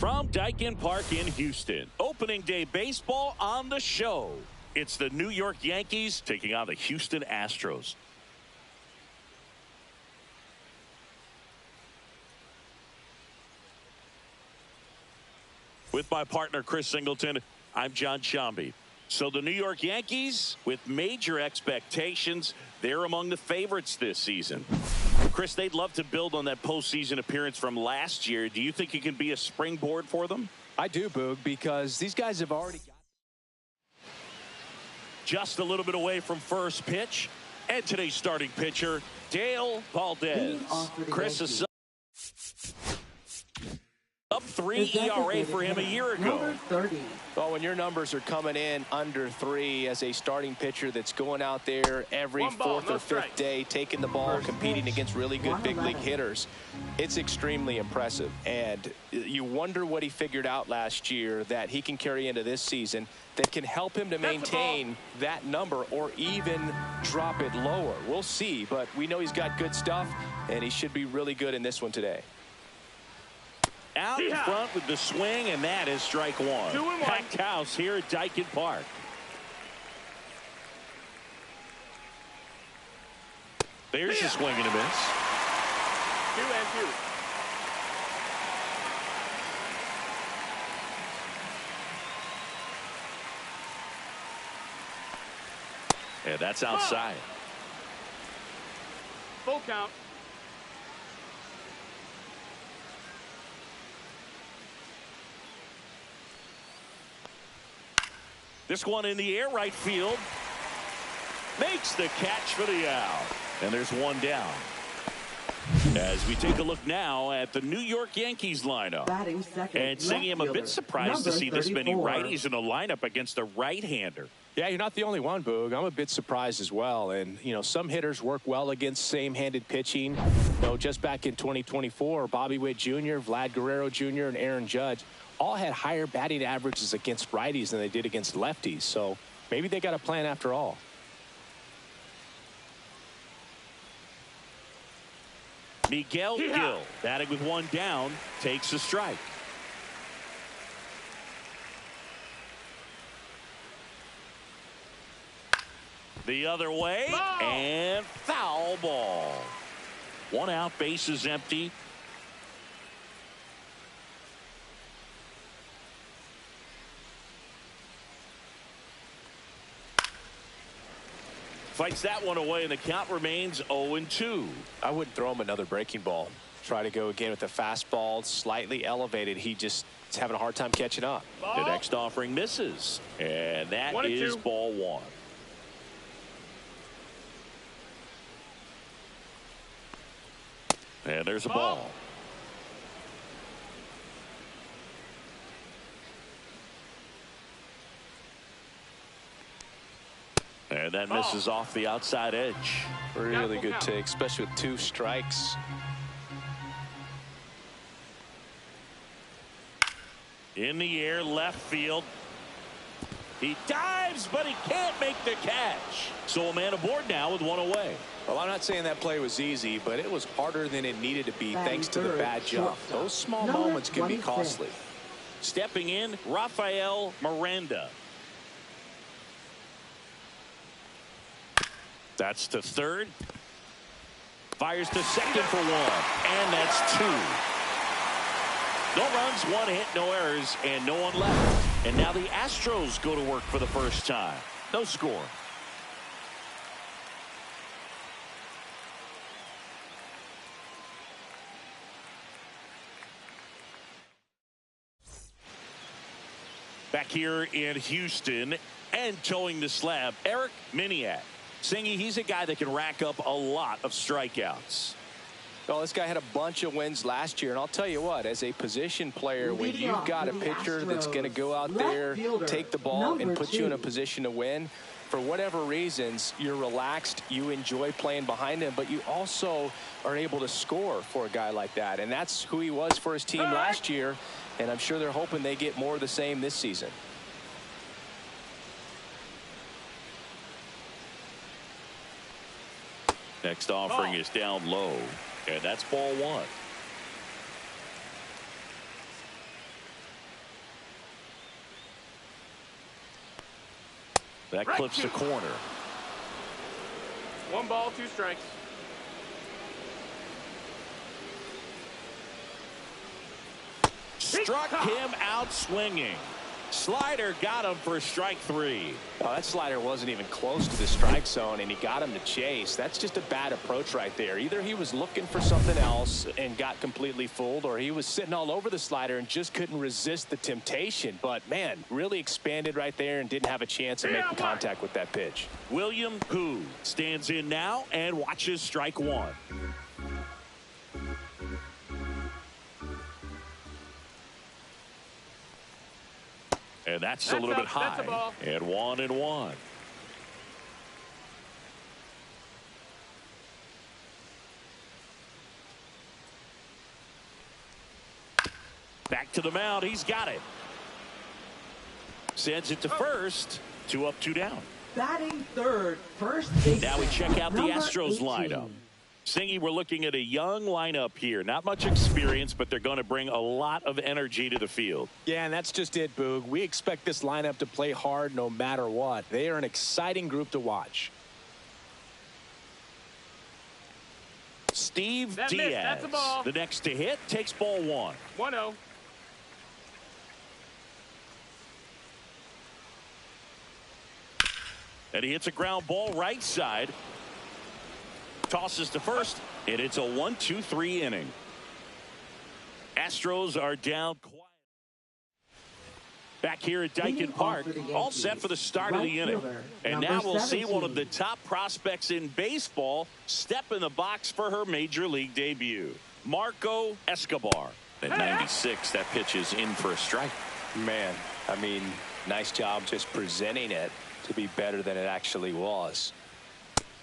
From Daikin Park in Houston, opening day baseball on the show. It's the New York Yankees taking on the Houston Astros. With my partner Chris Singleton, I'm John Shambi. So the New York Yankees, with major expectations, they're among the favorites this season. Chris, they'd love to build on that postseason appearance from last year. Do you think it can be a springboard for them? I do, Boog, because these guys have already got... Just a little bit away from first pitch. And today's starting pitcher, Dale Valdez. Chris is up 3 ERA for him a year ago. Well, when your numbers are coming in under 3 as a starting pitcher that's going out there every fourth or fifth day, taking the ball, competing against really good big league hitters, it's extremely impressive. And you wonder what he figured out last year that he can carry into this season that can help him to maintain that number or even drop it lower. We'll see, but we know he's got good stuff, and he should be really good in this one today. Out in front with the swing, and that is strike one. Packed house here at Daikin Park. There's the swing and a miss. 2-2. And that's outside. Full count. This one in the air, right field. Makes the catch for the out. And there's one down. As we take a look now at the New York Yankees lineup. And Singy, I'm a bit surprised to see this many righties in the lineup against a right-hander. Yeah, you're not the only one, Boog. I'm a bit surprised as well. And, you know, some hitters work well against same-handed pitching. You know, just back in 2024, Bobby Witt Jr., Vlad Guerrero Jr., and Aaron Judge all had higher batting averages against righties than they did against lefties. So maybe they got a plan after all. Miguel Gil, batting with one down, takes a strike. The other way, and foul ball. One out, bases empty. Fights that one away, and the count remains 0-2. I wouldn't throw him another breaking ball. Try to go again with the fastball, slightly elevated. He just is having a hard time catching up. The next offering misses, and that is ball one. And there's a ball. And that misses off the outside edge. Really good take, especially with 2 strikes. In the air, left field. He dives, but he can't make the catch. So a man aboard now with one away. Well, I'm not saying that play was easy, but it was harder than it needed to be thanks to the bad jump. Those small moments can be costly. Stepping in, Rafael Miranda. That's to third. Fires to second for one. And that's 2. No runs, 1 hit, no errors, and no one left. And now the Astros go to work for the first time. No score. Back here in Houston and towing the slab, Eric Miniak. Singy, he's a guy that can rack up a lot of strikeouts. Well, this guy had a bunch of wins last year, and I'll tell you what, as a position player, when you've got a pitcher that's going to go out there, take the ball, and put you in a position to win, for whatever reasons, you're relaxed, you enjoy playing behind him, but you also are able to score for a guy like that. And that's who he was for his team last year, and I'm sure they're hoping they get more of the same this season. Next offering is down low, and that's ball one. That clips the corner. 1 ball, 2 strikes. Struck him out swinging. Slider got him for strike 3. Oh, that slider wasn't even close to the strike zone, and he got him to chase. That's just a bad approach right there. Either he was looking for something else and got completely fooled, or he was sitting all over the slider and just couldn't resist the temptation. But, man, really expanded right there and didn't have a chance of making contact with that pitch. William Koo stands in now and watches strike 1. And that's a little bit high. And 1-1. Back to the mound. He's got it. Sends it to first. 2 up, 2 down. Batting third, first base. Now we check out the Astros lineup. Singy, we're looking at a young lineup here. Not much experience, but they're going to bring a lot of energy to the field. Yeah, and that's just it, Boog. We expect this lineup to play hard no matter what. They are an exciting group to watch. Steve That Diaz, missed. That's a ball. the next to hit, takes ball 1. 1-0. And he hits a ground ball right side. Tosses to first, and it's a 1-2-3 inning. Astros are down quiet. Back here at Dyken Park, all set for the start of the inning. And now we'll see one of the top prospects in baseball step in the box for her major league debut. Marco Escobar. At 96, that pitch is in for a strike. Man, I mean, nice job just presenting it to be better than it actually was.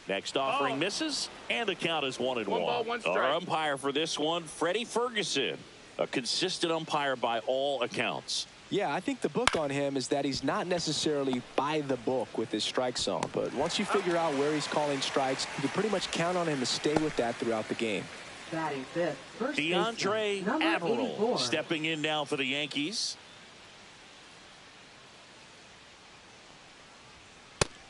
Next offering misses, and the count is 1-1. 1 ball, 1 strike. Our umpire for this one, Freddie Ferguson, a consistent umpire by all accounts. Yeah, I think the book on him is that he's not necessarily by the book with his strike zone, but once you figure out where he's calling strikes, you can pretty much count on him to stay with that throughout the game. Batting fifth, first DeAndre baseman, Averill 84. stepping in now for the Yankees.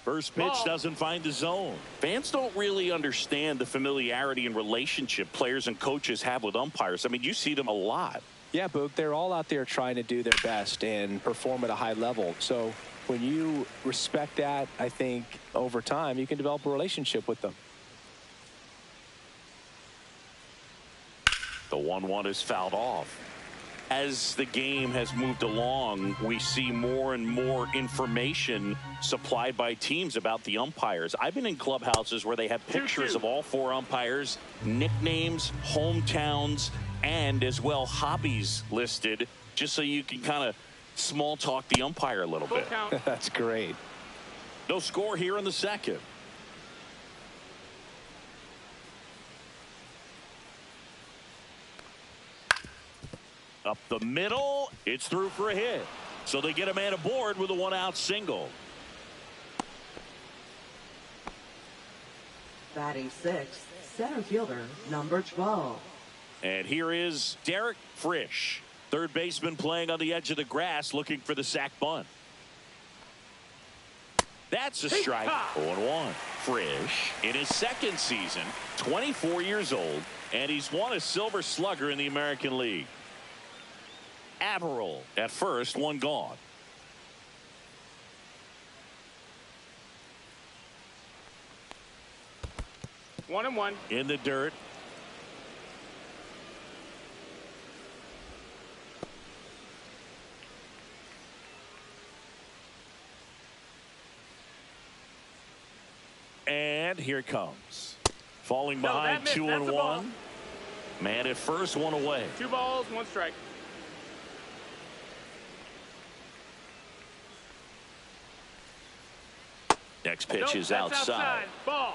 First pitch doesn't find the zone. Fans don't really understand the familiarity and relationship players and coaches have with umpires. I mean, you see them a lot. Yeah, Boog, they're all out there trying to do their best and perform at a high level. So when you respect that, I think over time you can develop a relationship with them. The 1-1 is fouled off. As the game has moved along, we see more and more information supplied by teams about the umpires. I've been in clubhouses where they have pictures of all 4 umpires, nicknames, hometowns, and as well hobbies listed, just so you can kind of small talk the umpire a little bit. That's great. No score here in the second. Up the middle, it's through for a hit. So they get a man aboard with a 1-out single. Batting sixth, center fielder, number 12. And here is Derek Frisch, third baseman playing on the edge of the grass looking for the sac bunt. That's a strike. 0-1. Frisch in his second season, 24 years old, and he's won a Silver Slugger in the American League. Averill at first, 1 gone. One and one. In the dirt. And here it comes. Falling behind 2-1. Man at first, 1 away. 2 balls, 1 strike. Next pitch is outside. Ball.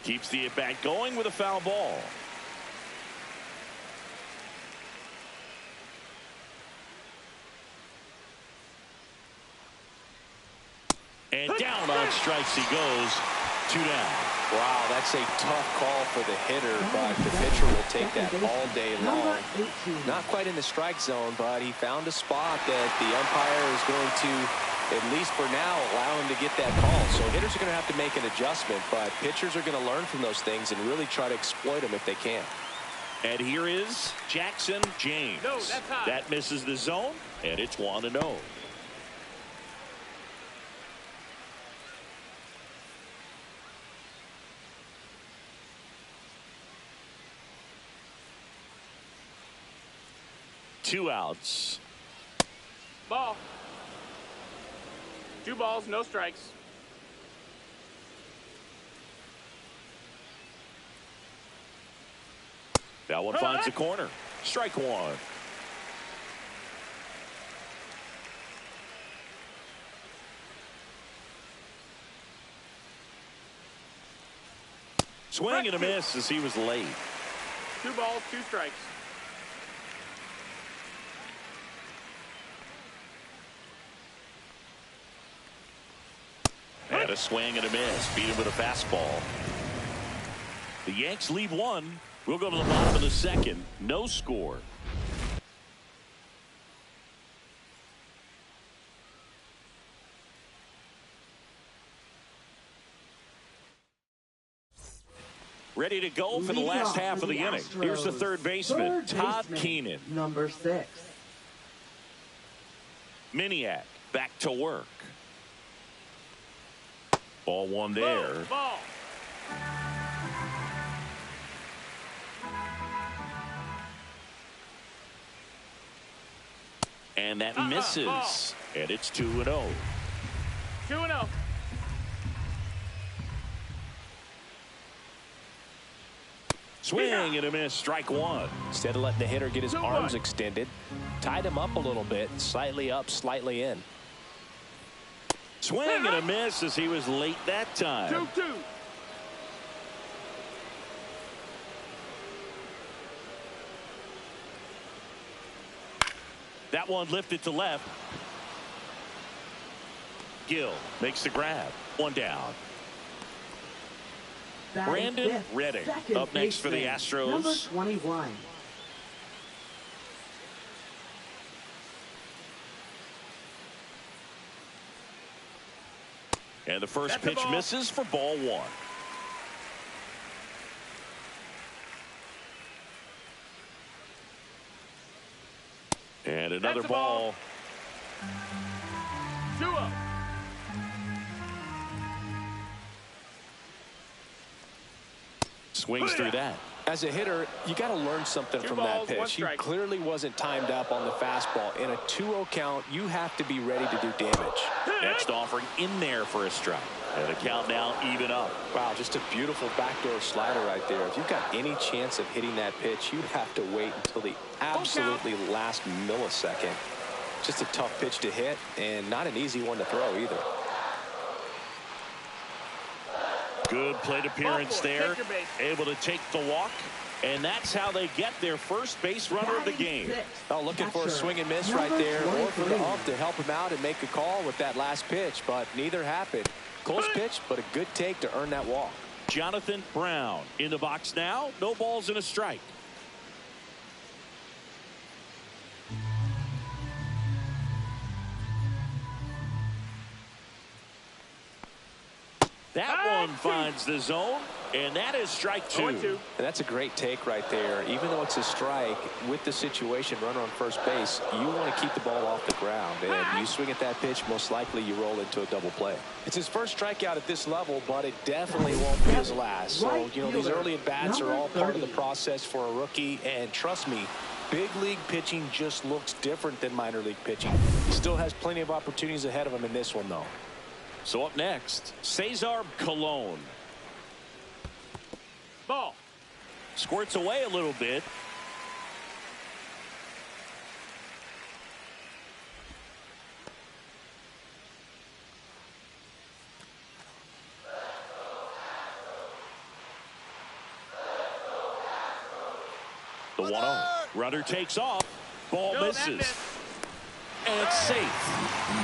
Keeps the at-bat going with a foul ball. And down on strikes he goes. 2 down. Wow, that's a tough call for the hitter, but the pitcher will take that all day long. Not quite in the strike zone, but he found a spot that the umpire is going to, at least for now, allow him to get that call. So hitters are going to have to make an adjustment, but pitchers are going to learn from those things and really try to exploit them if they can. And here is Jackson James. No, that's high. That misses the zone, and it's 1-0. Two outs. Ball. 2 balls, no strikes. That one finds the corner. Strike 1. Swing and a miss as he was late. 2 balls, 2 strikes. And a swing and a miss. Beat him with a fastball. The Yanks leave 1. We'll go to the bottom of the 2nd. No score. Ready to go for the last half of the inning. Here's the third baseman, Todd Keenan. Number 6. Miniak back to work. Ball 1 there. Ball. And that misses. Ball. And it's 2-0. 2-0. Swing and a miss. Strike 1. Instead of letting the hitter get his arms extended, tied him up a little bit, slightly up, slightly in. Swing and a miss as he was late that time. 2-2. That one lifted to left. Gill makes the grab. 1 down. Brandon Redding up next for the Astros. Number 21. And the first pitch misses for ball 1. And another ball. 2-0. Swings through that. As a hitter, you got to learn something from that pitch. He clearly wasn't timed up on the fastball. In a 2-0 count, you have to be ready to do damage. Next offering in there for a strike. And the count now even up. Wow, just a beautiful backdoor slider right there. If you've got any chance of hitting that pitch, you have to wait until the absolutely last millisecond. Just a tough pitch to hit and not an easy one to throw either. Good plate appearance there. Able to take the walk. And that's how they get their first base runner of the game. Oh, looking for a swing and miss right there, or for the ump to help him out and make a call with that last pitch, but neither happened. Close pitch, but a good take to earn that walk. Jonathan Brown in the box now. No balls and a strike. That one finds the zone, and that is strike 2. And that's a great take right there. Even though it's a strike, with the situation, runner on first base, you want to keep the ball off the ground. And you swing at that pitch, most likely you roll into a double play. It's his first strikeout at this level, but it definitely won't be his last. So, you know, these early at-bats are all part of the process for a rookie. And trust me, big league pitching just looks different than minor league pitching. He still has plenty of opportunities ahead of him in this one, though. So up next, Cesar Colon. Ball. Squirts away a little bit. The 1-0. Runner takes off. Ball misses. And it's safe.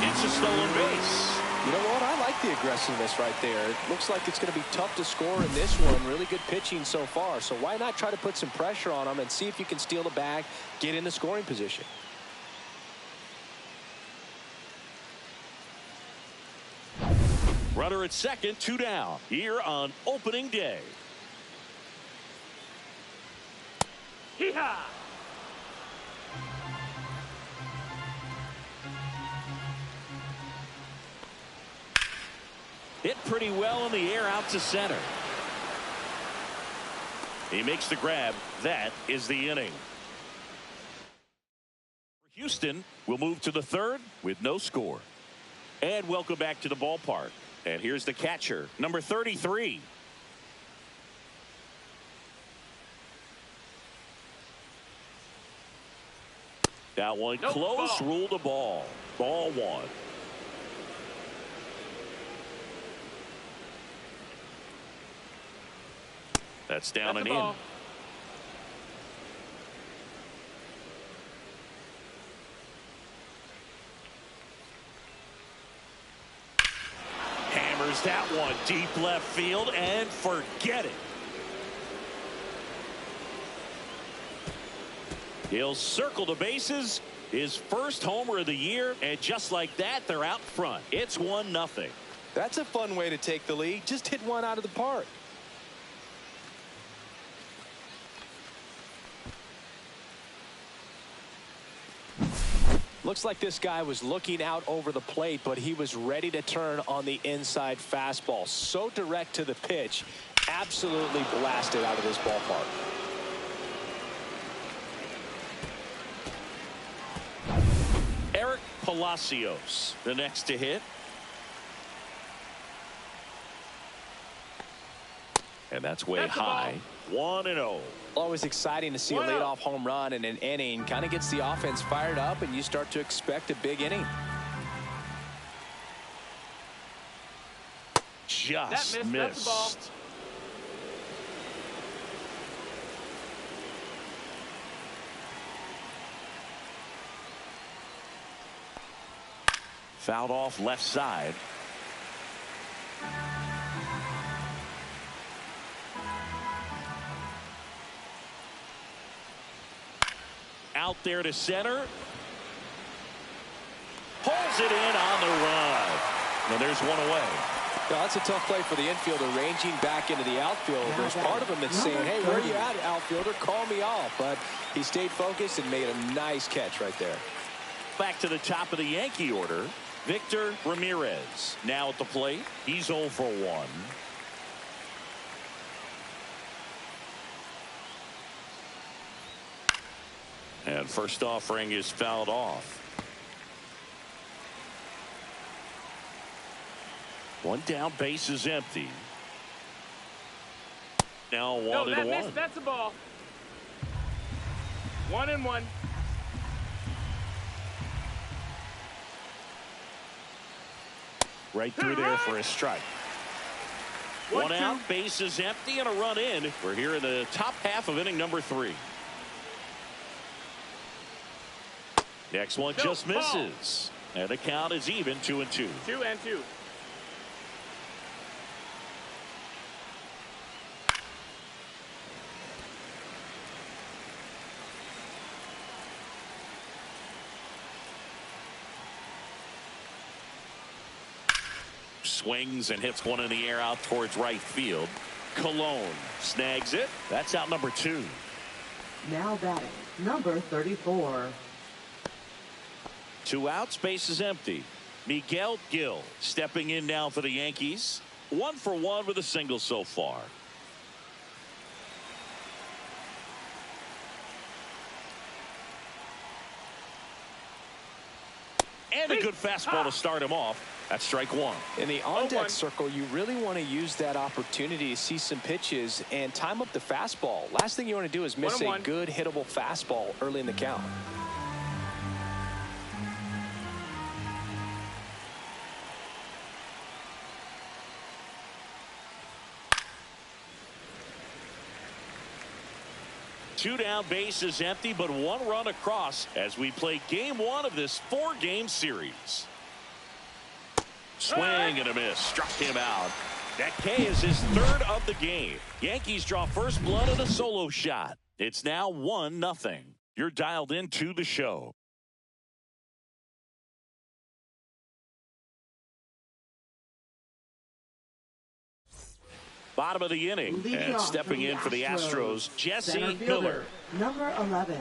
It's a stolen base. You know what? I like like the aggressiveness right there. It looks like it's going to be tough to score in this one. Really good pitching so far. So why not try to put some pressure on them and see if you can steal the bag, get in the scoring position. Runner at second, 2 down here on opening day. Hee-haw! Hit pretty well in the air out to center. He makes the grab. That is the inning. Houston will move to the third with no score. And welcome back to the ballpark. And here's the catcher, number 33. That one Nope, close, ball. ruled a ball. Ball 1. That's down That's and a ball. in. Hammers that one deep left field and forget it. He'll circle the bases. His first homer of the year, and just like that, they're out front. It's 1-0. That's a fun way to take the lead. Just hit one out of the park. Looks like this guy was looking out over the plate, but he was ready to turn on the inside fastball. So direct to the pitch. Absolutely blasted out of this ballpark. Eric Palacios, the next to hit. And that's way That's a high. 1-0. Always exciting to see a 1-0. leadoff home run in an inning. Kind of gets the offense fired up, and you start to expect a big inning. Just That missed. missed. That's a ball. Fouled off left side. Out there to center. Pulls it in on the run. And there's one away. Now, that's a tough play for the infielder, ranging back into the outfield. There's part of him that's saying, hey, where are you at, outfielder? Call me off. But he stayed focused and made a nice catch right there. Back to the top of the Yankee order. Victor Ramirez now at the plate. He's 0 for 1. And first offering is fouled off. One down, base is empty. Now 1-1. No, that missed. That's a ball. 1-1. Right through there for a strike. 1 1-2. out, base is empty, and a run in. We're here in the top half of inning number 3. Next one No, just ball. misses. And the count is even, 2-2. 2-2. Swings and hits one in the air out towards right field. Cologne snags it. That's out number 2. Now batting, number 34. 2 outs, base is empty. Miguel Gil stepping in now for the Yankees. 1 for 1 with a single so far. And a good fastball to start him off. That's strike 1. In the on-deck 0-1. circle, you really want to use that opportunity to see some pitches and time up the fastball. Last thing you want to do is miss a 1-1. good hittable fastball early in the count. Two down, base is empty, but 1 run across as we play game 1 of this 4-game series. Swing and a miss. Struck him out. That K is his third of the game. Yankees draw first blood on a solo shot. It's now 1-0. You're dialed into the show. Bottom of the inning. Leading And stepping in for the Astros, Jesse Miller. Number 11.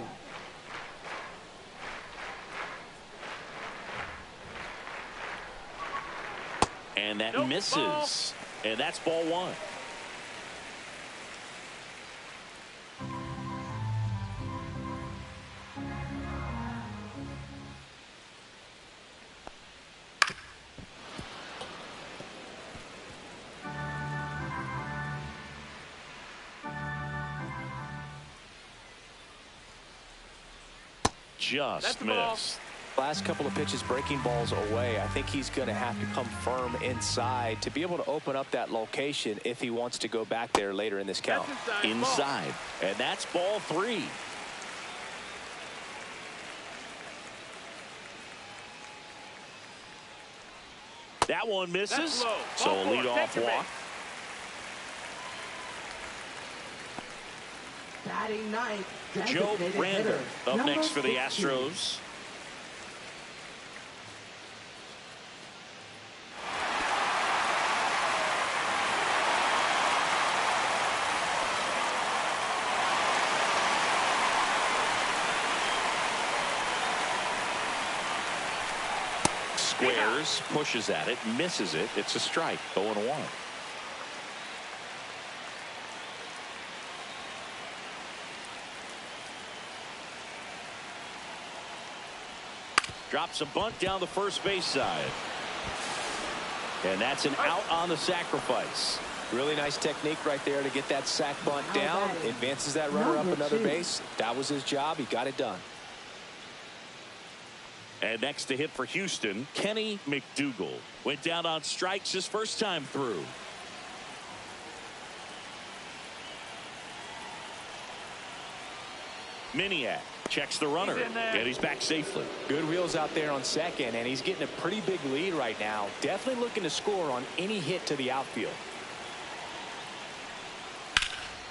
And that misses. Ball. And that's ball one. Just missed. Last couple of pitches breaking balls away. I think he's going to have to come firm inside to be able to open up that location if he wants to go back there later in this count. Inside. And that's ball three. That one misses. So a leadoff walk. Batting ninth. Joe Brander up next for the Astros. Squares, pushes at it, misses it. It's a strike. 0-1. Drops a bunt down the first base side. And that's an out on the sacrifice. Really nice technique right there to get that sac bunt down. Advances that runner up another base. That was his job. He got it done. And next to hit for Houston, Kenny McDougal. Went down on strikes his first time through. Miniak checks the runner, and he's back safely. Good wheels out there on second, and he's getting a pretty big lead right now. Definitely looking to score on any hit to the outfield.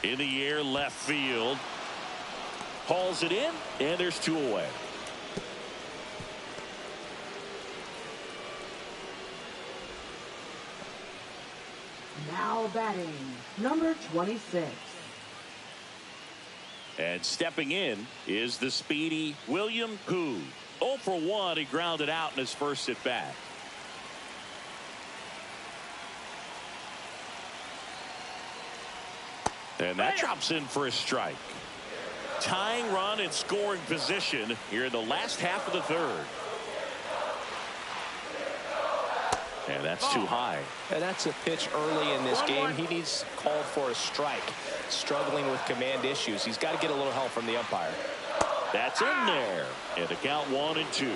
In the air, left field. Hauls it in, and there's two away. Now batting, number 26. And stepping in is the speedy William Hu. 0 for 1. He grounded out in his first at bat. And that drops in for a strike. Tying run in scoring position here in the last half of the third. And that's too high. And that's a pitch early in this game. He needs called for a strike. Struggling with command issues. He's got to get a little help from the umpire. That's in there. And the count 1-2.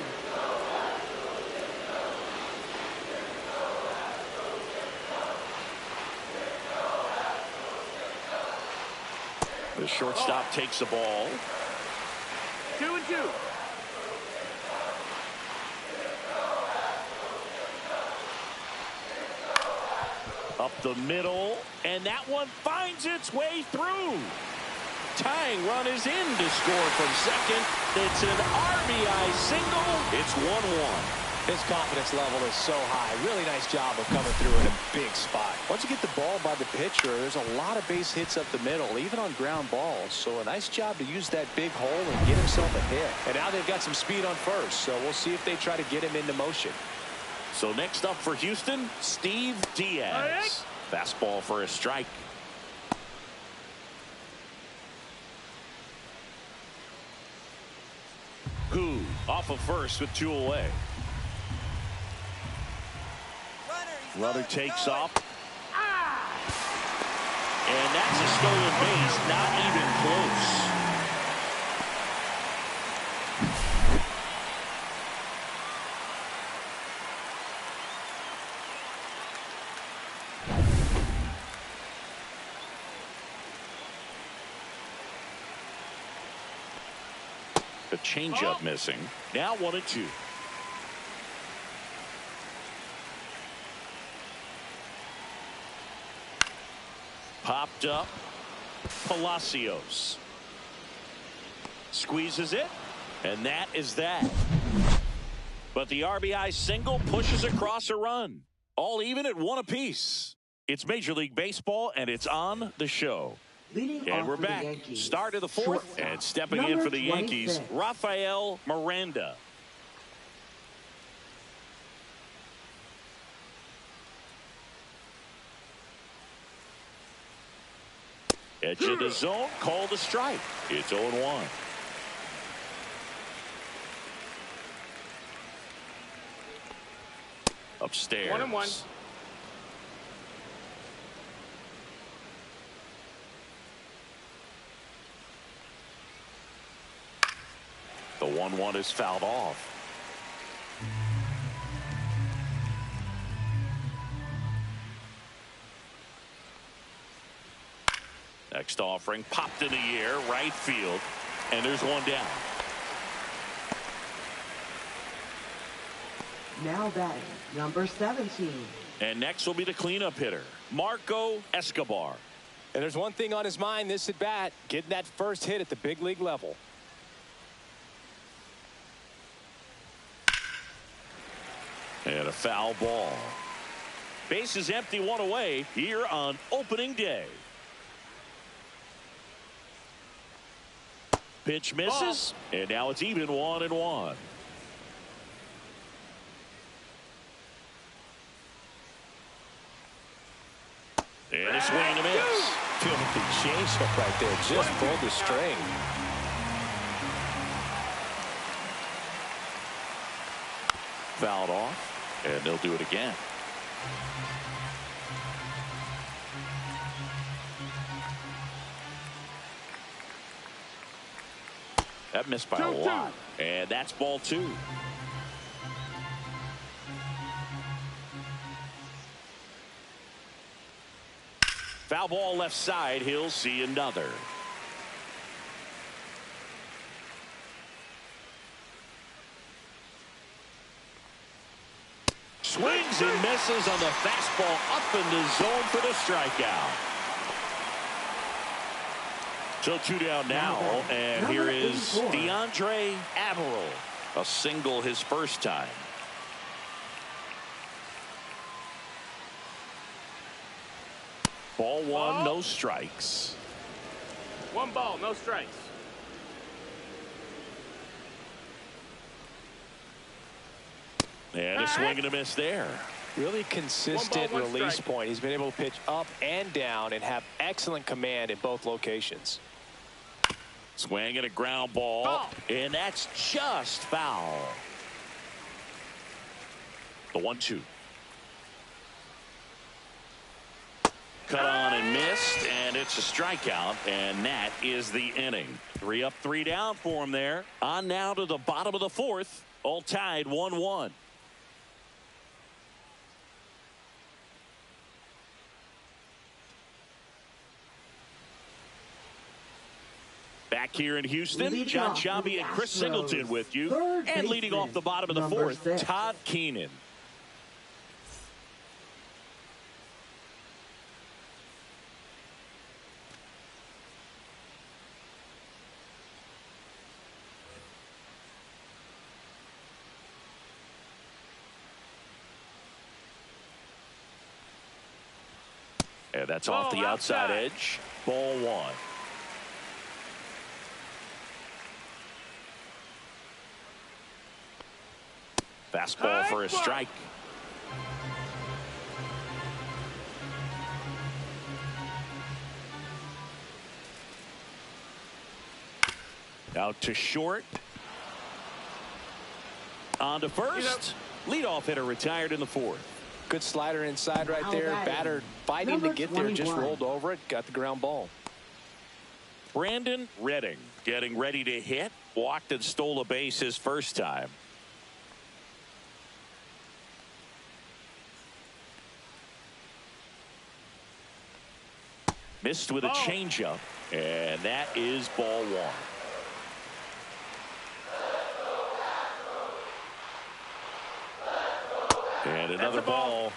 The shortstop takes the ball. 2-2. Up the middle, and that one finds its way through. Tying run is in to score from second. It's an RBI single. It's 1-1. His confidence level is so high. Really nice job of coming through in a big spot. Once you get the ball by the pitcher, there's a lot of base hits up the middle, even on ground balls. So a nice job to use that big hole and get himself a hit. And now they've got some speed on first, so we'll see if they try to get him into motion. So next up for Houston, Steve Diaz. Fastball for a strike. Hu off of first with 2 away. Runner takes off. And that's a stolen base, not even close. The changeup missing. Now 1-2. Popped up. Palacios squeezes it, and that is that. But the RBI single pushes across a run. All even at 1 apiece. It's Major League Baseball, and it's on the show. And we're back. Start of the 4th, and stepping in for the Yankees, Rafael Miranda. Edge of the zone, called a strike. It's 0-1. Upstairs. 1-1. The 1-1 is fouled off. Next offering popped in the air, right field, and there's one down. Now batting, number 17. And next will be the cleanup hitter, Marco Escobar. And there's one thing on his mind this at bat, getting that first hit at the big league level. And a foul ball. Base is empty, 1 away here on opening day. Pitch misses, and now it's even 1-1. And a swing and a miss. Filthy changeup right there, just pulled the string. Fouled off, and they'll do it again. That missed by a lot, and that's ball 2. Foul ball left side. He'll see another. Swings and misses on the fastball up in the zone for the strikeout. So 2 down now, and here is DeAndre Averill. A single his first time. Ball 1, no strikes. 1 ball, no strikes. And a swing and a miss there. Really consistent 1 ball, 1 release strike. point. He's been able to pitch up and down and have excellent command in both locations. Swing and a ground ball, and that's just foul. The 1-2. Cut on and missed, and it's a strikeout, and that is the inning. 3 up, 3 down for him there. On now to the bottom of the 4th, all tied 1-1. Back here in Houston, John Sciambi and Chris Singleton with you. And leading off the bottom of the 4th, Todd Keenan. And that's off the outside edge. Ball 1. Fastball for a strike. Out to short. On to first. Leadoff hitter retired in the 4th. Good slider inside right there. Batter fighting to get there. Just rolled over it. Got the ground ball. Brandon Redding getting ready to hit. Walked and stole a base his first time. Missed with a changeup, and that is ball 1. And another ball.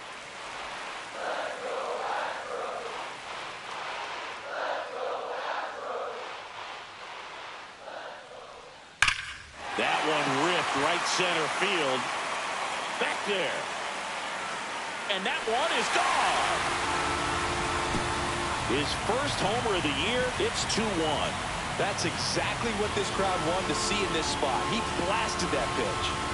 That one ripped right center field. Back there. And that one is gone. His first homer of the year. It's 2-1. That's exactly what this crowd wanted to see in this spot. He blasted that pitch.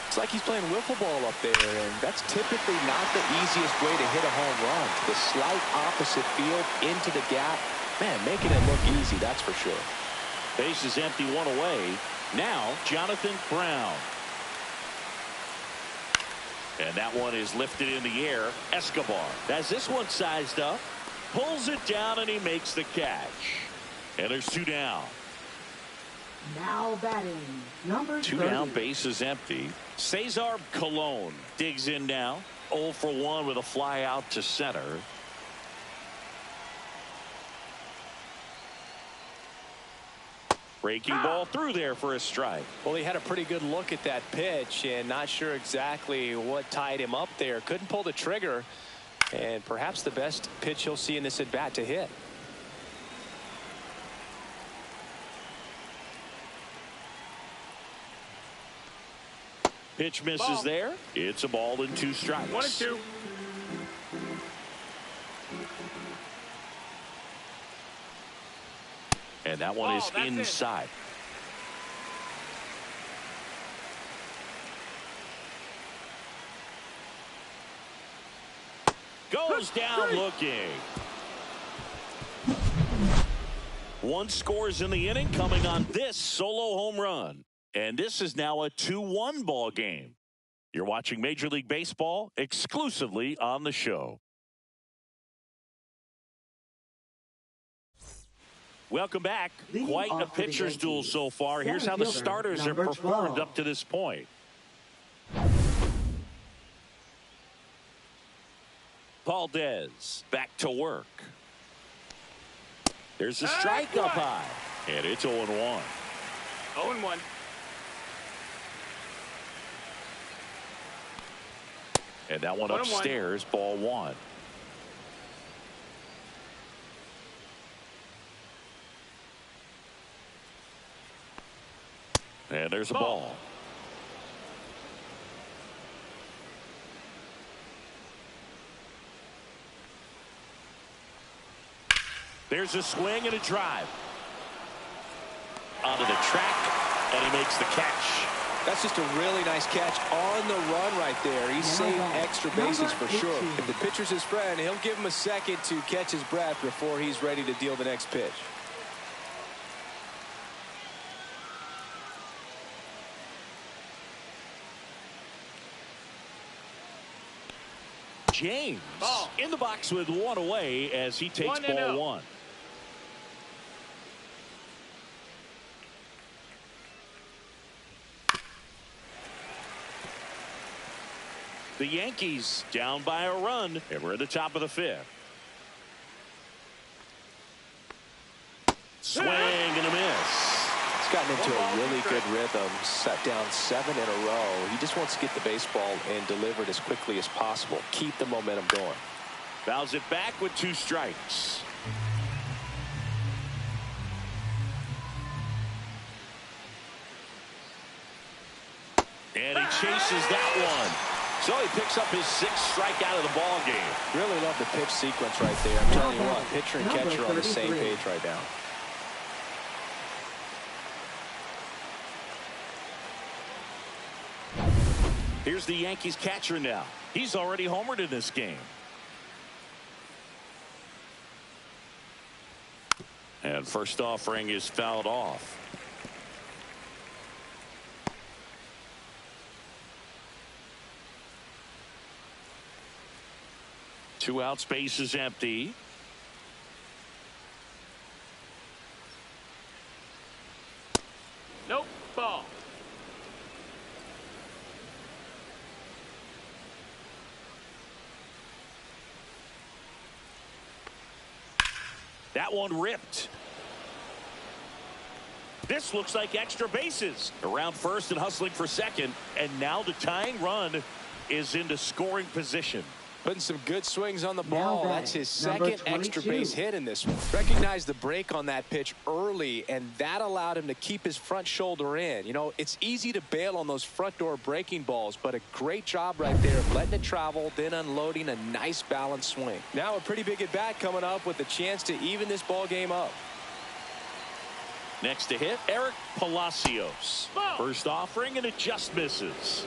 It's like he's playing wiffle ball up there, and that's typically not the easiest way to hit a home run. The slight opposite field into the gap. Man, making it look easy, that's for sure. Base is empty, one away. Now, Jonathan Brown. And that one is lifted in the air. Escobar has this one sized up. Pulls it down, and he makes the catch. And there's 2 down. Now batting, number 2 30. down, base is empty. Cesar Colon digs in now. 0 for 1 with a fly out to center. Breaking ball through there for a strike. Well, he had a pretty good look at that pitch and not sure exactly what tied him up there. Couldn't pull the trigger, and perhaps the best pitch he'll see in this at bat to hit. Pitch misses there. It's a ball and 2 strikes. 1-2. And that one is inside. Goes down looking. 1 scores in the inning, coming on this solo home run. And this is now a 2-1 ball game. You're watching Major League Baseball exclusively on the show. Welcome back. Quite a pitcher's duel so far. Here's how the starters have performed up to this point. Valdez back to work. There's a strike up high. And it's 0-1. 0-1. And that one upstairs, ball 1. And there's a ball. There's a swing and a drive. Onto the track, and he makes the catch. That's just a really nice catch on the run right there. He's saved extra bases for sure. If the pitcher's his friend, he'll give him a second to catch his breath before he's ready to deal the next pitch. James in the box with 1 away as he takes ball 1. The Yankees down by a run, and we're at the top of the 5th. Swing and a miss. He's gotten into a really good rhythm, set down 7 in a row. He just wants to get the baseball and deliver it as quickly as possible. Keep the momentum going. Fouls it back with 2 strikes. And he chases that one. So he picks up his 6th strikeout of the ball game. Really love the pitch sequence right there. I'm telling you what, pitcher and catcher on the same page right now. Here's the Yankees catcher now. He's already homered in this game. And first offering is fouled off. Two out, space is empty. Nope, ball. That one ripped. This looks like extra bases. Around first and hustling for second. And now the tying run is into scoring position. Putting some good swings on the ball. That's his second extra 22. base hit in this one. Recognized the break on that pitch early, and that allowed him to keep his front shoulder in. You know, it's easy to bail on those front door breaking balls, but a great job right there of letting it travel, then unloading a nice balanced swing. Now a pretty big at bat coming up with a chance to even this ball game up. Next to hit, Eric Palacios. First offering, and it just misses.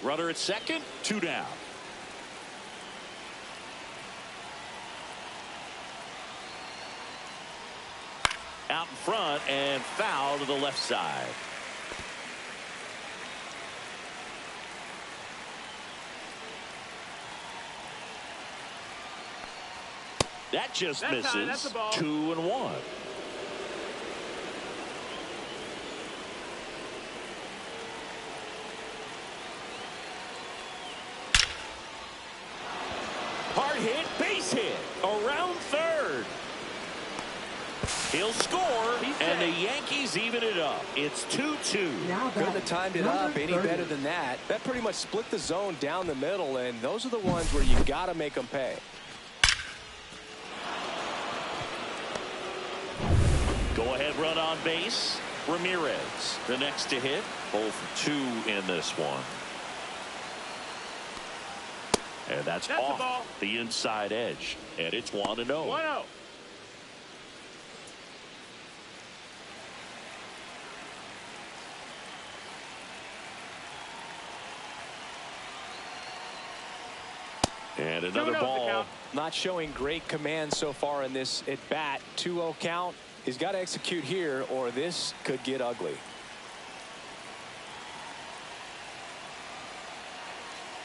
Runner at second, 2 down. Out in front and foul to the left side. That just misses. That's a ball. 2-1. Hard hit, base hit, around third. He'll score, and the Yankees even it up. It's 2-2. Couldn't have timed it up any better than that. That pretty much split the zone down the middle, and those are the ones where you got to make them pay. Go ahead run on base. Ramirez, the next to hit. 0 for 2 in this one. And that's off the inside edge. And it's 1-0. 1-0. And another ball. Not showing great command so far in this at bat. 2-0 count. He's got to execute here, or this could get ugly.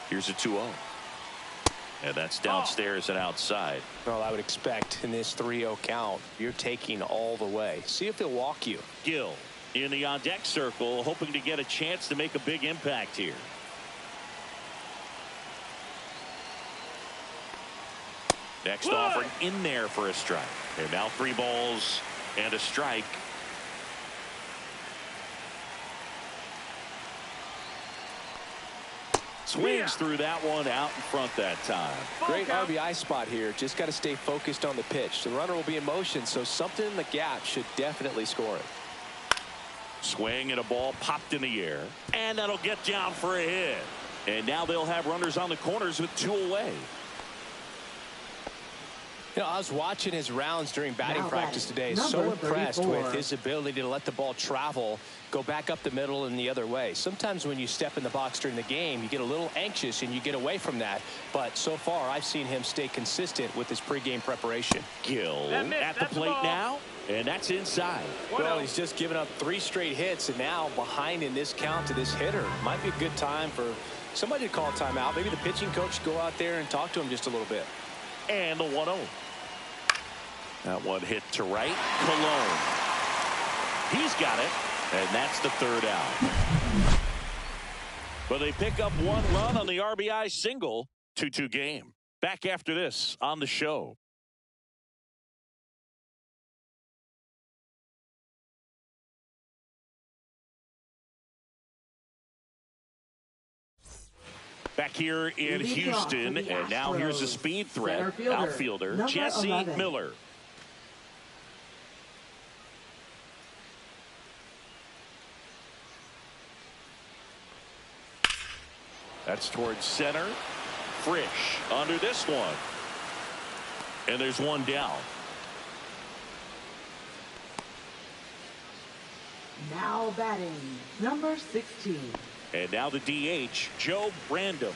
Here's a 2-0. And that's downstairs and outside. Well, I would expect in this 3-0 count, you're taking all the way. See if he'll walk you. Gill in the on-deck circle, hoping to get a chance to make a big impact here. Next offering in there for a strike. And now 3 balls and a strike. Swings through that one out in front that time. Great RBI spot here. Just got to stay focused on the pitch. The runner will be in motion, so something in the gap should definitely score it. Swing and a ball popped in the air. And that'll get down for a hit. And now they'll have runners on the corners with 2 away. You know, I was watching his rounds during batting practice today. So impressed with his ability to let the ball travel, go back up the middle and the other way. Sometimes when you step in the box during the game, you get a little anxious and you get away from that. But so far, I've seen him stay consistent with his pregame preparation. Gill at the plate now, and that's inside. Well, he's just given up 3 straight hits, and now behind in this count to this hitter. Might be a good time for somebody to call a timeout. Maybe the pitching coach go out there and talk to him just a little bit. And the 1-0. That one hit to right. Cologne. He's got it. And that's the 3rd out. But they pick up 1 run on the RBI single. 2-2 game. Back after this on the show. Back here in Houston, and now here's a speed threat. Outfielder Jesse Miller. That's towards center. Frisch under this one. And there's 1 down. Now batting, number 16. And now the DH, Joe Brandom.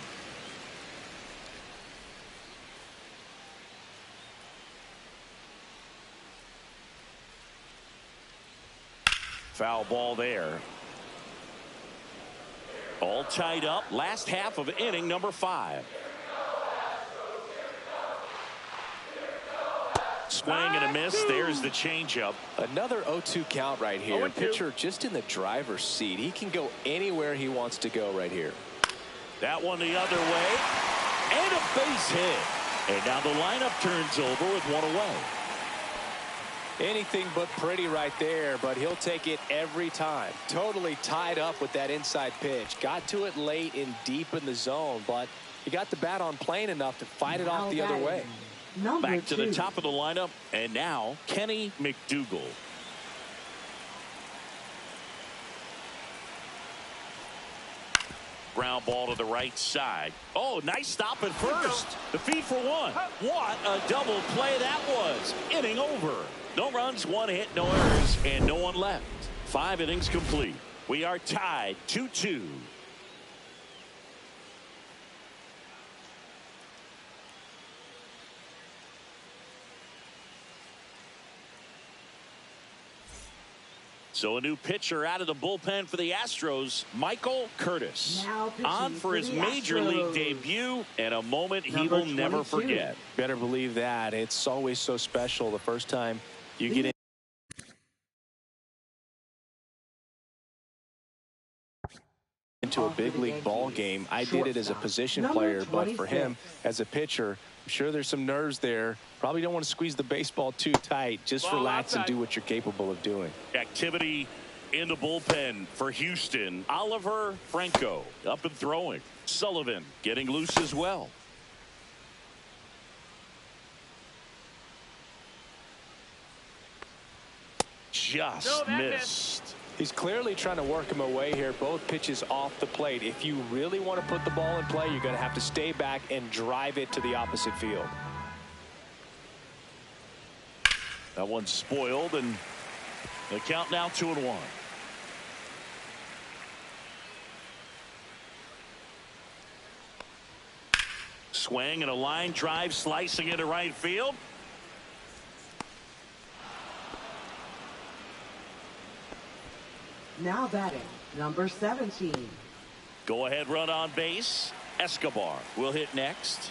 Foul ball there. All tied up. Last half of inning number 5. Swing and a miss. There's the changeup. Another 0-2 count right here. Pitcher just in the driver's seat. He can go anywhere he wants to go right here. That one the other way. And a base hit. And now the lineup turns over with one away. Anything but pretty right there, but he'll take it every time. Totally tied up with that inside pitch. Got to it late and deep in the zone, but he got the bat on plane enough to fight it off the other way. Back to the top of the lineup, and now Kenny McDougal. Ground ball to the right side. Oh, nice stop at first. The feed for one. What a double play that was. Inning over. No runs, one hit, no errors, and no one left. 5 innings complete. We are tied 2-2. So a new pitcher out of the bullpen for the Astros, Michael Curtis. On for his major league debut, and a moment he will never forget. Better believe that. It's always so special the first time you get into a big league ball game. I did it as a position player, but for him as a pitcher, I'm sure there's some nerves there. Probably don't want to squeeze the baseball too tight. Just relax and do what you're capable of doing. Activity in the bullpen for Houston. Oliver Franco up and throwing. Sullivan getting loose as well. Just missed. He's clearly trying to work him away here. Both pitches off the plate. If you really want to put the ball in play, you're going to have to stay back and drive it to the opposite field. That one's spoiled, and the count now 2-1. Swing and a line drive slicing into right field. Now batting, number 17. Go ahead run on base. Escobar will hit next.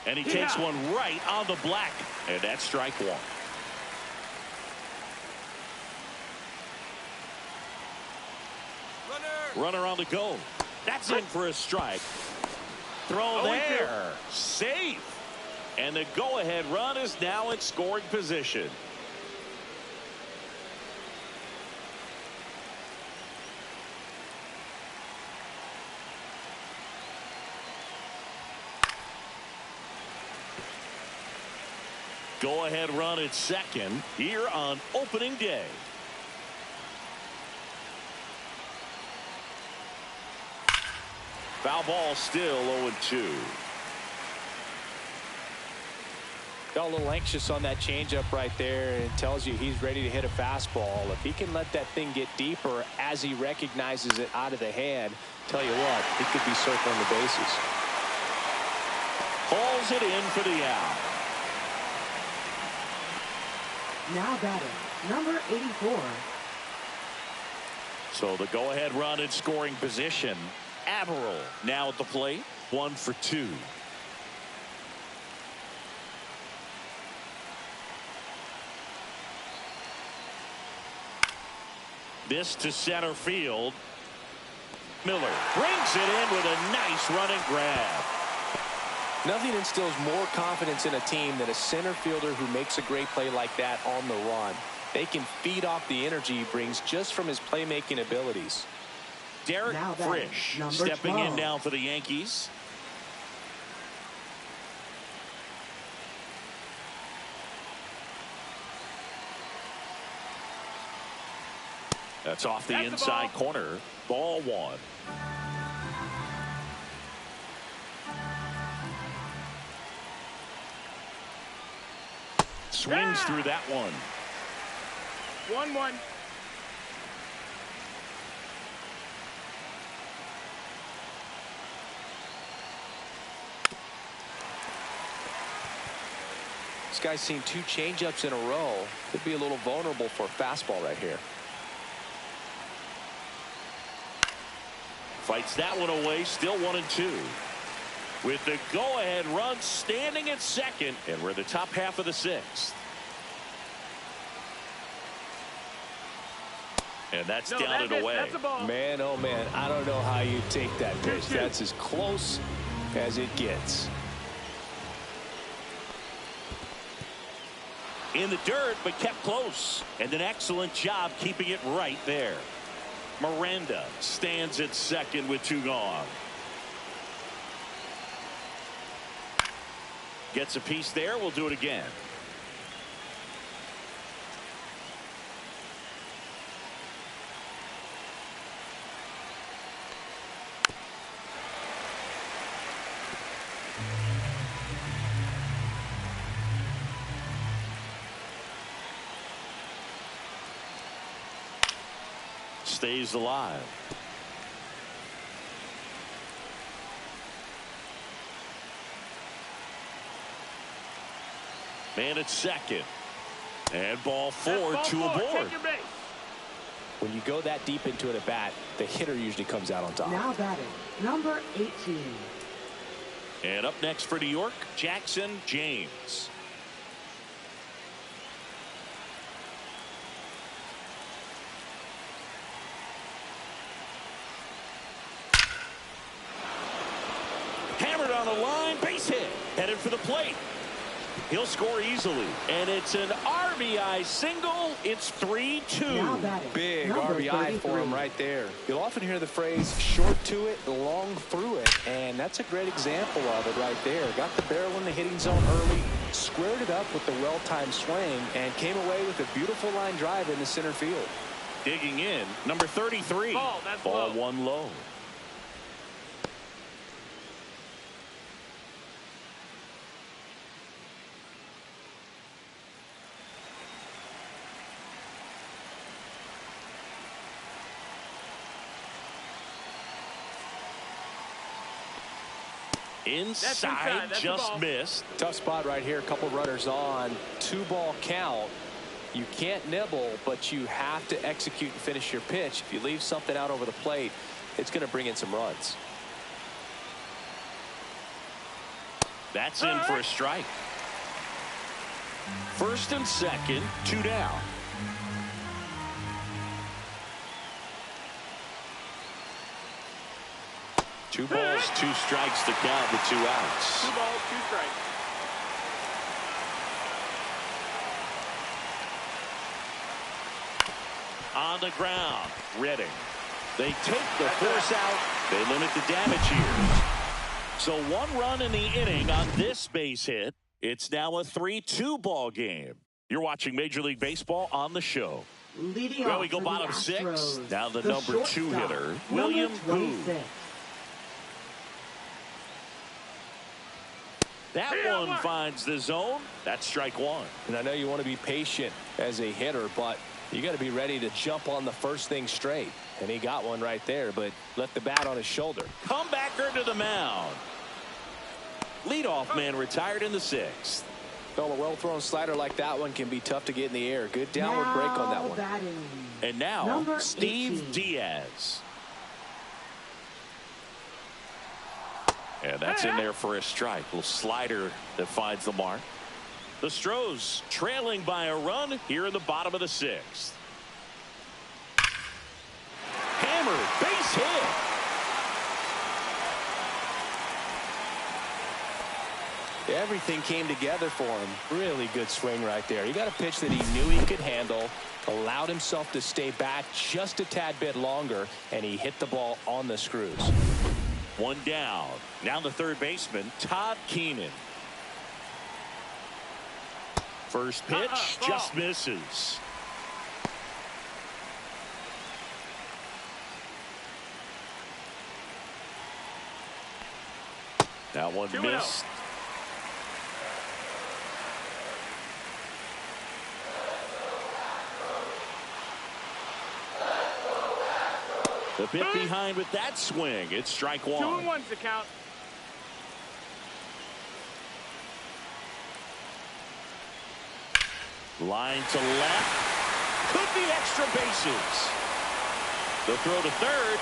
And he takes one right on the black. And that's strike one. Runner on the go. That's in for a strike. Throw there. Safe. And the go-ahead run is now in scoring position. Go-ahead run at second here on opening day. Foul ball still 0-2. Got a little anxious on that changeup right there, and tells you he's ready to hit a fastball. If he can let that thing get deeper as he recognizes it out of the hand, tell you what, he could be circling the bases. Hauls it in for the out. Now batting, number 84. So the go-ahead run in scoring position. Averill now at the plate. 1 for 2. This to center field. Miller brings it in with a nice running grab. Nothing instills more confidence in a team than a center fielder who makes a great play like that on the run. They can feed off the energy he brings just from his playmaking abilities. Derek Frisch stepping 12. In now for the Yankees. That's off the inside corner. Ball 1. Swings through that one. 1-1. This guy's seen 2 changeups in a row. Could be a little vulnerable for a fastball right here. Fights that one away. Still 1-2. With the go-ahead run standing at second, and we're the top half of the 6th. And that's down and away. That's a ball. Man, oh man, I don't know how you take that pitch. That's as close as it gets. In the dirt, but kept close. And an excellent job keeping it right there. Miranda stands at second with 2 gone. Gets a piece there. We'll do it again. Stays alive. Man at second. And ball 4, 2 aboard. When you go that deep into an at-bat, the hitter usually comes out on top. Now batting, number 18. And up next for New York, Jackson James. Hammered on the line, base hit, headed for the plate. He'll score easily, and it's an RBI single. It's 3-2. Big RBI for him right there. You'll often hear the phrase short to it, long through it, and that's a great example of it right there. Got the barrel in the hitting zone early, squared it up with the well-timed swing, and came away with a beautiful line drive in the center field. Digging in, number 33. Ball, that's Ball low. 1 low. Inside, that's just missed. Tough spot right here. A couple runners on. 2-ball count. You can't nibble, but you have to execute and finish your pitch. If you leave something out over the plate, it's going to bring in some runs. That's in for a strike. First and second, 2 down. Two balls, 2 strikes to count the 2 outs. 2 balls, 2 strikes. On the ground, Redding. They take the force out. They limit the damage here. So 1 run in the inning on this base hit. It's now a 3-2 ball game. You're watching Major League Baseball on the show. Leading Well, off we go for bottom the 6. Astros, Now the the number 2 shortstop, hitter, William number Boo. 26. That one finds the zone. That's strike 1. And I know you want to be patient as a hitter, but you got to be ready to jump on the first thing straight. And he got one right there, but left the bat on his shoulder. Comebacker to the mound. Leadoff man retired in the 6th. Well, a well-thrown slider like that one can be tough to get in the air. Good downward break on that one. Batting, And now, number Steve 18. Diaz. And that's in there for a strike. Little slider that finds the mark. The Stros trailing by a run here in the bottom of the 6th. Hammered, base hit. Everything came together for him. Really good swing right there. He got a pitch that he knew he could handle, allowed himself to stay back just a tad bit longer, and he hit the ball on the screws. 1 down. Now the third baseman, Todd Keenan. First pitch just misses. That one missed. The bit behind with that swing. It's strike 1. 2-1's the count. Line to left. Could be extra bases. The throw to third.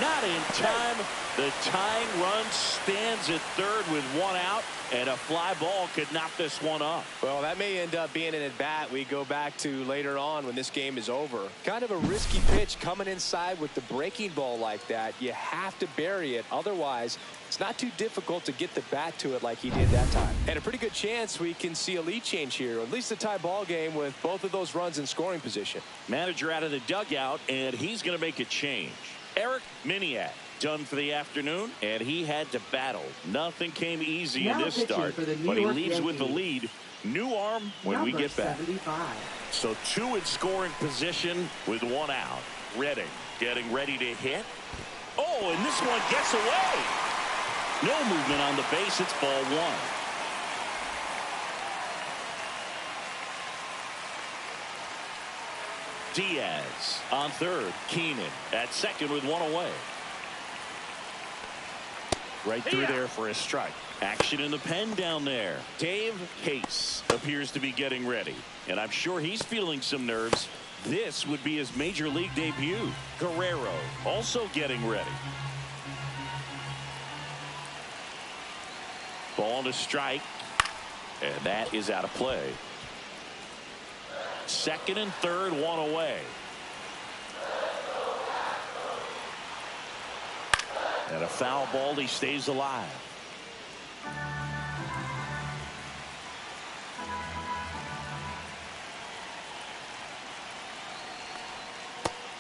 Not in time. The tying run stands at third with one out, and a fly ball could knock this one up. Well, that may end up being an at-bat we go back to later on when this game is over. Kind of a risky pitch coming inside with the breaking ball like that. You have to bury it. Otherwise, it's not too difficult to get the bat to it like he did that time. And a pretty good chance we can see a lead change here, or at least a tie ball game with both of those runs in scoring position. Manager out of the dugout, and he's going to make a change. Eric Miniak done for the afternoon, and he had to battle. Nothing came easy in this start, but he leaves with the lead. New arm when we get back. 75. So two in scoring position with one out. Redding getting ready to hit. Oh, and this one gets away. No movement on the base. It's ball one. Diaz on third. Keenan at second with one away. Right through there for a strike. Action in the pen down there. Dave Case appears to be getting ready, and I'm sure he's feeling some nerves. This would be his major league debut. Guerrero also getting ready. Ball to strike, and that is out of play. Second and third, one away. And a foul ball, he stays alive.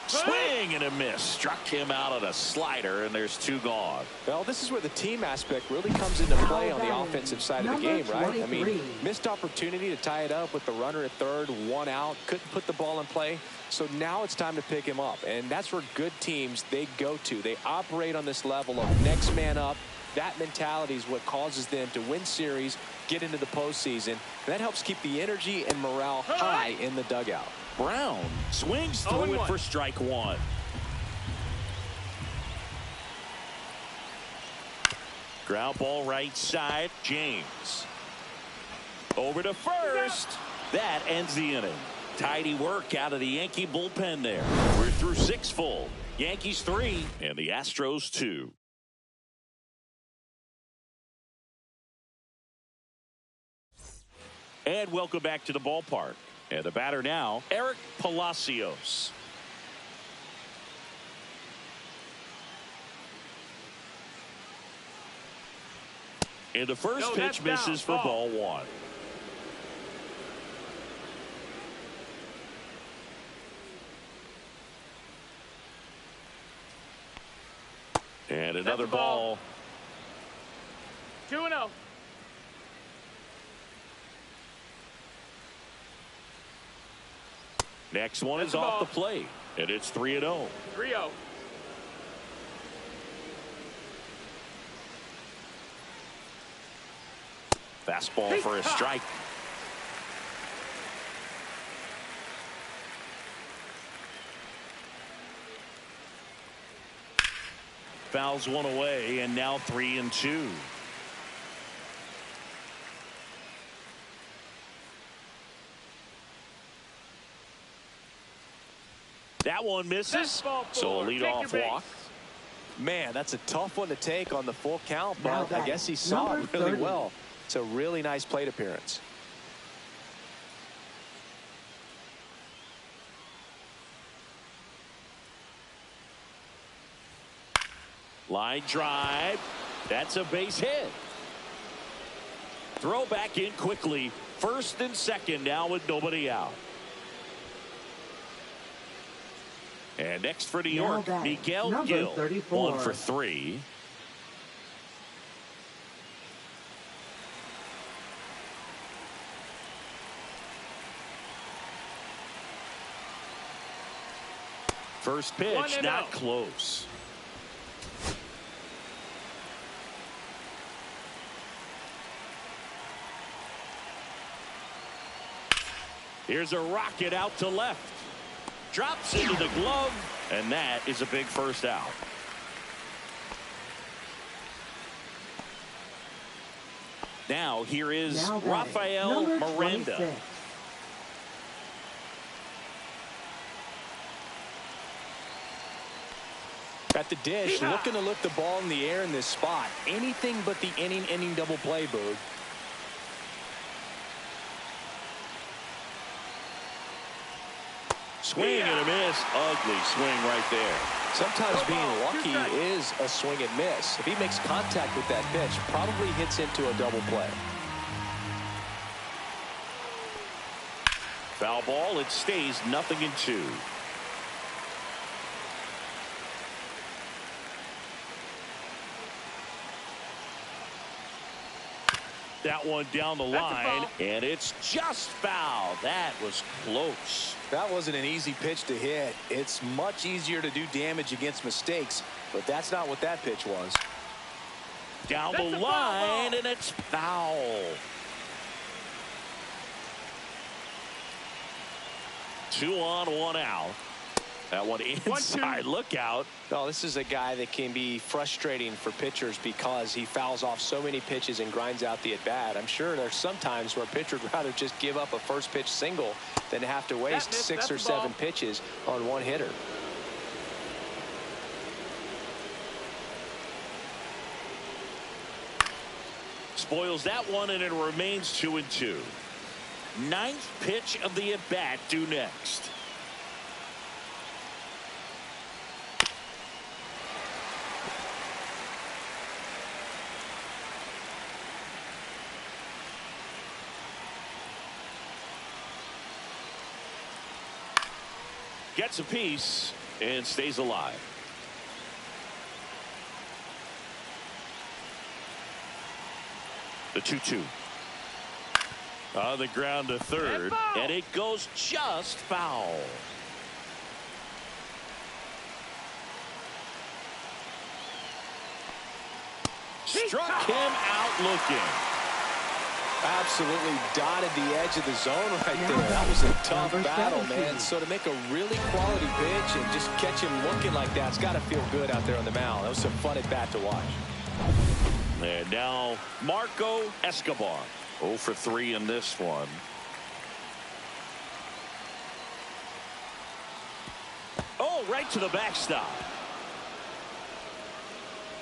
Swing and a miss. Struck him out on a slider, and there's two gone. Well, this is where the team aspect really comes into play on the offensive side of the game, right? I mean, missed opportunity to tie it up with the runner at third, one out, couldn't put the ball in play. So now it's time to pick him up, and that's where good teams, they go to. They operate on this level of next man up. That mentality is what causes them to win series, get into the postseason. And that helps keep the energy and morale high in the dugout. Brown swings through it for strike one. Ground ball right side. James over to first. That ends the inning. Tidy work out of the Yankee bullpen there. We're through six full. Yankees 3 and the Astros 2. And welcome back to the ballpark. And the batter now, Eric Palacios. And the first pitch misses for ball one. And another ball. 2-0. Next one is off the plate, and it's 3-0. 3-0. Fastball for a strike. Fouls one away, and now 3-2. That one misses, so a leadoff walk. Man, that's a tough one to take on the full count, but I guess he saw it really well. It's a really nice plate appearance. Line drive. That's a base hit. Throw back in quickly. First and second now with nobody out. And next for New York, Miguel Gil, 1 for 3. First pitch, not close. Here's a rocket out to left. Drops into the glove, and that is a big first out. Now here is Rafael Miranda. 26. At the dish, looking to lift the ball in the air in this spot. Anything but the inning double play, Boog. Swing and a miss. Ugly swing right there. Sometimes being lucky is a swing and miss. If he makes contact with that pitch, probably hits into a double play. Foul ball. It stays 0-2. That one down the line, and it's just foul. That was close. That wasn't an easy pitch to hit. It's much easier to do damage against mistakes, but that's not what that pitch was. Down the line, and it's foul. Two on, one out. That one inside. Look out. Oh, this is a guy that can be frustrating for pitchers because he fouls off so many pitches and grinds out the at-bat. I'm sure there's some times where a pitcher would rather just give up a first pitch single than to have to waste 6 or 7 pitches on one hitter. Spoils that one, and it remains 2-2. Ninth pitch of the at-bat due next. Gets a piece and stays alive. The 2-2. On the ground to third, and it goes just foul. Struck him out looking. Absolutely dotted the edge of the zone right there. That was a tough battle, man. So to make a really quality pitch and just catch him looking like that, it's got to feel good out there on the mound. That was some fun at bat to watch. And now Marco Escobar. 0 for 3 in this one. Oh, right to the backstop.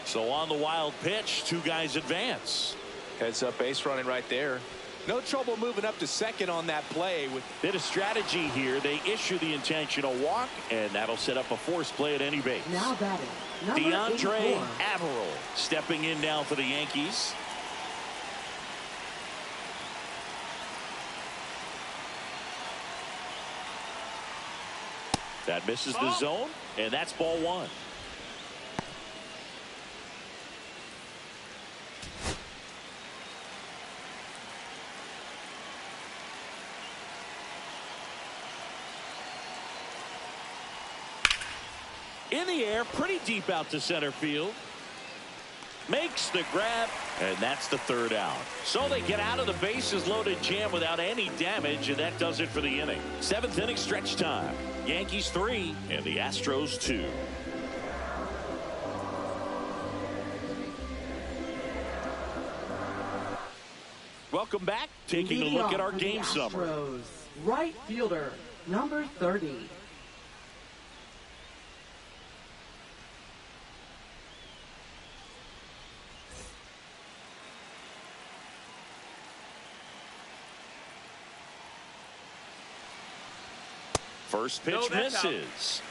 So on the wild pitch, 2 guys advance. Heads up base running right there. No trouble moving up to second on that play. With bit of strategy here. They issue the intentional walk, and that'll set up a force play at any base. Now batting, DeAndre Averill stepping in now for the Yankees. That misses the zone, and that's ball 1. In the air, pretty deep out to center field. Makes the grab, and that's the 3rd out. So they get out of the bases loaded jam without any damage, and that does it for the inning. 7th inning stretch time. Yankees 3 and the Astros 2. Welcome back. Taking a look at our game summary. Right fielder, number 30. First pitch misses.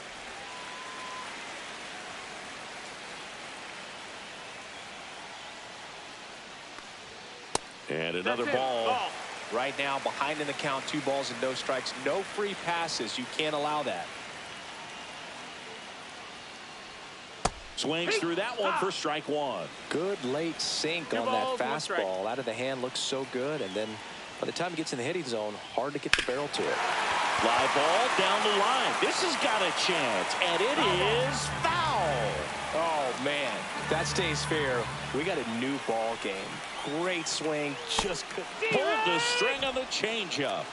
And another ball. Right now, behind in the count, 2 balls and no strikes. No free passes. You can't allow that. Swings through that one for strike 1. Good late sink on that fastball. Out of the hand, looks so good. And then by the time it gets in the hitting zone, hard to get the barrel to it. Fly ball down the line. This has got a chance, and it is foul. Oh, man. If that stays fair, we got a new ball game. Great swing. Just pulled the string on the changeup.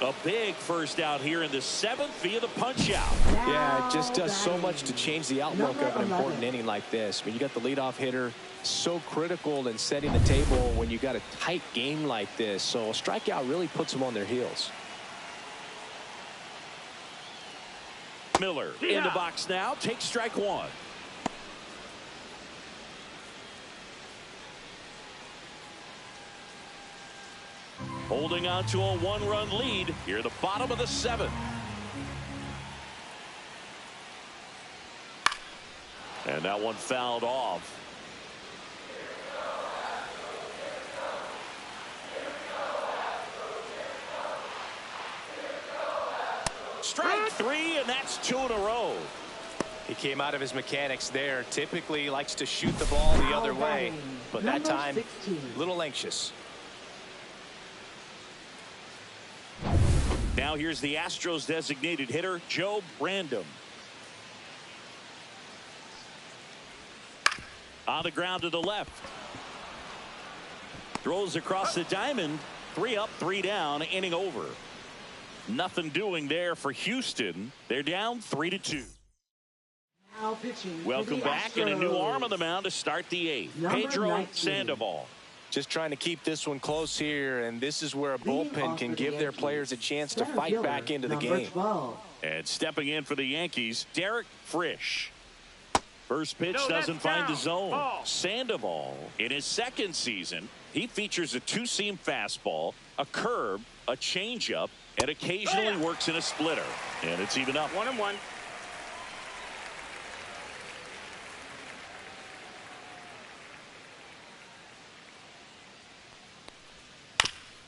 A big first out here in the 7th via the punch out. Yeah, it just does so much to change the outlook of an important inning like this. I mean, you got the leadoff hitter, so critical in setting the table when you got a tight game like this. So a strikeout really puts them on their heels. Miller in the box now, takes strike 1. Holding on to a one-run lead here at the bottom of the seventh. And that one fouled off. Strike three, and that's 2 in a row. He came out of his mechanics there. Typically likes to shoot the ball the other way, but that time, a little anxious. Now here's the Astros designated hitter, Joe Random. On the ground to the left. Throws across the diamond. 3 up, 3 down, inning over. Nothing doing there for Houston. They're down 3-2. Welcome back, and a new arm on the mound to start the 8th. Pedro Sandoval. Just trying to keep this one close here, and this is where a bullpen can give their players a chance to fight back into the game. And stepping in for the Yankees, Derek Frisch. First pitch doesn't find the zone. Sandoval, in his second season, he features a two-seam fastball, a curve, a changeup, and occasionally works in a splitter. And it's even up. 1-1.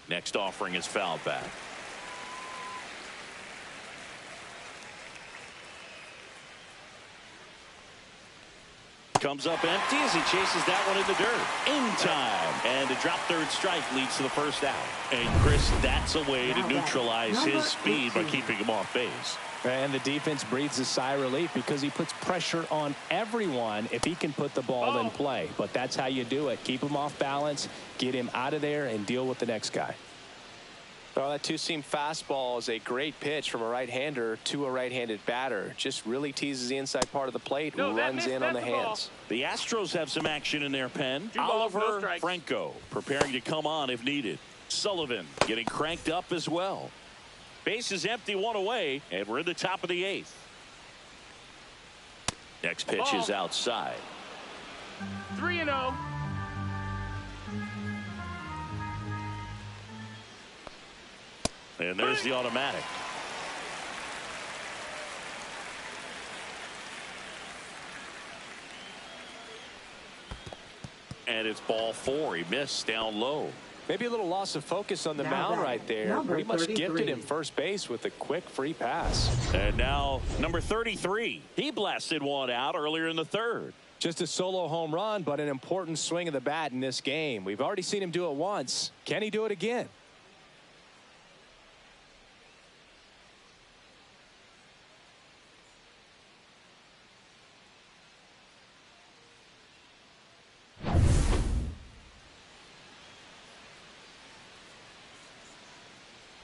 Next offering is fouled back. Comes up empty as he chases that one in the dirt. In time. And a drop third strike leads to the first out. And Chris, that's a way to neutralize his speed by keeping him off base. And the defense breathes a sigh of relief because he puts pressure on everyone if he can put the ball in play. But that's how you do it. Keep him off balance, get him out of there, and deal with the next guy. Oh, that two-seam fastball is a great pitch from a right-hander to a right-handed batter. Just really teases the inside part of the plate and runs in on the hands. The Astros have some action in their pen. Oliver Franco preparing to come on if needed. Sullivan getting cranked up as well. Base is empty, 1 away, and we're in the top of the 8th. Next pitch is outside. 3-0. And there's the automatic. And it's ball 4. He missed down low. Maybe a little loss of focus on the mound right there. Pretty much gifted him first base with a quick free pass. And now number 33. He blasted one out earlier in the 3rd. Just a solo home run, but an important swing of the bat in this game. We've already seen him do it once. Can he do it again?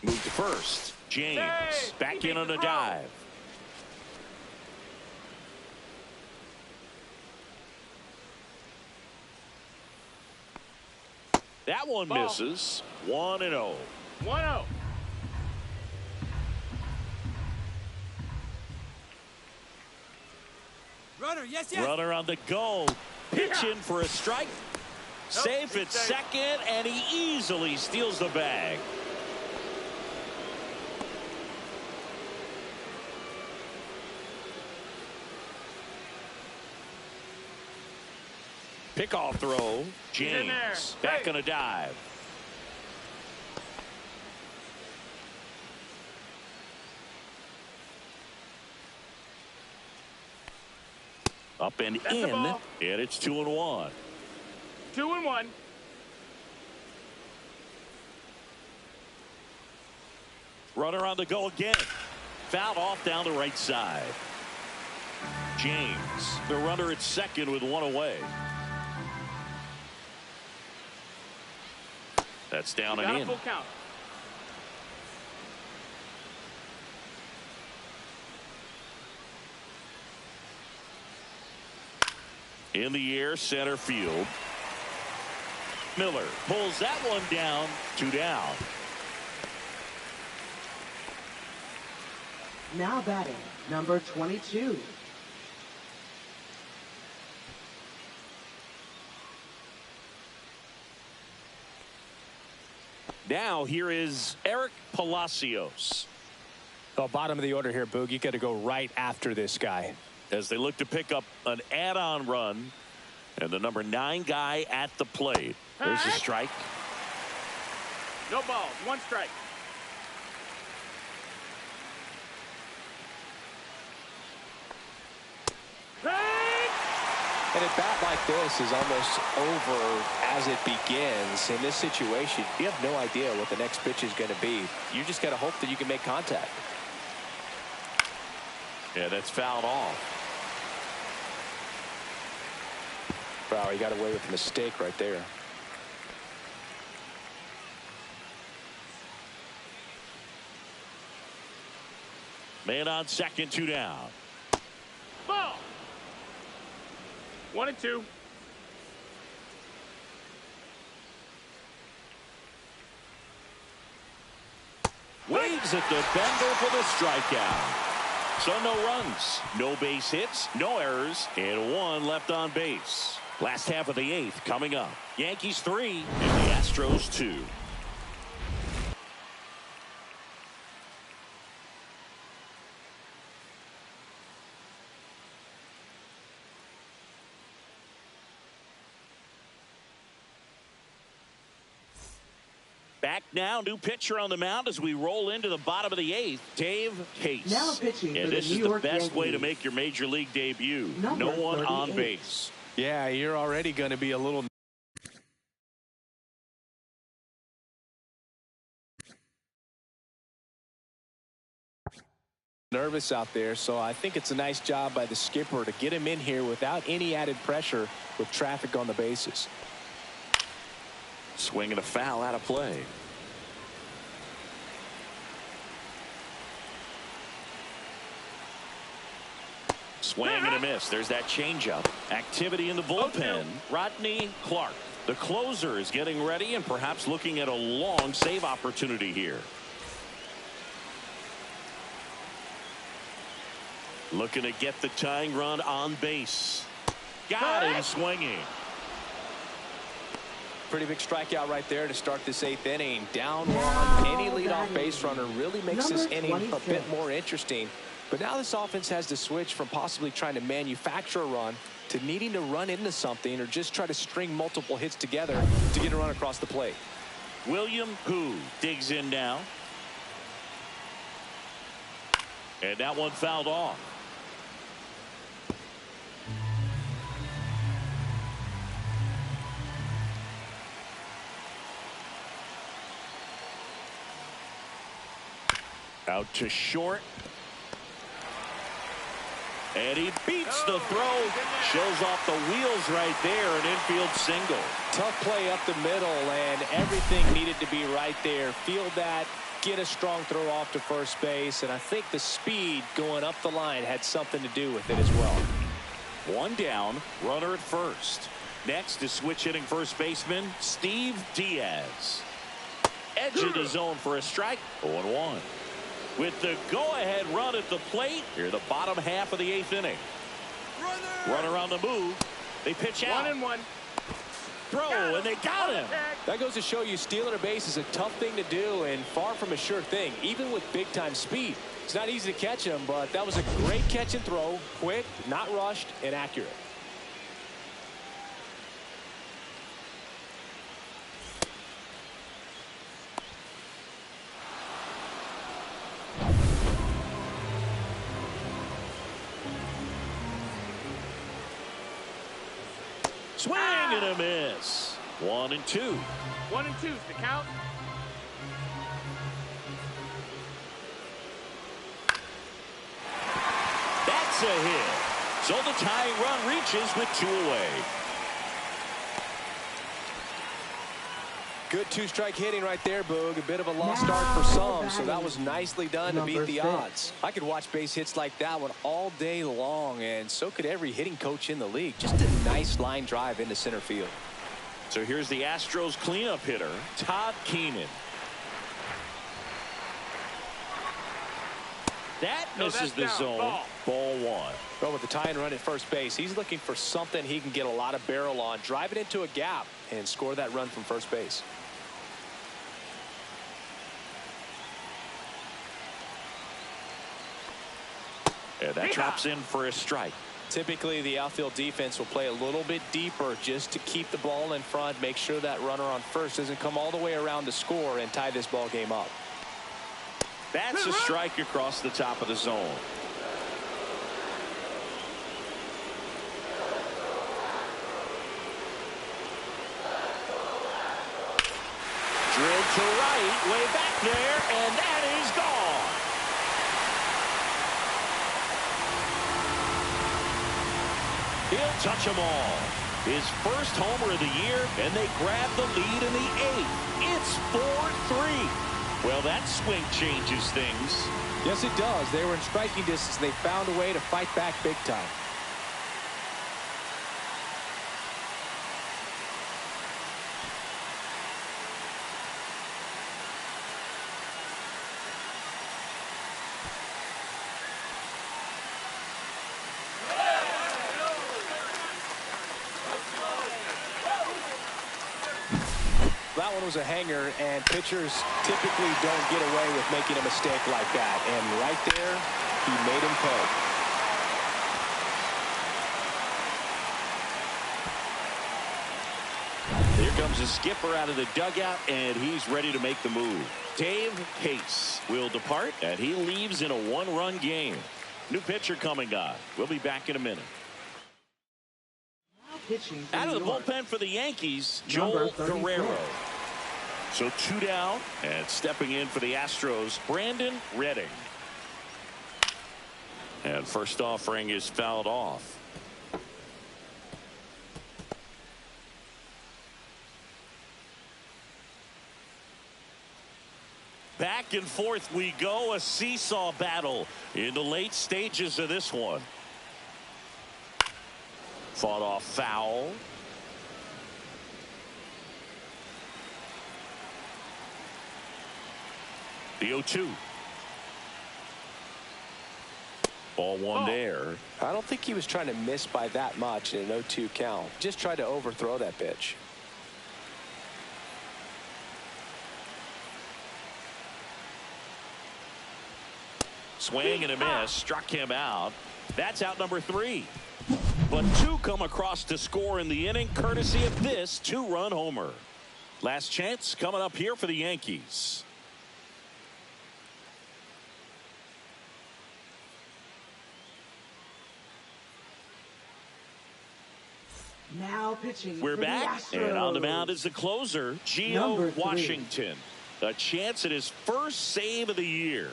Move to first. James back in on a dive. That one misses. 1-0. 1-0. Runner, yes. Runner on the go. Pitch in for a strike. Safe at second, and he easily steals the bag. Pickoff throw. James back on a dive. Up and in, and it's 2-1. 2-1. Runner on the go again. Fouled off down the right side. James, the runner at second with 1 away. That's down and in. Full count. In the air, center field. Miller pulls that one down. 2 down. Now batting, number 22. Now here is Eric Palacios. Well, bottom of the order here, Boog. You got to go right after this guy. As they look to pick up an add-on run. And the number 9 guy at the plate. There's a strike. No balls. 1 strike. And a bat like this is almost over as it begins. In this situation, you have no idea what the next pitch is going to be. You just got to hope that you can make contact. Yeah, that's fouled off. Wow, he got away with a mistake right there. Man on second, 2 down. Ball. 1 and 2. Waves at the bender for the strikeout. So no runs, no base hits, no errors, and 1 left on base. Last half of the 8th coming up. Yankees 3 and the Astros 2. Back now, new pitcher on the mound as we roll into the bottom of the 8th, Dave Case. Now pitching and for this the is New the York best Yankees. way to make your major league debut. Number No one on 38. base. Yeah, you're already going to be a little nervous out there, so I think it's a nice job by the skipper to get him in here without any added pressure with traffic on the bases. Swing and a foul out of play. Swing and a miss. There's that changeup. Activity in the bullpen. Rodney Clark, the closer, is getting ready and perhaps looking at a long save opportunity here. Looking to get the tying run on base. Got him swinging. Pretty big strikeout right there to start this 8th inning. Down 1. Any leadoff base runner really makes this inning a bit more interesting. But now this offense has to switch from possibly trying to manufacture a run to needing to run into something or just try to string multiple hits together to get a run across the plate. William Who digs in now. And that one fouled off. Out to short. And he beats the throw. Shows off the wheels right there. An infield single. Tough play up the middle, and everything needed to be right there. Field that, get a strong throw off to first base, and I think the speed going up the line had something to do with it as well. 1 down, runner at first. Next is switch hitting first baseman Steve Diaz. Edge of the zone for a strike. 0-1. With the go-ahead run at the plate, here the bottom half of the 8th inning. Runner on the move. They pitch out. 1-1. Throw, and they got him. That goes to show you stealing a base is a tough thing to do and far from a sure thing, even with big-time speed. It's not easy to catch him, but that was a great catch and throw. Quick, not rushed, and accurate. Swing and a miss. 1-2. 1-2's the count. That's a hit. So the tying run reaches with 2 away. Good 2-strike hitting right there, Boog. A bit of a lost start for some, so that was nicely done to beat the odds. I could watch base hits like that one all day long, and so could every hitting coach in the league. Just a nice line drive into center field. So here's the Astros cleanup hitter, Todd Keenan. That misses the zone. Ball 1. Well, with the tying run at first base, he's looking for something he can get a lot of barrel on, drive it into a gap, and score that run from first base. And that drops in for a strike. Typically, the outfield defense will play a little bit deeper just to keep the ball in front, make sure that runner on first doesn't come all the way around to score and tie this ball game up. That's a strike across the top of the zone. Drilled to right, way back there, and that is gone. He'll touch them all. His first homer of the year, and they grab the lead in the 8th. It's 4-3. Well, that swing changes things. Yes, it does. They were in striking distance. They found a way to fight back big time. That one was a hanger, and pitchers typically don't get away with making a mistake like that. And right there, he made him pay. Here comes the skipper out of the dugout, and he's ready to make the move. Dave Case will depart, and he leaves in a 1-run game. New pitcher coming on. We'll be back in a minute. Out of the bullpen for the Yankees, Joel Guerrero. So 2 down, and stepping in for the Astros, Brandon Redding. And first offering is fouled off. Back and forth we go, a seesaw battle in the late stages of this one. Fought off foul. The 0-2. Ball one there. I don't think he was trying to miss by that much in an 0-2 count. Just tried to overthrow that pitch. Swing and a miss. Struck him out. That's out number 3. But 2 come across to score in the inning, courtesy of this 2-run homer. Last chance coming up here for the Yankees. Now pitching. We're back, and on the mound is the closer, Gio Washington. A chance at his first save of the year.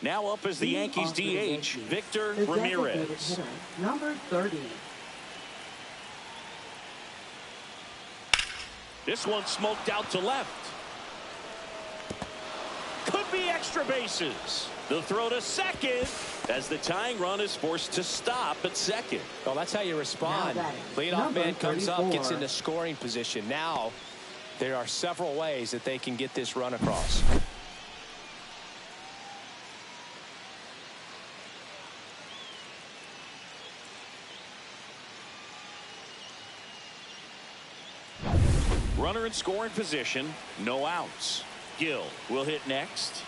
Now up as the Yankees DH, Victor Ramirez. Number 30. This one smoked out to left. Could be extra bases. The throw to second as the tying run is forced to stop at second. Well, that's how you respond. Leadoff man comes up, gets into scoring position. Now there are several ways that they can get this run across. Runner in scoring position, no outs. Gill will hit next.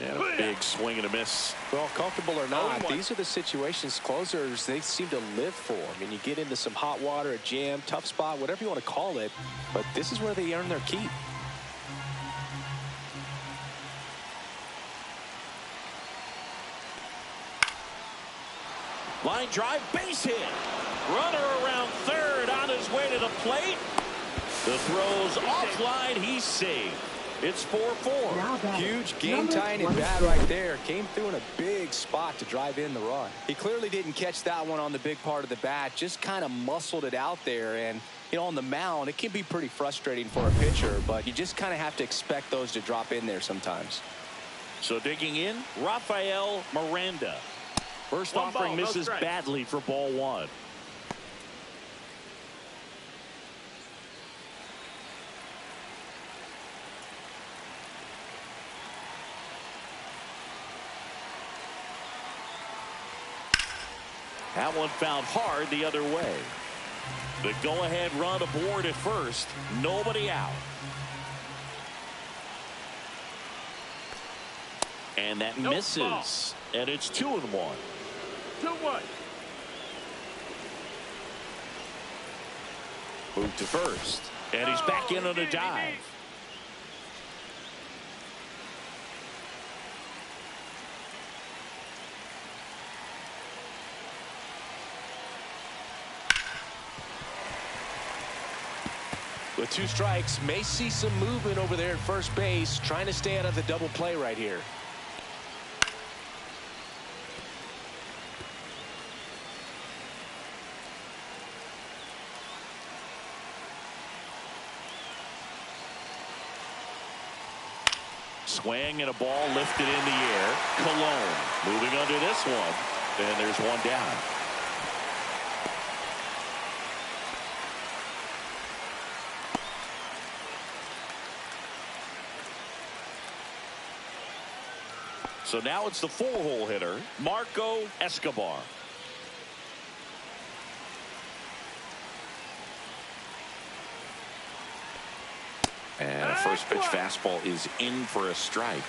And a big swing and a miss. Well, comfortable or not, these are the situations closers they seem to live for. I mean, you get into some hot water, a jam, tough spot, whatever you want to call it, but this is where they earn their keep. Line drive, base hit. Runner around third on his way to the plate. The throw's offline, he's saved. It's 4-4. Huge game tying at bat right there. Came through in a big spot to drive in the run. He clearly didn't catch that one on the big part of the bat. Just kind of muscled it out there. And, you know, on the mound, it can be pretty frustrating for a pitcher, but you just kind of have to expect those to drop in there sometimes. So digging in, Rafael Miranda. First offering misses badly for ball 1. That one fouled hard the other way. The go-ahead run aboard at first. Nobody out. And that misses. And it's 2-1. 2-1. Move to first. And he's back in on a dive. With 2 strikes, may see some movement over there at first base, trying to stay out of the double play right here. Swing and a ball lifted in the air. Cologne moving under this one. And there's one down. So now it's the 4-hole hitter, Marco Escobar. And a first pitch fastball is in for a strike.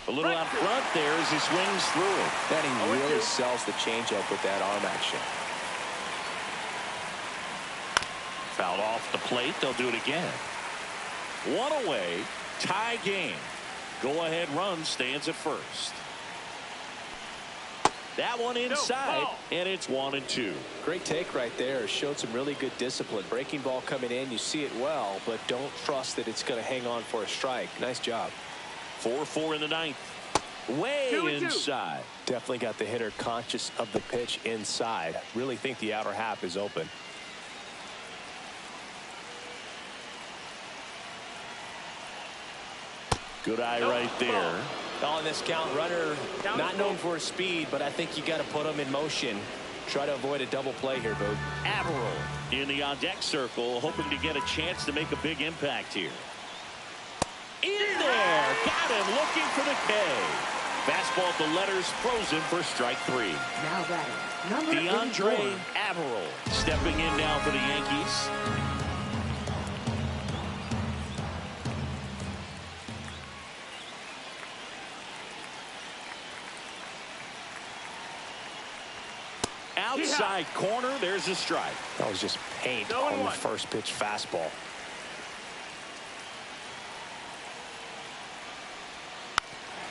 A little out front there as he swings through it. That he really sells the changeup with that arm action. Fouled off the plate. They'll do it again. 1 away. Tie game. Go-ahead run stands at first. That one inside, and it's 1-2. Great take right there. Showed some really good discipline. Breaking ball coming in, you see it well, but don't trust that it's going to hang on for a strike. Nice job. 4-4 in the 9th. Way inside. Definitely got the hitter conscious of the pitch inside. Really think the outer half is open. Good eye right there. On this count, runner not known for his speed, but I think you got to put him in motion. Try to avoid a double play here, Boog. Averill in the on-deck circle, hoping to get a chance to make a big impact here. In there, got him looking for the K. Fastball at the letters, frozen for strike 3. Now batting, number DeAndre 84. Averill stepping in now for the Yankees. Outside corner, there's a strike. That was just paint on the first pitch fastball.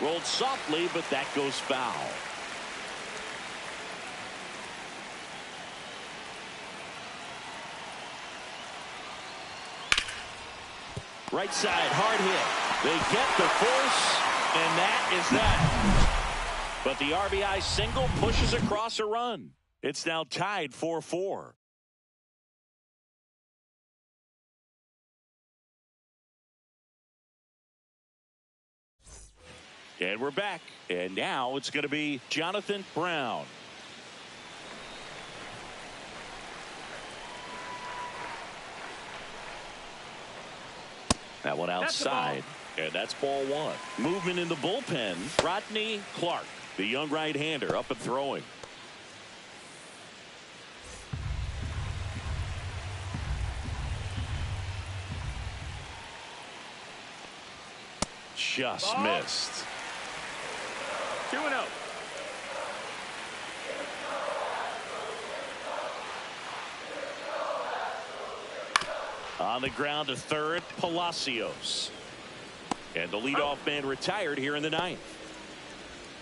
Rolled softly, but that goes foul. Right side, hard hit. They get the force, and that is that. But the RBI single pushes across a run. It's now tied 4-4. And we're back. And now it's going to be Jonathan Brown. That one outside. And that's ball 1. Movement in the bullpen. Rodney Clark, the young right-hander, up and throwing. Just missed. 2-0. On the ground to third, Palacios. And the leadoff man retired here in the 9th.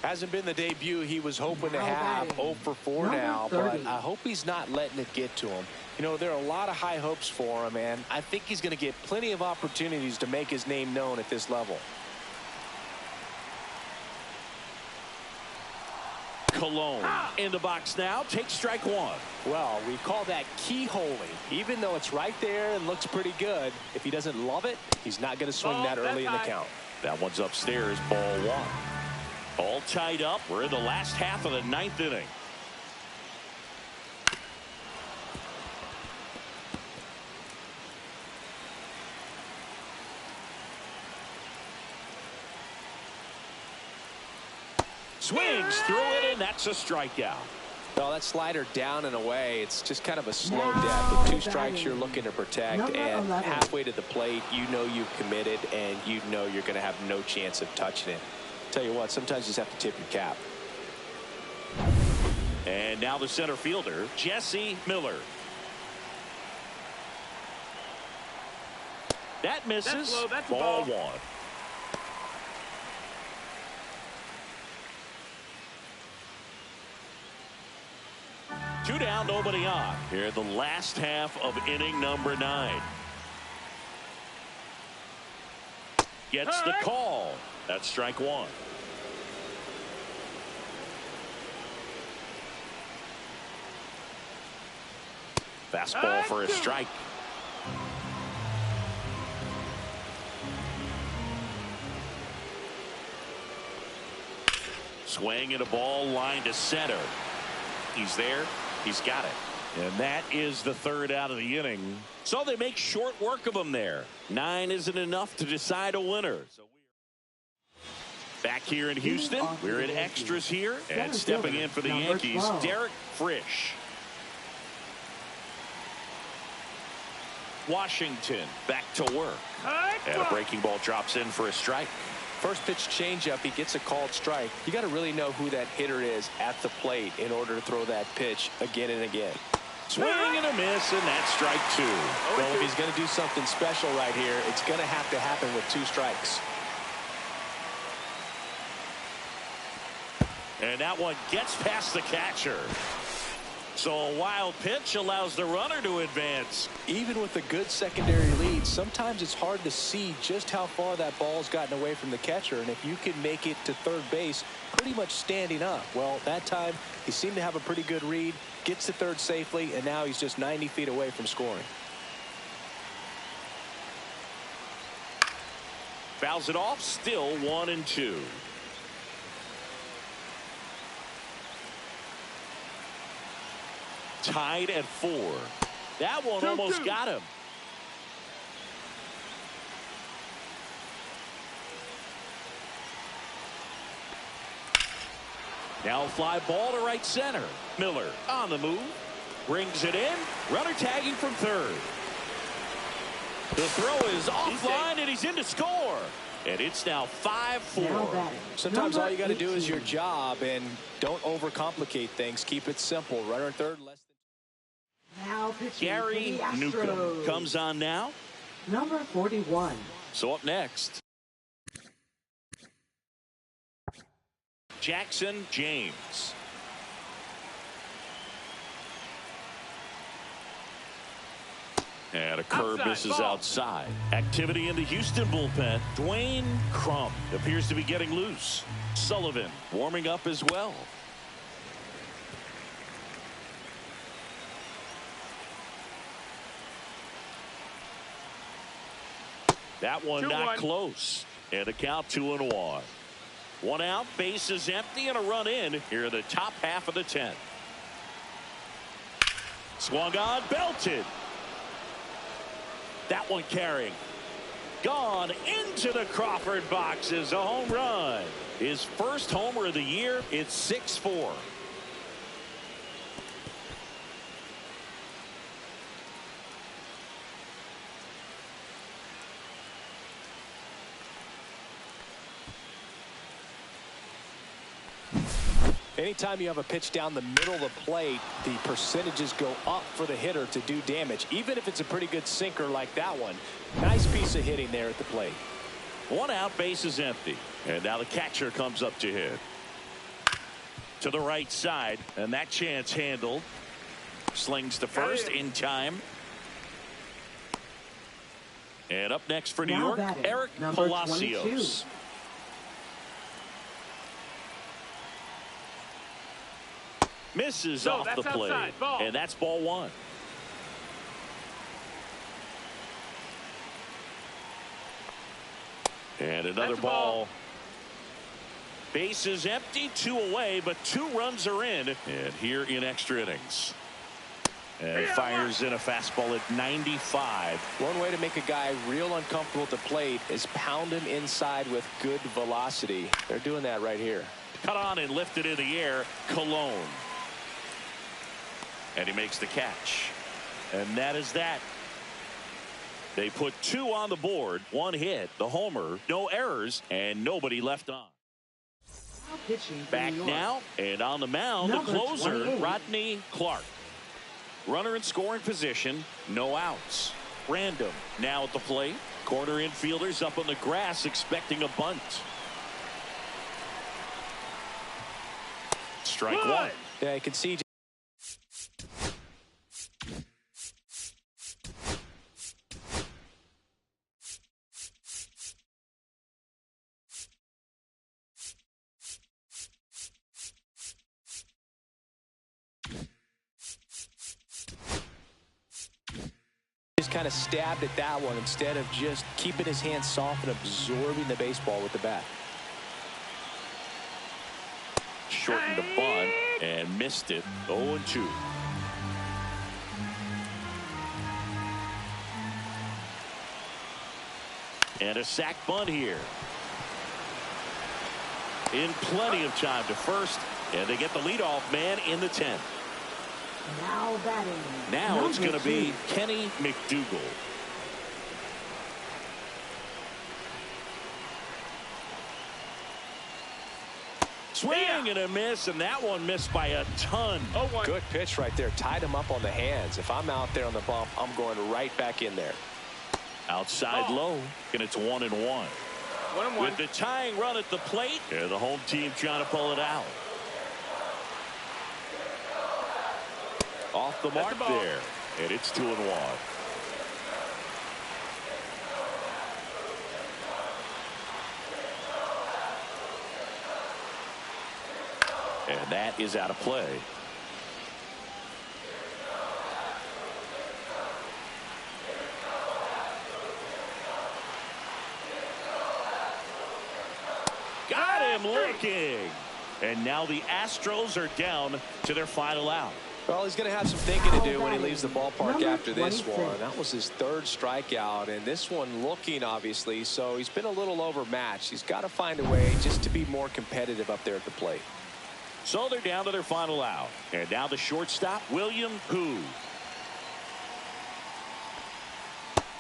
Hasn't been the debut he was hoping to have. 0 for 4 now, but I hope he's not letting it get to him. You know, there are a lot of high hopes for him, and I think he's going to get plenty of opportunities to make his name known at this level. Cologne in the box now. Takes strike 1. Well, we call that keyholing. Even though it's right there and looks pretty good, if he doesn't love it, he's not going to swing that early in the count. That one's upstairs, ball 1. All tied up. We're in the last half of the 9th inning. Swings through it, and that's a strikeout. Well, that slider down and away, it's just kind of a slow death. With 2 strikes you're looking to protect, and halfway to the plate, you know you've committed, and you know you're going to have no chance of touching it. Tell you what, sometimes you just have to tip your cap. And now the center fielder, Jesse Miller. That misses. That's low, that's ball ball. 1. Two down, nobody on. Here the last half of inning number 9. Gets the call. That's strike 1. Fastball for a strike. Swing and a ball line to center. He's there. He's got it. And that is the 3rd out of the inning. So they make short work of him there. 9 isn't enough to decide a winner. So back here in Houston, we're in extras here. And stepping in for the Yankees, Derek Frisch. Washington back to work. And a breaking ball drops in for a strike. First pitch changeup, he gets a called strike. You got to really know who that hitter is at the plate in order to throw that pitch again and again. Swing and a miss, and that's strike 2. Well, if he's going to do something special right here, it's going to have to happen with 2 strikes. And that one gets past the catcher. So a wild pitch allows the runner to advance. Even with a good secondary lead, sometimes it's hard to see just how far that ball's gotten away from the catcher. And if you can make it to third base pretty much standing up, well, that time he seemed to have a pretty good read, gets to third safely, and now he's just 90 feet away from scoring. Fouls it off, still 1-2. Tied at 4. That one almost got him. Now a fly ball to right center. Miller on the move. Brings it in. Runner tagging from third. The throw is offline, and he's in to score. And it's now 5-4. Sometimes all you got to do is your job, and don't overcomplicate things. Keep it simple. Runner third, less than. Now Gary Newcomb comes on now. Number 41. So up next, Jackson James. And a curve misses outside. Activity in the Houston bullpen. Dwayne Crump appears to be getting loose. Sullivan warming up as well. That one not close. And a count 2-1. 1 out, base is empty, and a run in here in the top half of the 10th. Swung on, belted. That one carrying. Gone into the Crawford box is a home run. His first homer of the year. It's 6-4. Anytime you have a pitch down the middle of the plate, the percentages go up for the hitter to do damage, even if it's a pretty good sinker like that one. Nice piece of hitting there at the plate. 1 out, base is empty. And now the catcher comes up to hit. To the right side, and that chance handled. Slings to first in time. And up next for New York, Eric Palacios. Misses off the plate, and that's ball 1. And another ball. Base is empty, 2 away, but 2 runs are in. And here in extra innings. And fires in a fastball at 95. One way to make a guy real uncomfortable at the plate is pound him inside with good velocity. They're doing that right here. Cut on and lifted in the air. Cologne. And he makes the catch. And that is that. They put 2 on the board, 1 hit, the homer, no errors, and nobody left on. Back now, and on the mound, the closer, 28. Rodney Clark. Runner in scoring position, no outs. Random now at the plate. Corner infielders up on the grass expecting a bunt. Strike 1. Yeah, you can see. Just kind of stabbed at that one instead of just keeping his hands soft and absorbing the baseball with the bat. Shortened the bunt and missed it. 0-2. And a sac bunt here. In plenty of time to first, and they get the leadoff man in the 10th. Now batting. Now it's going to be 2. Kenny McDougal. Swing and a miss, and that one missed by a ton. Good pitch right there. Tied him up on the hands. If I'm out there on the bump, I'm going right back in there. Outside low, and it's 1-1. 1-1. With the tying run at the plate, and the home team trying to pull it out. Off the mark there, and it's 2-1. And that is out of play. Got him looking. And now the Astros are down to their final out. Well, he's going to have some thinking to do when he leaves the ballpark after this one. That was his 3rd strikeout, and this one looking, obviously, so he's been a little overmatched. He's got to find a way just to be more competitive up there at the plate. So they're down to their final out. And now the shortstop, William Hu.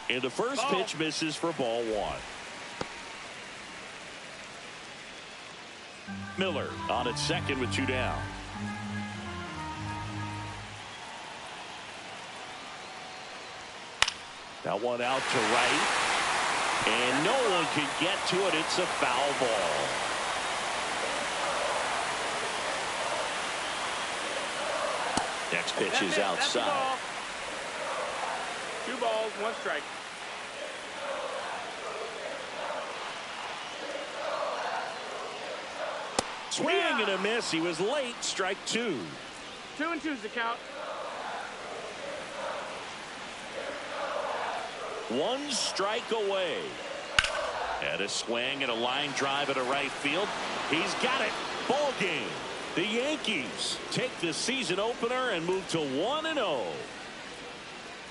And the first pitch misses for ball 1. Miller on at second with 2 down. That one out to right. And no one can get to it. It's a foul ball. Next pitch is outside. 2 balls, 1 strike. Swing and a miss. He was late. Strike 2. 2-2 is the count. 1 strike away. And a swing and a line drive at a right field. He's got it. Ball game. The Yankees take the season opener and move to 1-0.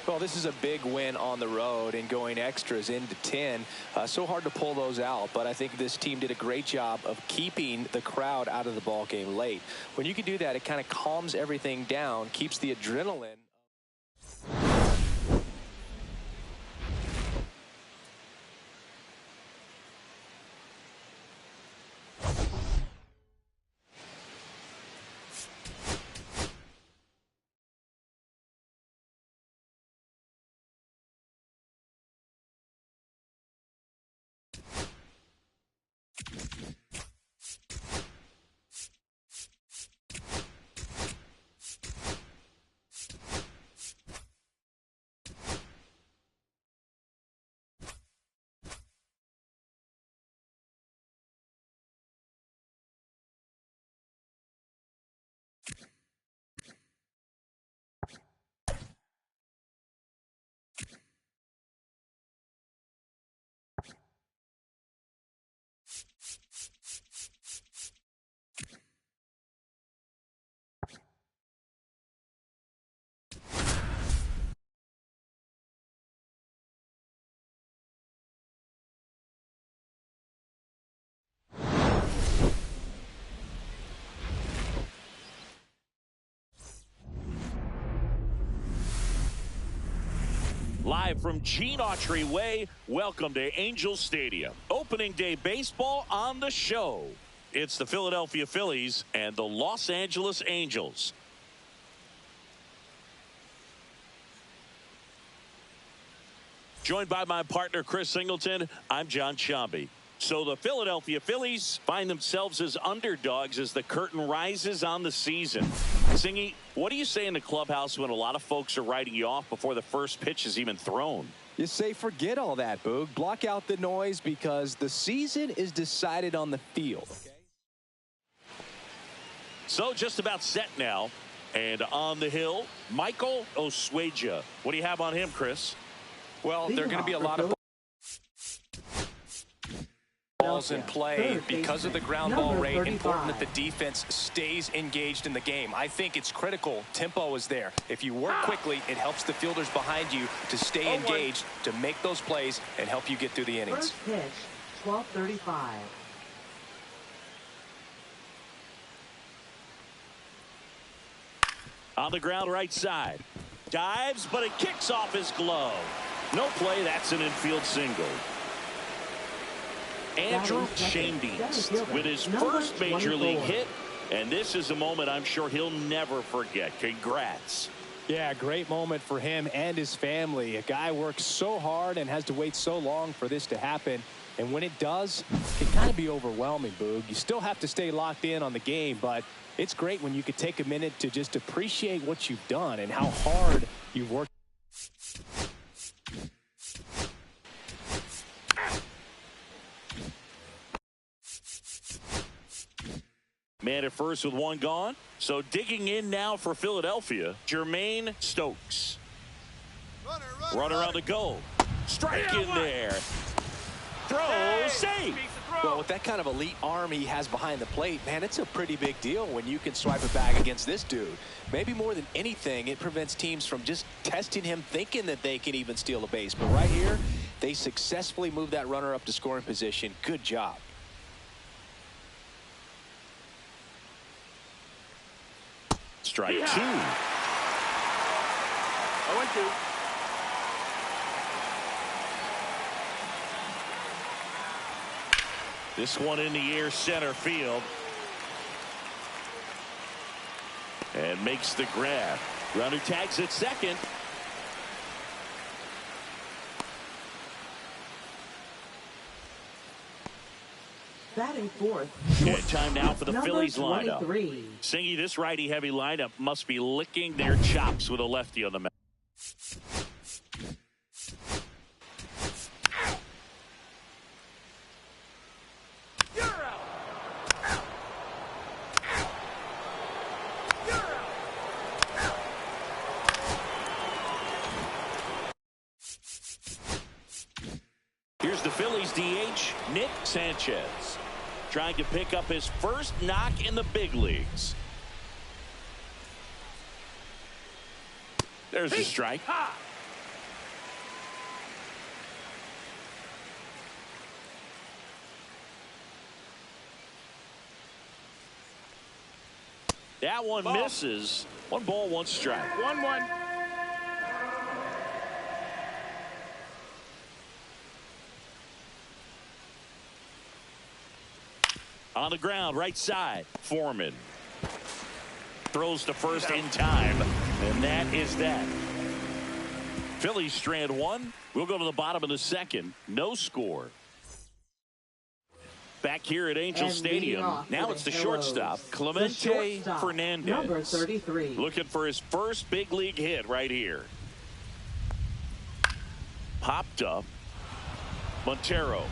Well, this is a big win on the road and going extras into 10. So hard to pull those out, but I think this team did a great job of keeping the crowd out of the ball game late. When you can do that, it kind of calms everything down, keeps the adrenaline. Live from Gene Autry Way, welcome to Angel Stadium. Opening day baseball on the show. It's the Philadelphia Phillies and the Los Angeles Angels. Joined by my partner, Chris Singleton, I'm John Sciambi. So the Philadelphia Phillies find themselves as underdogs as the curtain rises on the season. Singy, what do you say in the clubhouse when a lot of folks are writing you off before the first pitch is even thrown? You say forget all that, Boog. Block out the noise because the season is decided on the field. Okay? So just about set now. And on the hill, Michael Osweja. What do you have on him, Chris? Well, there are going to be a lot of balls in play because of the ground ball rate. Important that the defense stays engaged in the game. I think it's critical. Tempo is there. If you work quickly, it helps the fielders behind you to stay engaged, to make those plays, and help you get through the innings. First pitch, 12:35. On the ground right side. Dives, but it kicks off his glove. No play. That's an infield single. Andrew Chambers with his first major league hit. And this is a moment I'm sure he'll never forget. Congrats. Yeah, great moment for him and his family. A guy works so hard and has to wait so long for this to happen. And when it does, it can kind of be overwhelming, Boog. You still have to stay locked in on the game, but it's great when you could take a minute to just appreciate what you've done and how hard you've worked. Man at first with one gone. So digging in now for Philadelphia, Jermaine Stokes. Runner on the go. Strike in there. Throw, safe. Well, with that kind of elite arm he has behind the plate, man, it's a pretty big deal when you can swipe it back against this dude. Maybe more than anything, it prevents teams from just testing him, thinking that they can even steal a base. But right here, they successfully move that runner up to scoring position. Good job. Strike 2. 0-2. This one in the air, center field. And makes the grab. Runner tags at second. Batting fourth. And time now for the Phillies lineup. 23. Singy, this righty-heavy lineup must be licking their chops with a lefty on the mound. Here's the Phillies DH, Nick Sanchez, trying to pick up his first knock in the big leagues. There's a strike. That one misses. 1 ball, 1 strike. 1-1. On the ground, right side, Foreman. Throws to first in time, and that is that. Phillies strand 1. We'll go to the bottom of the second. No score. Back here at Angel Stadium. Now it's the shortstop, Clemente Fernandez. Number 33. Looking for his first big league hit right here. Popped up. Montero.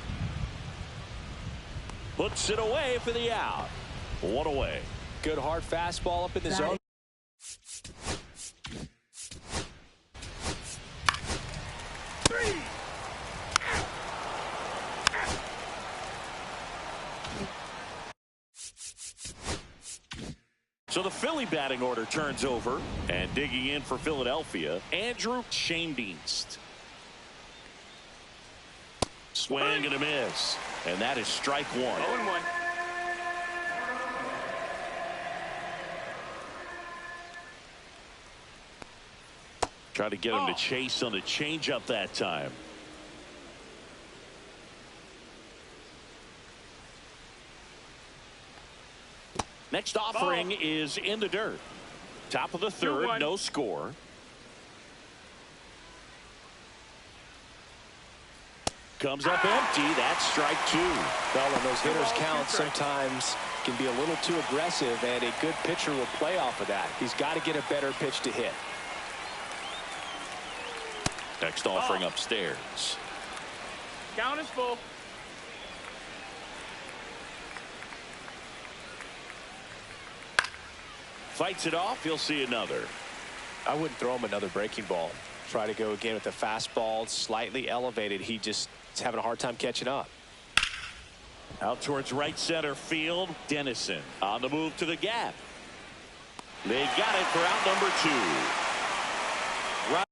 Puts it away for the out. 1 away. Good hard fastball up in the zone. So the Philly batting order turns over, and digging in for Philadelphia, Andrew Chambers. Swing and a miss, and that is strike 1. 0-1. Try to get him to chase on the changeup that time. Next offering is in the dirt. Top of the third, no score. Comes up empty. That's strike two. Well, when those hitters count, sometimes can be a little too aggressive, and a good pitcher will play off of that. He's got to get a better pitch to hit. Next offering upstairs. Count is full. Fights it off. You'll see another. I wouldn't throw him another breaking ball. Try to go again with the fastball slightly elevated. He just is having a hard time catching up. Out towards right center field. Dennison on the move to the gap. They got it for out number two. Right.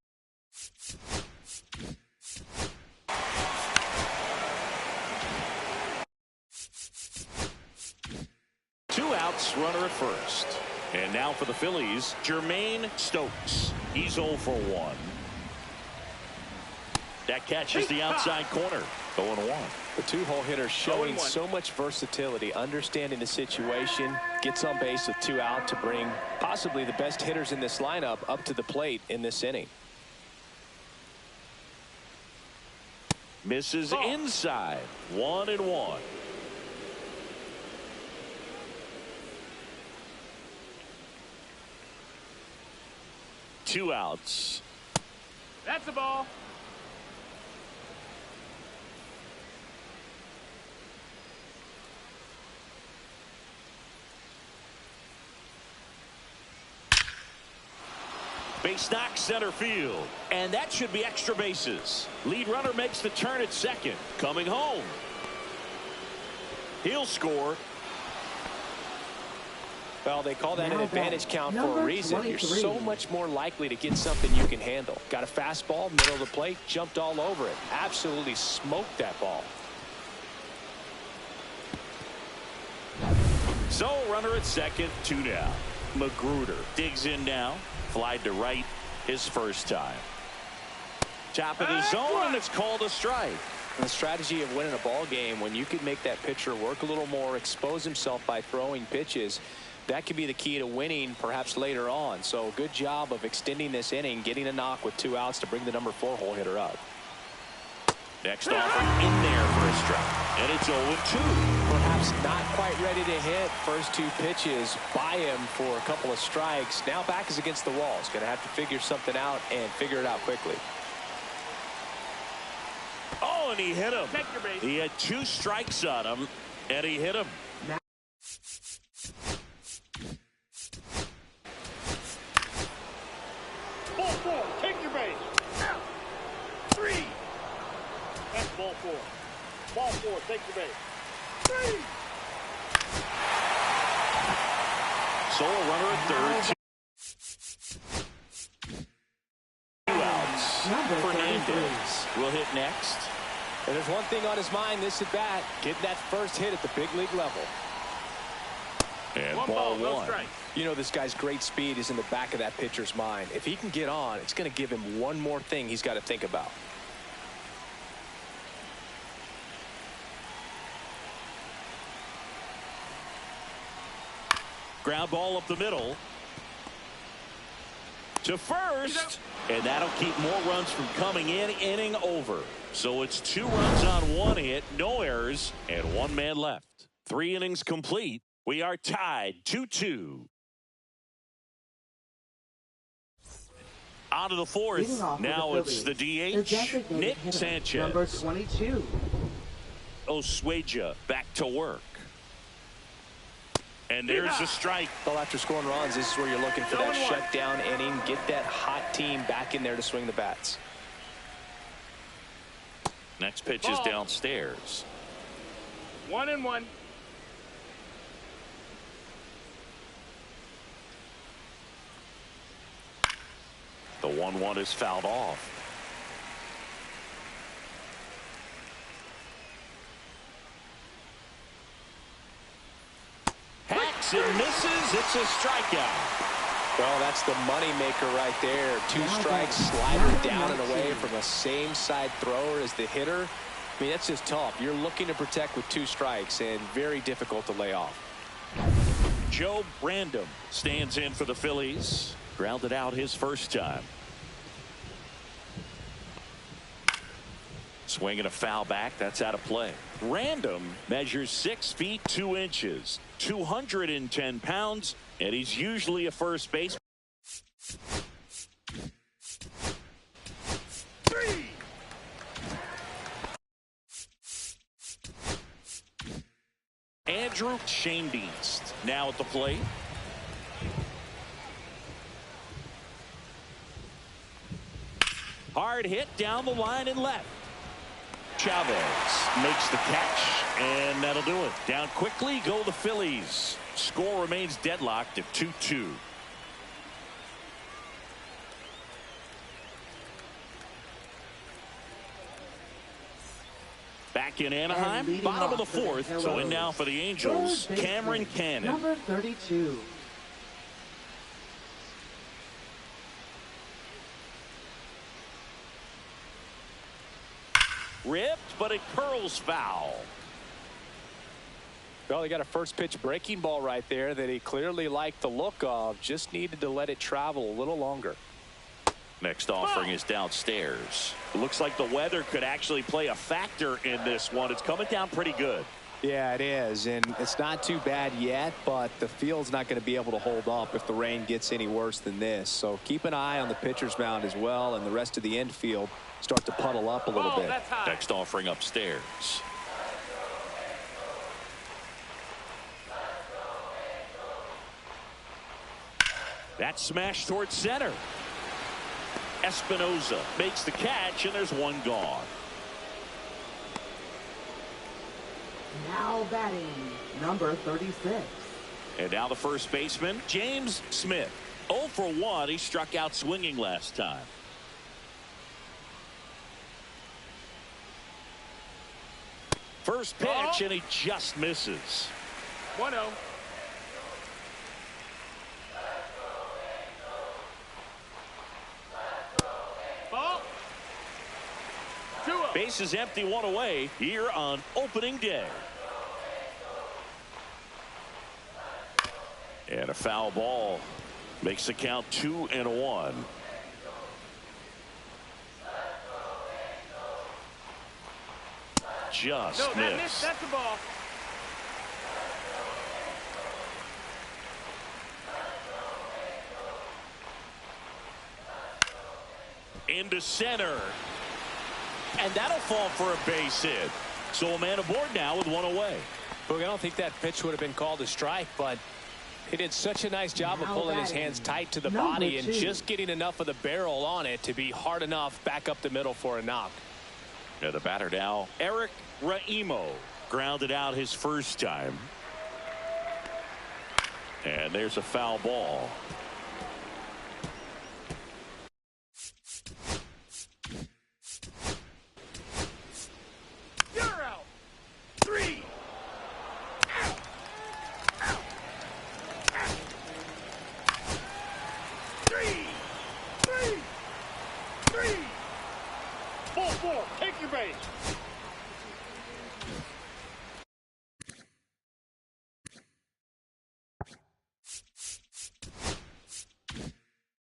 Two outs, runner at first. And now for the Phillies, Jermaine Stokes. He's 0 for 1. That catches the outside corner. 0-1. The two-hole hitter showing so much versatility, understanding the situation, gets on base with 2 out to bring possibly the best hitters in this lineup up to the plate in this inning. Misses inside. 1-1. Two outs. That's a ball. Base knock center field. And that should be extra bases. Lead runner makes the turn at second. Coming home. He'll score. Well, they call that an advantage count for a reason. You're so much more likely to get something you can handle. Got a fastball, middle of the plate, jumped all over it. Absolutely smoked that ball. So, runner at second, 2 down. Magruder digs in now. Fly to right his first time. Top of the zone, and it's called a strike. And the strategy of winning a ball game, when you can make that pitcher work a little more, expose himself by throwing pitches, that could be the key to winning perhaps later on. So good job of extending this inning, getting a knock with 2 outs to bring the number 4 hole hitter up. Next offer in there for a strike. And it's 0-2. Perhaps not quite ready to hit. First 2 pitches by him for a couple of strikes. Now back is against the wall. He's going to have to figure something out and figure it out quickly. Oh, and he hit him. Take your base. He had 2 strikes on him, and he hit him. Ball 4. Take your base. 3. That's ball 4. Ball 4. Take your base. 3. So a runner at third. 2 outs. Fernandez will hit next. And there's one thing on his mind this at bat, getting that first hit at the big league level. And One ball ball, no 1. strike. You know, this guy's great speed is in the back of that pitcher's mind. If he can get on, it's going to give him one more thing he's got to think about. Ground ball up the middle. To first. And that'll keep more runs from coming in. Inning over. So it's 2 runs on 1 hit. No errors. And 1 man left. 3 innings complete. We are tied 2-2. On to the 4th. Now it's the DH, Nick Sanchez. Number 22. Osweja back to work. And there's the strike. Well, after scoring runs, this is where you're looking for that shutdown inning. Get that hot team back in there to swing the bats. Next pitch is downstairs. 1-1. The 1-1 is fouled off. Hacks and misses. It's a strikeout. Well, that's the money maker right there. 2 strikes, slider down and away from a same side thrower as the hitter. I mean, that's just tough. You're looking to protect with 2 strikes and very difficult to lay off. Joe Random stands in for the Phillies. Grounded out his first time. Swinging a foul back. That's out of play. Random measures 6 feet 2 inches, 210 pounds, and he's usually a first baseman. Andrew Shanebeast now at the plate. Hard hit down the line and left. Chavez makes the catch, and that'll do it. Down quickly go the Phillies. Score remains deadlocked at 2-2. Back in Anaheim, bottom of the 4th. So in now for the Angels, Cameron Cannon. Number 32. Ripped, but it curls foul. Well, he got a first pitch breaking ball right there that he clearly liked the look of. Just needed to let it travel a little longer. Next offering is downstairs. It looks like the weather could actually play a factor in this one. It's coming down pretty good. Yeah, it is, and it's not too bad yet, but the field's not going to be able to hold up if the rain gets any worse than this. So keep an eye on the pitcher's mound as well, and the rest of the infield start to puddle up a little bit. Next offering upstairs. That smash towards center. Espinoza makes the catch, and there's one gone. Now batting, number 36. And now the first baseman, James Smith. 0 for 1. He struck out swinging last time. First pitch, and he just misses. 1-0. Base is empty, 1 away here on opening day. And a foul ball makes the count 2-1. Just missed. That's the ball. Into center. And that'll fall for a base hit. So a man aboard now with 1 away. Look, I don't think that pitch would have been called a strike, but he did such a nice job of pulling his hands tight to the body and just getting enough of the barrel on it to be hard enough back up the middle for a knock. Yeah, the batter now, Eric Raimo, grounded out his first time. And there's a foul ball. Take your base.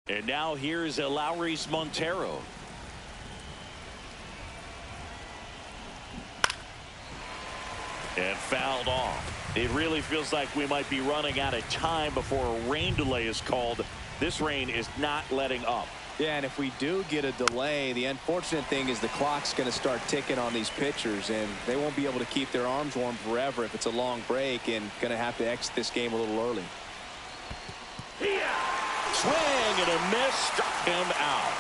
And now here's Lowry's Montero. And fouled off. It really feels like we might be running out of time before a rain delay is called. This rain is not letting up. Yeah, and if we do get a delay, the unfortunate thing is the clock's going to start ticking on these pitchers, and they won't be able to keep their arms warm forever if it's a long break, and going to have to exit this game a little early. Swing and a miss, struck him out.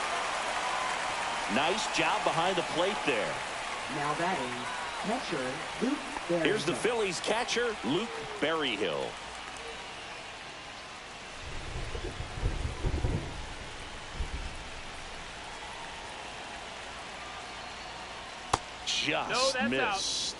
Nice job behind the plate there. Now batting, catcher Luke Berryhill. Here's the Phillies catcher, Luke Berryhill. Just missed.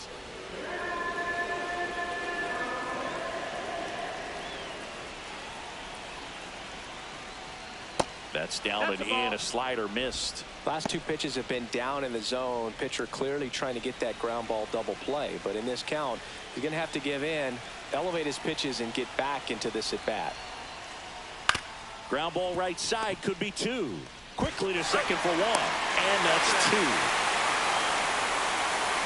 That's down and in. A slider missed. Last two pitches have been down in the zone. Pitcher clearly trying to get that ground ball double play. But in this count, he's going to have to give in, elevate his pitches, and get back into this at bat. Ground ball right side, could be two. Quickly to second for one. And that's two.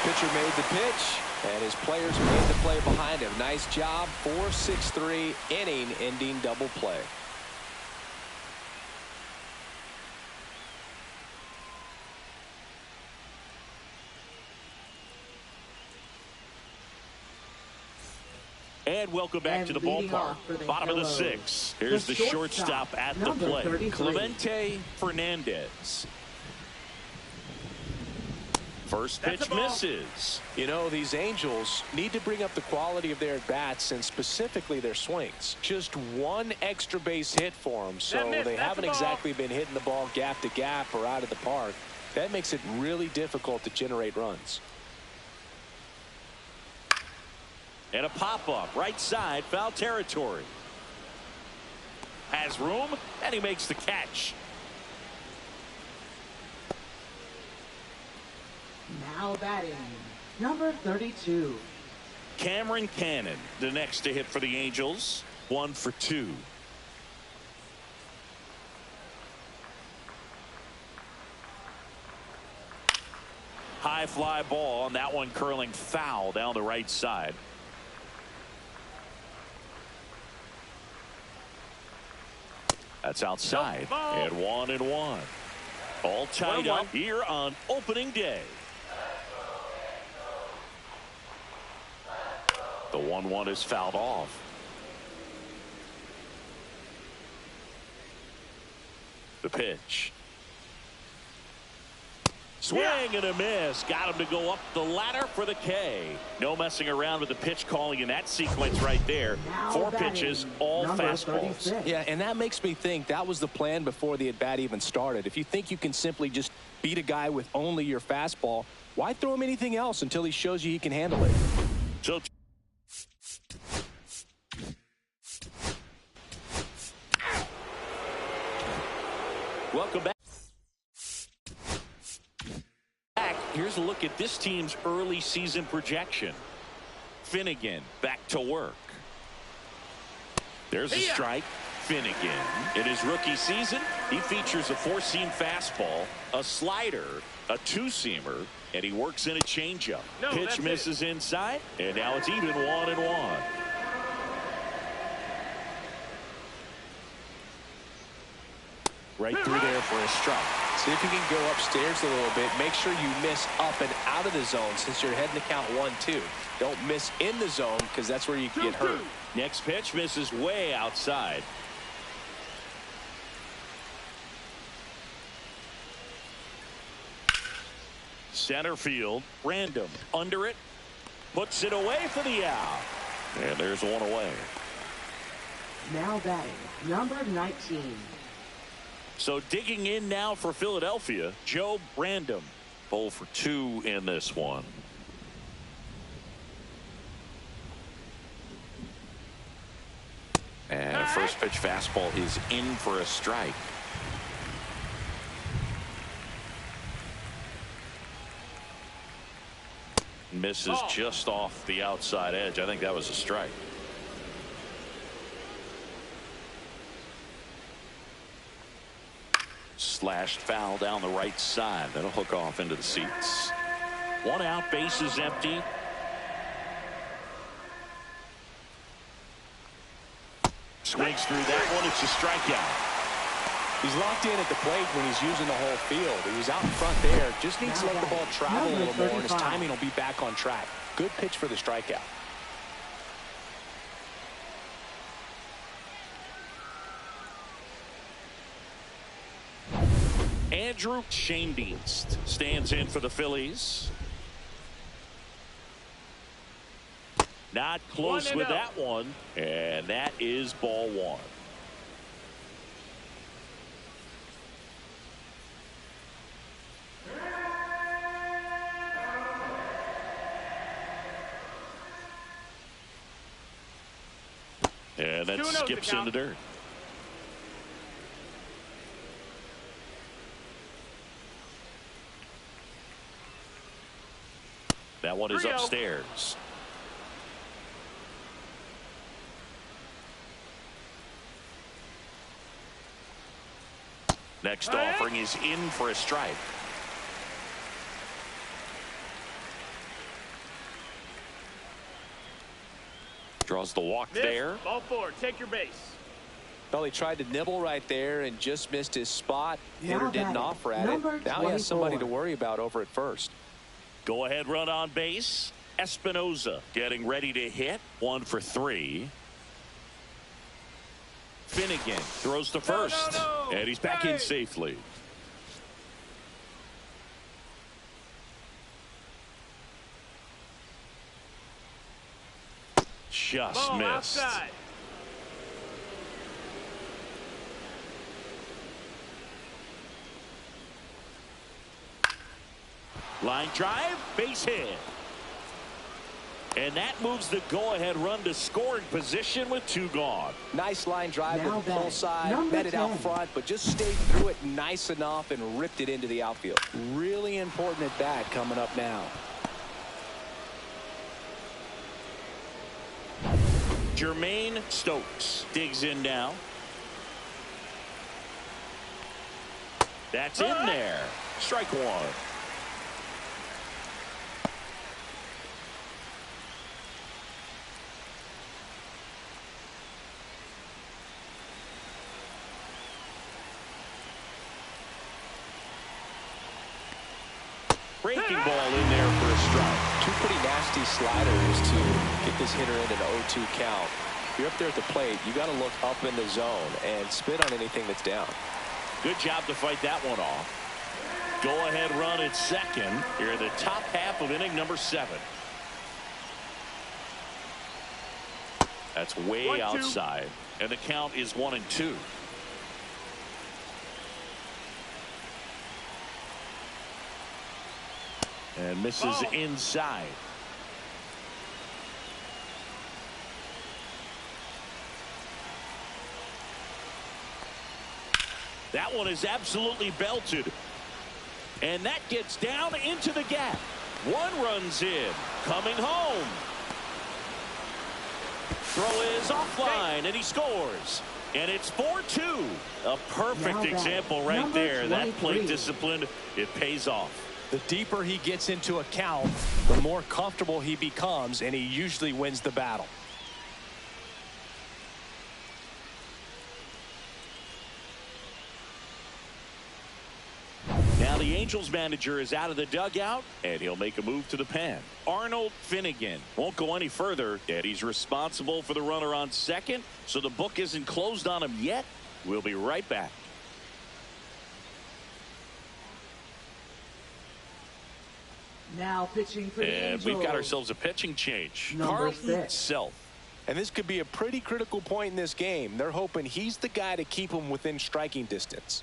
Pitcher made the pitch, and his players made the play behind him. Nice job. 4-6-3 inning-ending double play. And welcome back to the ballpark. Bottom of the sixth. Here's the shortstop at the plate. 33. Clemente Fernandez. First pitch misses. You know, these Angels need to bring up the quality of their at-bats and specifically their swings. Just one extra base hit for them, so they haven't exactly been hitting the ball gap to gap or out of the park. That makes it really difficult to generate runs. And a pop-up right side, foul territory. Has room, and he makes the catch. Now batting, number 32. Cameron Cannon, the next to hit for the Angels. 1 for 2. High fly ball, and that one curling foul down the right side. That's outside. And 1-1. All tied up here on opening day. The 1-1 is fouled off. The pitch. Swing and a miss. Got him to go up the ladder for the K. No messing around with the pitch calling in that sequence right there. 4 pitches, all fastballs. 36. Yeah, and that makes me think that was the plan before the at-bat even started. If you think you can simply just beat a guy with only your fastball, why throw him anything else until he shows you he can handle it? So welcome back. Here's a look at this team's early season projection. Finnegan back to work. There's a strike. Finnegan, in his rookie season, he features a 4-seam fastball, a slider, a 2-seamer, and he works in a changeup. Pitch misses inside, and now it's even 1-1. Right through there for a strike. See if you can go upstairs a little bit. Make sure you miss up and out of the zone since you're heading to count 1-2. Don't miss in the zone because that's where you can get hurt. Next pitch misses way outside. Center field, random, under it, puts it away for the out. And there's one away. Now batting, number 19. So digging in now for Philadelphia, Joe Brandom. 0 for 2 in this one. And a first pitch fastball is in for a strike. Misses just off the outside edge. I think that was a strike. Slashed foul down the right side. That'll hook off into the seats. 1 out, base is empty. Swings through that one. It's a strikeout. He's locked in at the plate when he's using the whole field. He was out in front there. Just needs to let the ball travel a little more, and his timing will be back on track. Good pitch for the strikeout. Andrew Shanebeast stands in for the Phillies. Not close with that one, and that is ball 1. And that skips in the dirt. That one is 3-0. upstairs. Next offering is in for a strike. Draws the walk there. Ball 4. Take your base. Well, he tried to nibble right there and just missed his spot. Hitter didn't offer at it. Now he has somebody to worry about over at first. Go ahead run on base. Espinoza getting ready to hit. 1 for 3. Finnegan throws to first. No. And he's back in safely. Just Ball missed. outside. Line drive, base hit. And that moves the go-ahead run to scoring position with 2 gone. Nice line drive Now with the pull side. number Met it out 10. front, but just stayed through it nice enough and ripped it into the outfield. Really important at bat coming up now. Jermaine Stokes digs in now. That's in there. Strike 1. Breaking ball in there for a strike. 2 pretty nasty sliders to get this hitter in an 0-2 count. If you're up there at the plate, you got to look up in the zone and spit on anything that's down. Good job to fight that one off. Go ahead run at second here in the top half of inning number 7. That's way 1-2. outside, and the count is 1-2. And misses Ball. inside. That one is absolutely belted. And that gets down into the gap. 1 runs in. Coming home. Throw is offline, and he scores. And it's 4-2. A perfect example right there. That plate discipline, it pays off. The deeper he gets into a count, the more comfortable he becomes, and he usually wins the battle. Now the Angels manager is out of the dugout, and he'll make a move to the pen. Arnold Finnegan won't go any further, and he's responsible for the runner on second, so the book isn't closed on him yet. We'll be right back. Now pitching for the And Angels. we've got ourselves a pitching change. Number Carlton 6. Self. And this could be a pretty critical point in this game. They're hoping he's the guy to keep them within striking distance.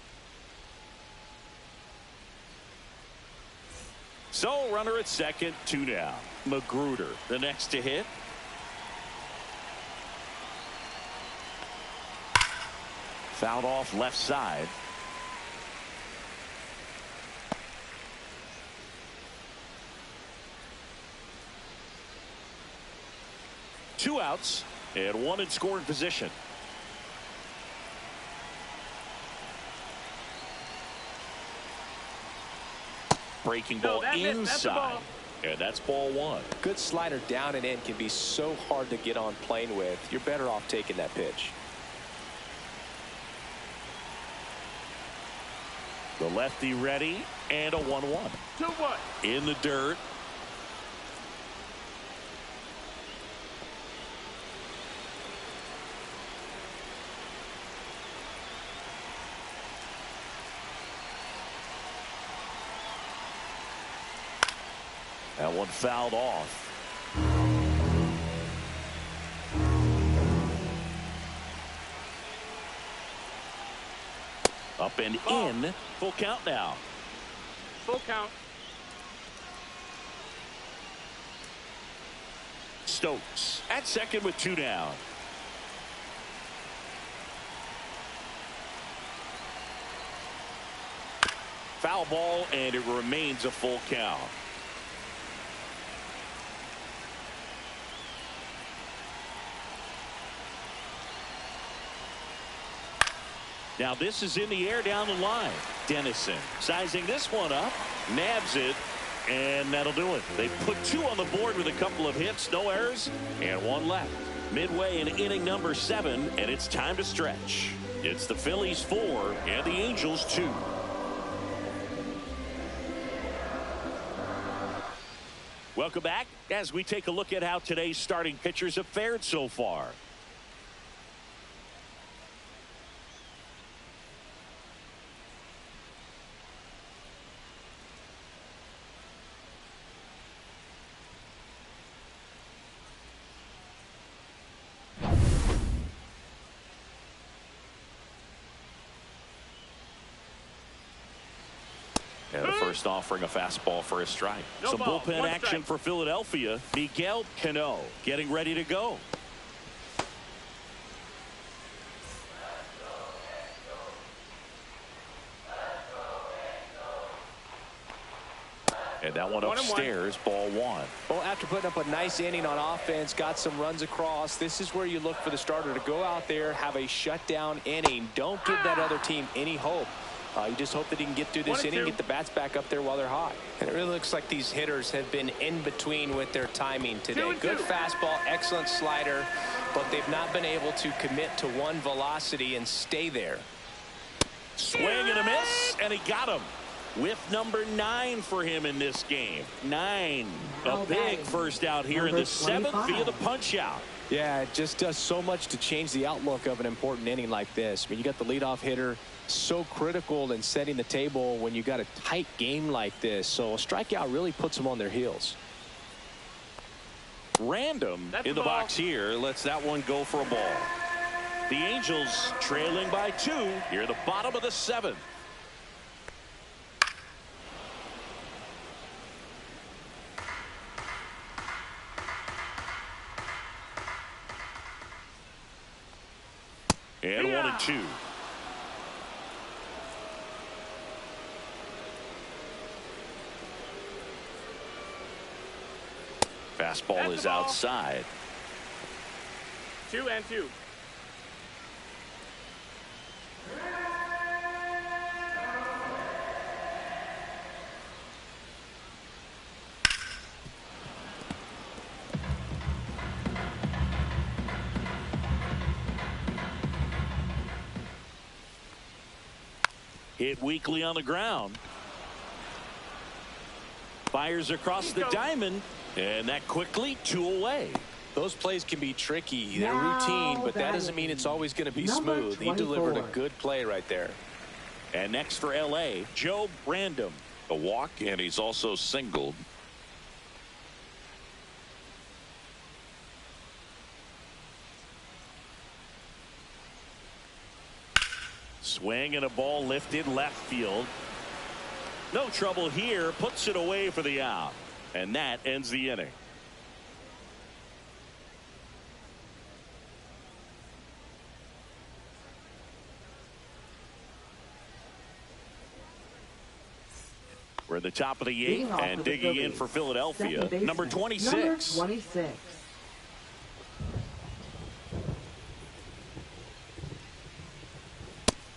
So runner at second, 2 down. Magruder the next to hit. Fouled off left side. Two outs and 1 in scoring position. Breaking ball inside. And that's ball 1. Good slider down and in can be so hard to get on plane with. You're better off taking that pitch. The lefty ready, and a 1-1. 2-1. In the dirt. That one fouled off. Up and in. Full count now. Full count. Stokes at second with 2 down. Foul ball, and it remains a full count. Now this is in the air down the line. Dennison sizing this one up, nabs it, and that'll do it. They put 2 on the board with a couple of hits, no errors, and 1 left. Midway in inning number 7, and it's time to stretch. It's the Phillies 4 and the Angels 2. Welcome back as we take a look at how today's starting pitchers have fared so far. And the first offering a fastball for a strike. Some bullpen action for Philadelphia. Miguel Cano getting ready to go. And that one upstairs, ball 1. Well, after putting up a nice inning on offense, got some runs across, this is where you look for the starter to go out there, have a shutdown inning. Don't give that other team any hope. You just hope that he can get through this inning, get the bats back up there while they're hot. And it really looks like these hitters have been in between with their timing today. Good fastball, excellent slider, but they've not been able to commit to one velocity and stay there. Swing and a miss, and he got him. Whiff number 9 for him in this game. 9. A big first out here in the 7th via the punch out. Yeah, it just does so much to change the outlook of an important inning like this. I mean, you got the leadoff hitter, so critical in setting the table when you got a tight game like this. So a strikeout really puts them on their heels. Random in the box here lets that one go for a ball. The Angels trailing by 2 here at the bottom of the 7th. And 1-2. Fastball is outside. 2-2. Hit weakly on the ground. Fires across the diamond, and that quickly 2 away. Those plays can be tricky. They're routine, but that doesn't mean it's always going to be smooth. He delivered a good play right there. And next for L.A., Joe Random. A walk, and he's also singled. Swing and a ball lifted left field. No trouble here. Puts it away for the out. And that ends the inning. We're at the top of the 8th and digging in for Philadelphia. Number 26. Number 26.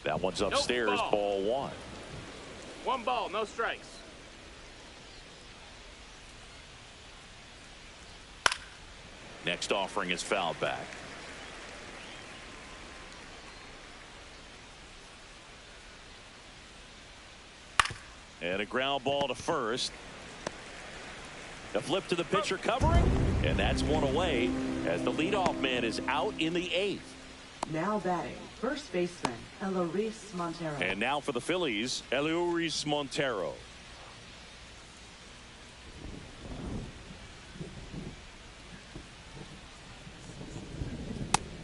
That one's upstairs, ball 1. 1 ball, no strikes. Next offering is fouled back. And a ground ball to first. A flip to the pitcher covering, and that's 1 away as the leadoff man is out in the 8th. Now batting, first baseman, Eloise Montero. And now for the Phillies, Eloise Montero.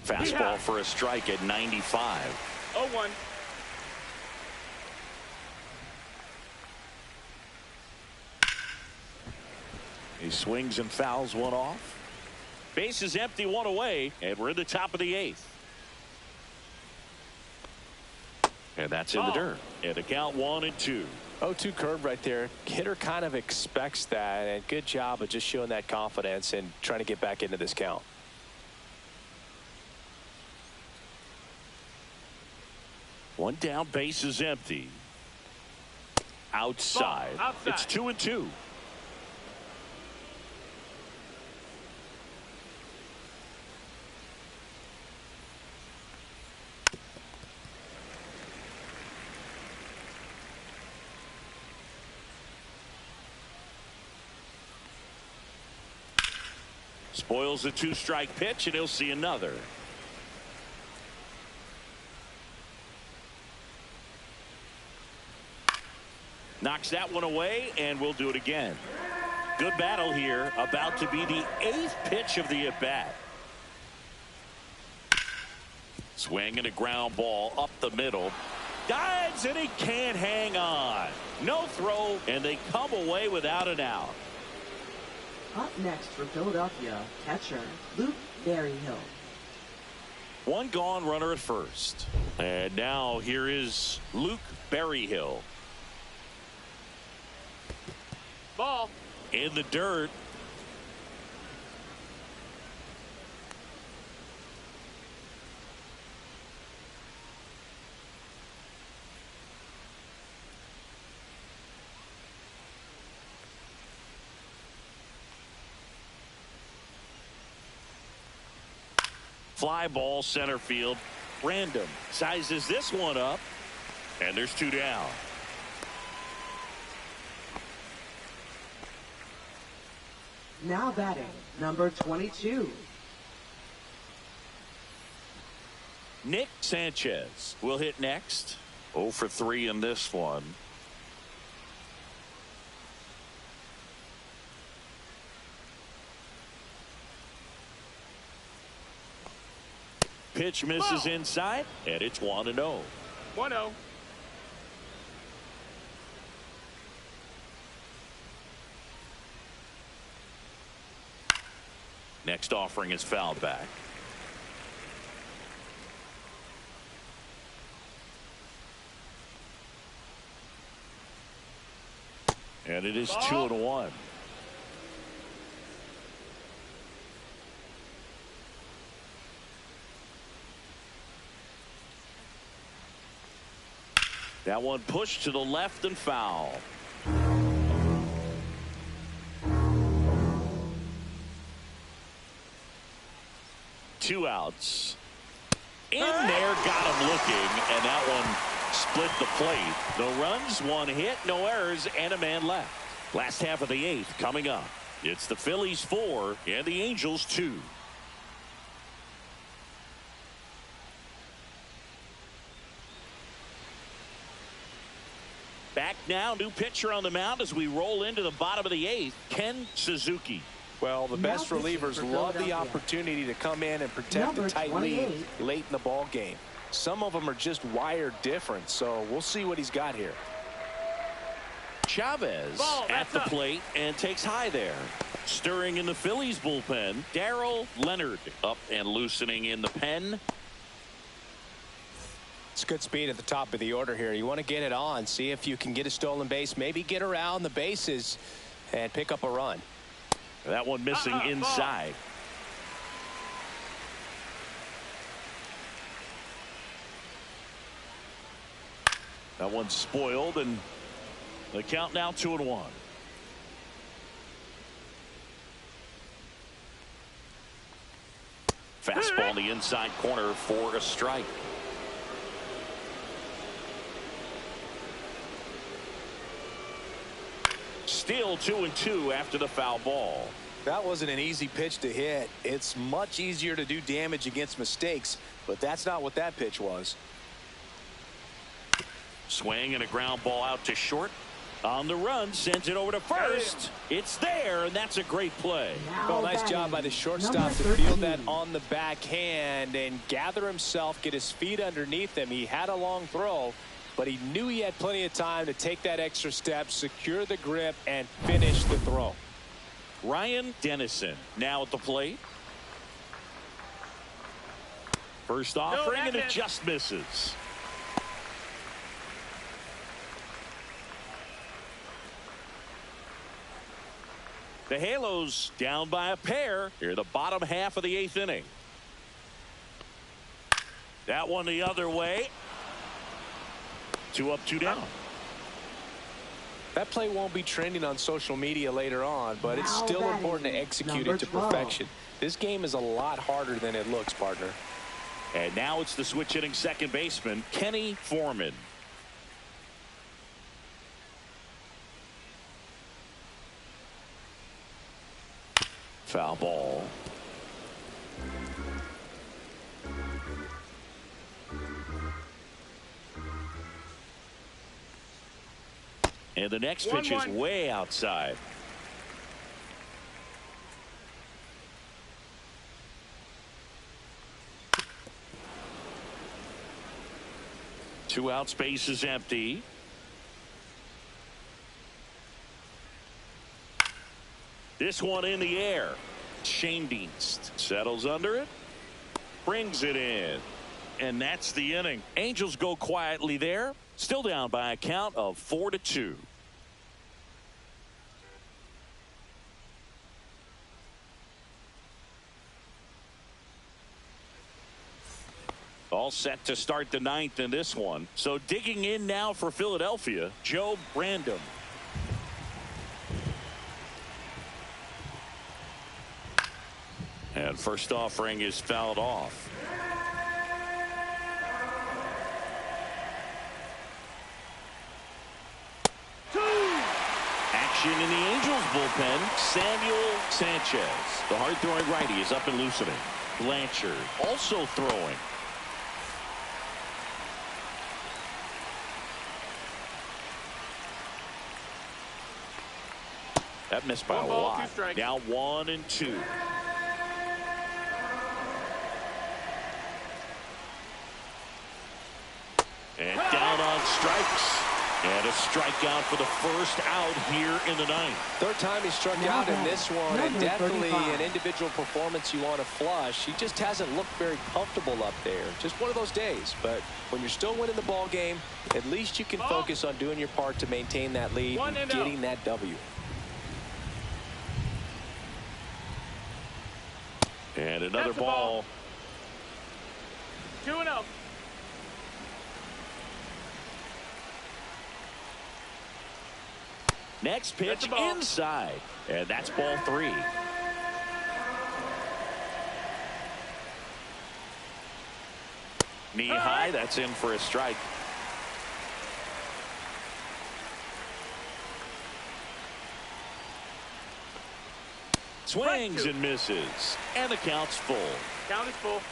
Fastball for a strike at 95. 0-1. He swings and fouls one off. Base is empty, 1 away, and we're in the top of the 8th. And that's in the dirt. And the count 1-2. 0-2 curve right there. Hitter kind of expects that, and good job of just showing that confidence and trying to get back into this count. One down, base is empty. Outside. It's 2-2. Spoils the 2-strike pitch, and he'll see another. Knocks that one away, and we'll do it again. Good battle here. About to be the 8th pitch of the at-bat. Swing and a ground ball up the middle. Dives, and he can't hang on. No throw, and they come away without an out. Up next for Philadelphia, catcher Luke Berryhill. One gone, runner at first. And now here is Luke Berryhill. Ball. In the dirt. Fly ball center field. Random sizes this one up, and there's 2 down. Now batting, number 22. Nick Sanchez will hit next. 0 for 3 in this one. — Pitch misses inside, and it's 1-0. 1-0. Next offering is fouled back. And it is 2-1. That one pushed to the left and foul. Two outs. In there, got him looking, and that one split the plate. No runs, 1 hit, no errors, and a man left. Last half of the 8th coming up. It's the Phillies 4 and the Angels 2. Back now, new pitcher on the mound as we roll into the bottom of the 8th, Ken Suzuki. Well, the best relievers love the opportunity to come in and protect a tight lead late in the ball game. Some of them are just wired different, so we'll see what he's got here. Chavez at the plate and takes high there. Stirring in the Phillies bullpen, Darryl Leonard up and loosening in the pen. It's good speed at the top of the order here. You want to get it on, see if you can get a stolen base, maybe get around the bases and pick up a run. That one missing inside. That one's spoiled, and the count now 2-1. Fastball in the inside corner for a strike. Still 2-2 after the foul ball. That wasn't an easy pitch to hit. It's much easier to do damage against mistakes, but that's not what that pitch was. Swing and a ground ball out to short. On the run, sends it over to first. It's there, and that's a great play. Well, nice job by the shortstop to field that on the backhand and gather himself, get his feet underneath him. He had a long throw, but he knew he had plenty of time to take that extra step, secure the grip, and finish the throw. Ryan Dennison now at the plate. First offering, and it just misses. The Halos down by a pair here, the bottom half of the 8th inning. That one the other way. 2 up, 2 down. That play won't be trending on social media later on, but it's still important to execute it to perfection. This game is a lot harder than it looks, partner. And now it's the switch hitting second baseman, Kenny Foreman. Foul ball. And the next pitch is way outside. Two out, space is empty. This one in the air. Schoendienst settles under it, brings it in, and that's the inning. Angels go quietly there, still down by a count of 4-2. All set to start the ninth in this one. So digging in now for Philadelphia, Joe Brandon. And first offering is fouled off. Action in the Angels bullpen. Samuel Sanchez, the hard-throwing righty, is up and loosening. Blanchard also throwing. That missed by a lot. Now 1-2. And down on strikes. And a strikeout for the first out here in the ninth. Third time he struck out in this one, and definitely an individual performance you want to flush. He just hasn't looked very comfortable up there. Just one of those days. But when you're still winning the ball game, at least you can focus on doing your part to maintain that lead and getting that W. And another ball. 2-0. Next pitch inside. And that's ball 3. Knee high. That's in for a strike. Swings and misses. And the count's full. Count is full.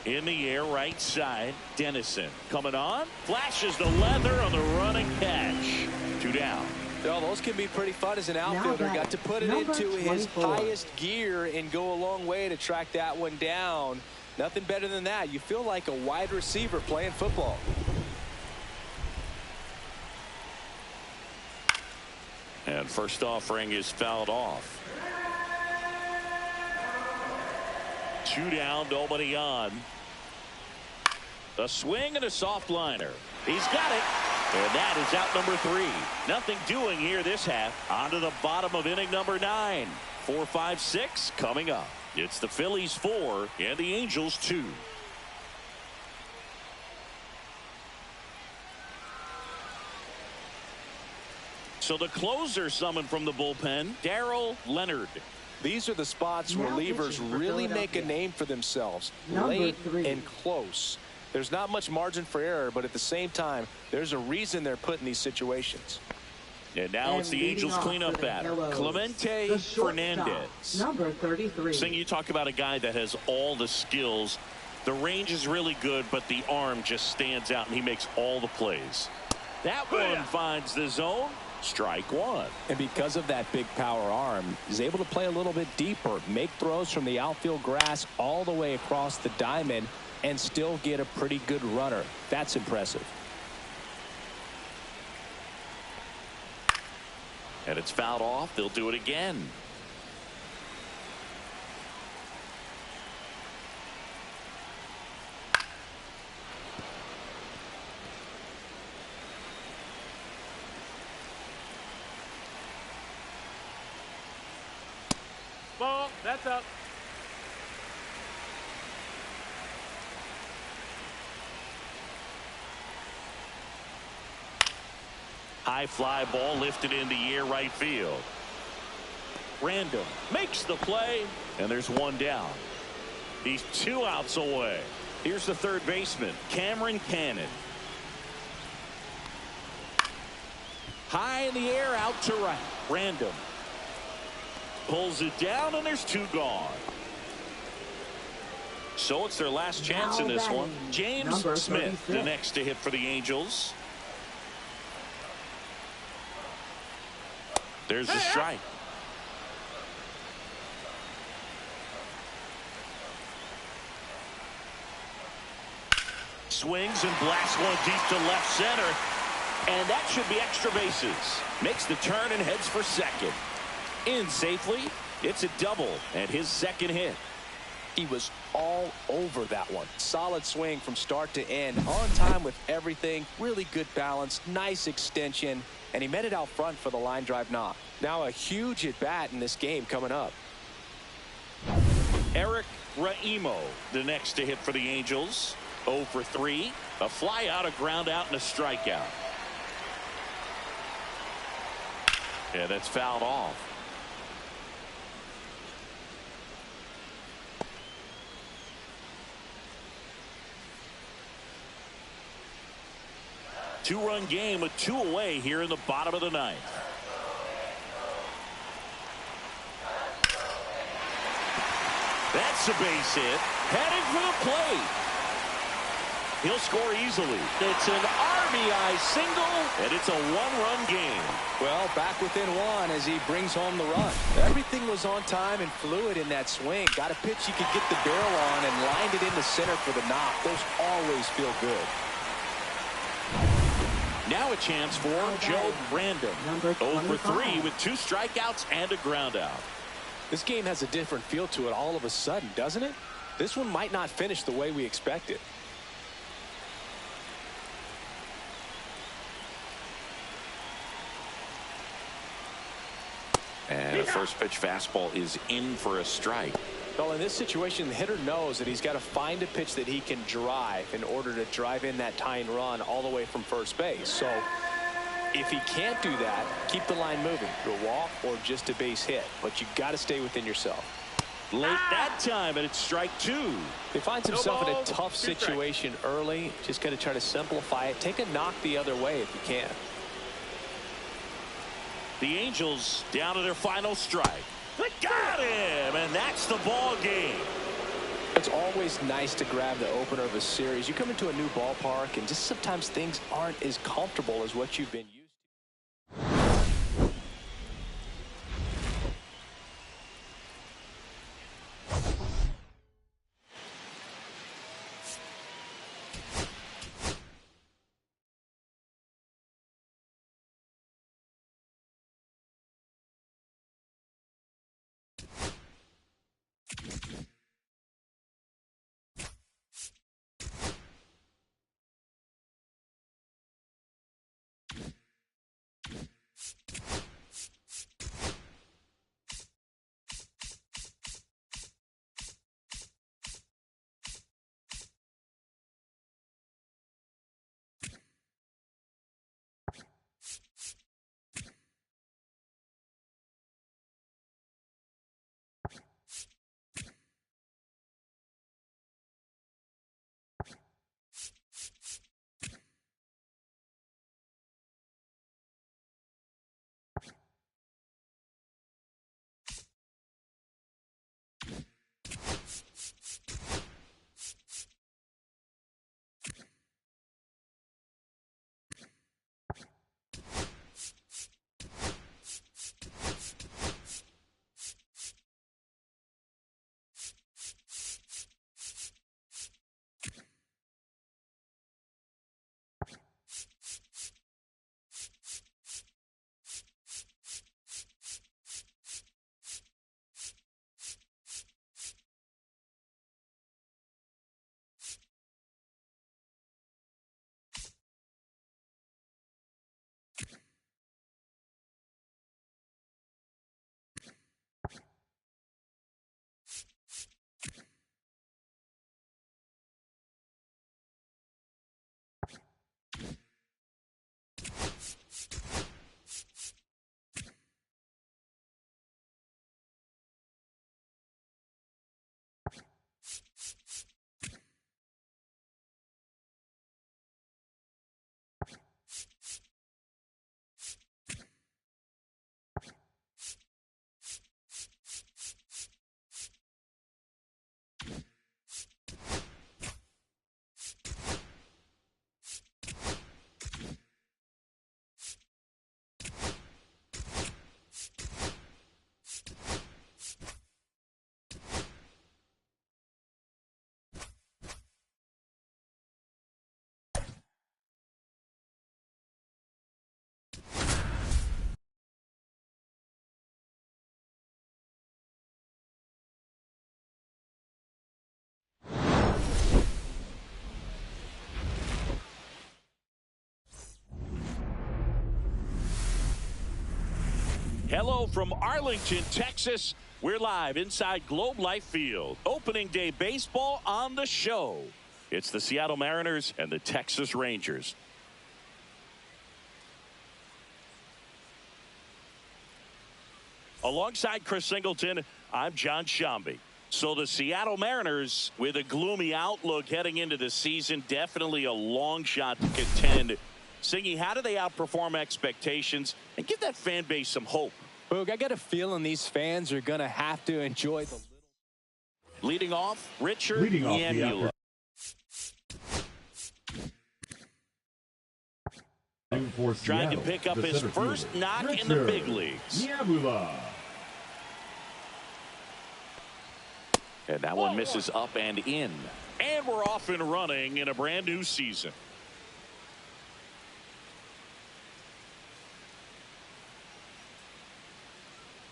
In the air, right side. Dennison coming on. Flashes the leather on the running catch. 2 down. Well, those can be pretty fun as an outfielder. Got to put it into his highest gear and go a long way to track that one down. Nothing better than that. You feel like a wide receiver playing football. And first offering is fouled off. 2 down, nobody on. A swing and a soft liner. He's got it. And that is out number 3. Nothing doing here this half. On to the bottom of inning number 9. 4, 5, 6 coming up. It's the Phillies 4 and the Angels 2. So the closer summoned from the bullpen, Darrell Leonard. These are the spots relievers really make a name for themselves. Late and close. There's not much margin for error, but at the same time, there's a reason they're put in these situations. And now it's the Angels cleanup batter, Clemente Fernandez. Number 33. Sing, you talk about a guy that has all the skills. The range is really good, but the arm just stands out, and he makes all the plays. That one finds the zone. Strike 1. And because of that big power arm, he's able to play a little bit deeper, make throws from the outfield grass all the way across the diamond, and still get a pretty good runner. That's impressive. And it's fouled off. They'll do it again. Ball. That's up. High fly ball lifted in the air right field. Random makes the play, and there's one down. He's 2 outs away. Here's the third baseman, Cameron Cannon. High in the air, out to right. Random pulls it down, and there's 2 gone. So it's their last chance in this one. James Smith, the next to hit for the Angels. There's the strike. Swings and blasts one deep to left center. And that should be extra bases. Makes the turn and heads for second. In safely. It's a double and his second hit. He was all over that one. Solid swing from start to end. On time with everything. Really good balance. Nice extension. And he met it out front for the line drive knock. Now a huge at bat in this game coming up. Eric Raimo, the next to hit for the Angels. 0 for 3. A fly out, a ground out, and a strikeout. Yeah, that's fouled off. Two-run game with 2 away here in the bottom of the 9th. That's a base hit. Heading for the plate. He'll score easily. It's an RBI single, and it's a 1-run game. Well, back within 1 as he brings home the run. Everything was on time and fluid in that swing. Got a pitch he could get the barrel on and lined it into center for the knock. Those always feel good. Now a chance for Joe Random. 0 for 3 with 2 strikeouts and a ground out. This game has a different feel to it all of a sudden, doesn't it? This one might not finish the way we expected. And the first pitch fastball is in for a strike. Well, in this situation, the hitter knows that he's got to find a pitch that he can drive in order to drive in that tying run all the way from first base. So if he can't do that, keep the line moving to a walk or just a base hit. But you got to stay within yourself. Late that time, and it's strike 2. He finds himself in a tough situation early. Just got to try to simplify it. Take a knock the other way if you can. The Angels down to their final strike. Got him, and that's the ball game. It's always nice to grab the opener of a series. You come into a new ballpark, and just sometimes things aren't as comfortable as what you've been used to. Hello from Arlington, Texas. We're live inside Globe Life Field. Opening day baseball on the show. It's the Seattle Mariners and the Texas Rangers. Alongside Chris Singleton, I'm John Shambi. So the Seattle Mariners, with a gloomy outlook heading into the season, definitely a long shot to contend. Singy, how do they outperform expectations and give that fan base some hope? Boog, I got a feeling these fans are going to have to enjoy the little. Leading off, Richard Niamula. Trying to pick up his first knock in the big leagues. And that one misses up and in. And we're off and running in a brand new season.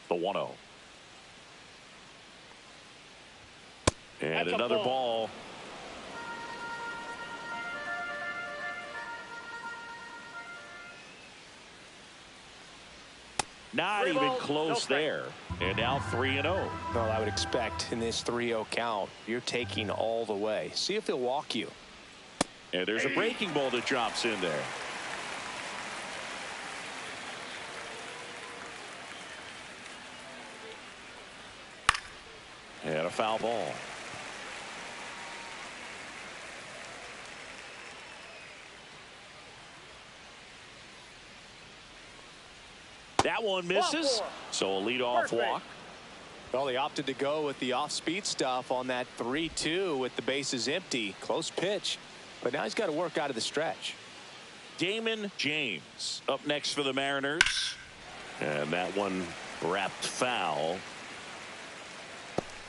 The 1-0. And another ball. Not even close there. And now 3-0. Well, I would expect in this 3-0 count, you're taking all the way. See if he'll walk you. And there's a breaking ball that drops in there. And a foul ball. That one misses. So a leadoff walk. Well, they opted to go with the off-speed stuff on that 3-2 with the bases empty. Close pitch. But now he's got to work out of the stretch. Damon James up next for the Mariners. And that one wrapped foul.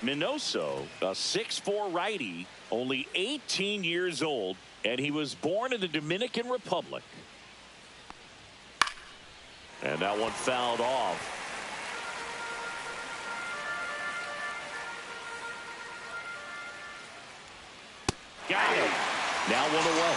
Minoso, a 6'4" righty, only 18 years old, and he was born in the Dominican Republic. And that one fouled off. Got him. Now one away.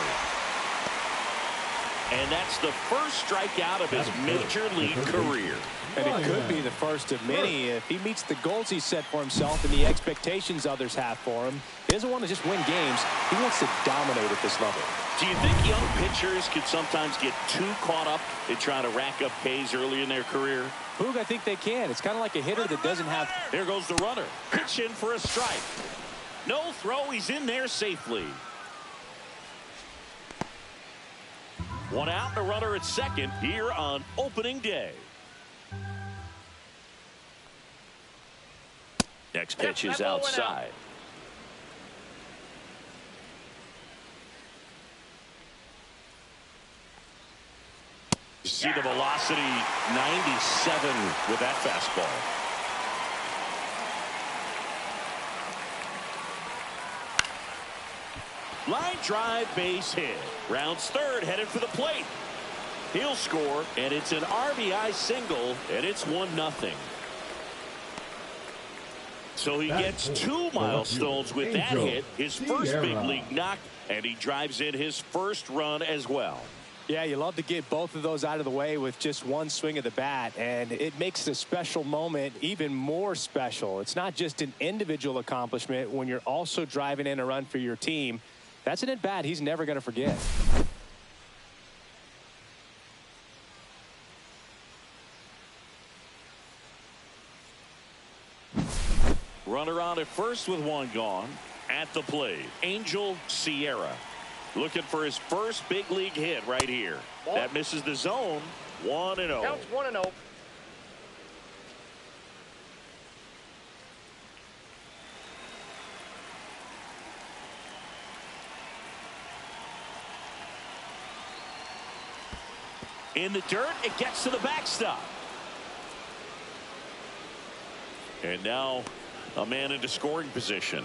And that's the first strikeout of his major league career. And it could be the first of many if he meets the goals he set for himself and the expectations others have for him. He doesn't want to just win games. He wants to dominate at this level. Do you think young pitchers could sometimes get too caught up in trying to rack up Ks early in their career? Boog, I think they can. It's kind of like a hitter that doesn't have. There goes the runner. Pitch in for a strike. No throw. He's in there safely. One out and a runner at second here on opening day. Next pitch is outside. You see the velocity 97 with that fastball. Line drive, base hit. Rounds third, headed for the plate. He'll score, and it's an RBI single, and it's 1-0. So he gets 2 milestones with that hit, his first big league knock, and he drives in his first run as well. Yeah, you love to get both of those out of the way with just one swing of the bat, and it makes the special moment even more special. It's not just an individual accomplishment when you're also driving in a run for your team. That's an at-bat he's never going to forget. Runner on at first with one gone. At the plate, Angel Sierra. Looking for his first big league hit right here. Ball. That misses the zone. 1-0. Counts 1-0. In the dirt, it gets to the backstop. And now a man into scoring position.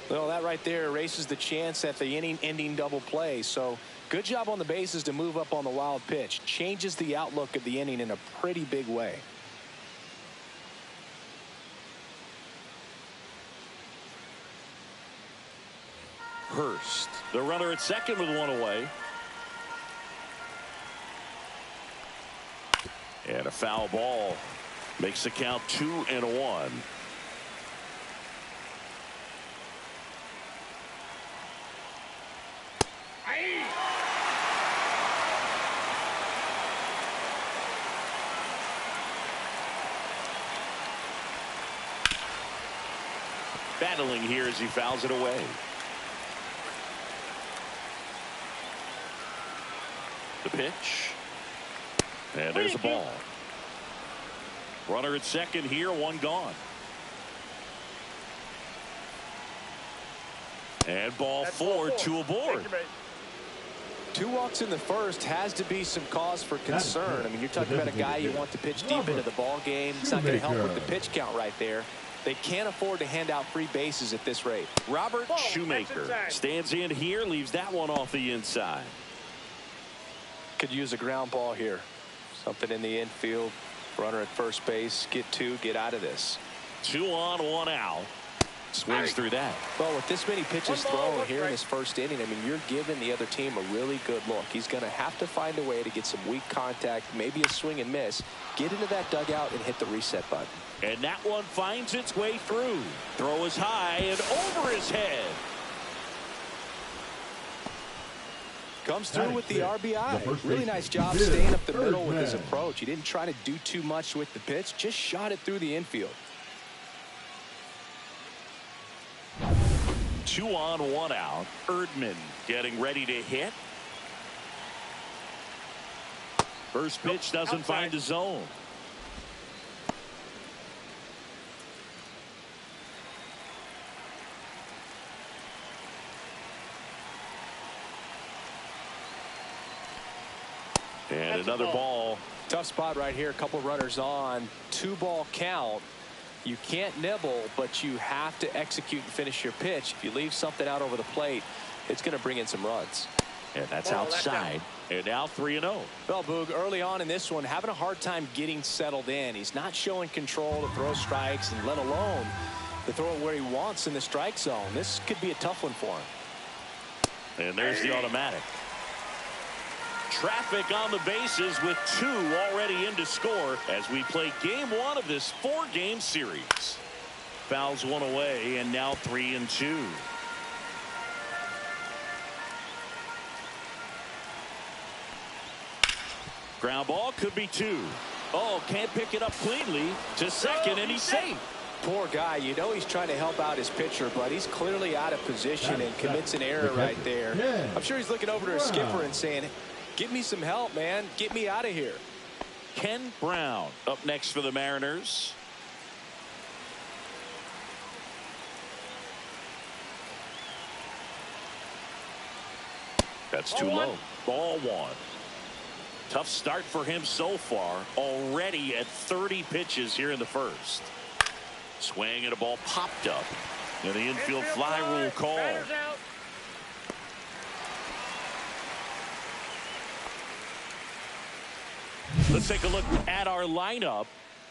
Well, that right there erases the chance at the inning-ending double play. So good job on the bases to move up on the wild pitch. Changes the outlook of the inning in a pretty big way. Hurst, the runner at second with one away. And a foul ball makes the count 2-1. Battling here as he fouls it away. The pitch. And there's the ball. Runner at second here, one gone. And ball four, two aboard. Two walks in the first has to be some cause for concern. I mean, you're talking about a guy you want to pitch deep into the ball game. It's not going to help with the pitch count right there. They can't afford to hand out free bases at this rate. Robert Shoemaker stands in here, leaves that one off the inside. Could use a ground ball here. Something in the infield. Runner at first base. Get two. Get out of this. 2 on, 1 out. Swings through that. Well, with this many pitches thrown here in his first inning, I mean, you're giving the other team a really good look. He's going to have to find a way to get some weak contact, maybe a swing and miss, get into that dugout and hit the reset button. And that one finds its way through. Throw is high and over his head. Comes through with the RBI. Really nice job staying up the middle with his approach. He didn't try to do too much with the pitch, just shot it through the infield. 2 on, 1 out. Erdman getting ready to hit. First pitch doesn't find the zone. And another ball. Tough spot right here. A couple runners on. 2-ball count. You can't nibble, but you have to execute and finish your pitch. If you leave something out over the plate, it's going to bring in some runs. And that's outside. And now 3-0. Well, Boog, early on in this one, having a hard time getting settled in. He's not showing control to throw strikes, and let alone to throw it where he wants in the strike zone. This could be a tough one for him. And there's the automatic. Traffic on the bases with 2 already in to score as we play game 1 of this 4-game series. Fouls one away, and now 3-2. Ground ball could be 2. Oh, can't pick it up cleanly to second, and he's safe. Poor guy. You know he's trying to help out his pitcher, but he's clearly out of position and commits an error right there. I'm sure he's looking over to his skipper and saying, "Get me some help, man. Get me out of here." Ken Brown up next for the Mariners. That's too low. Ball 1. Tough start for him so far. Already at 30 pitches here in the first. Swing and a ball popped up. And the infield fly rule call. Let's take a look at our lineup.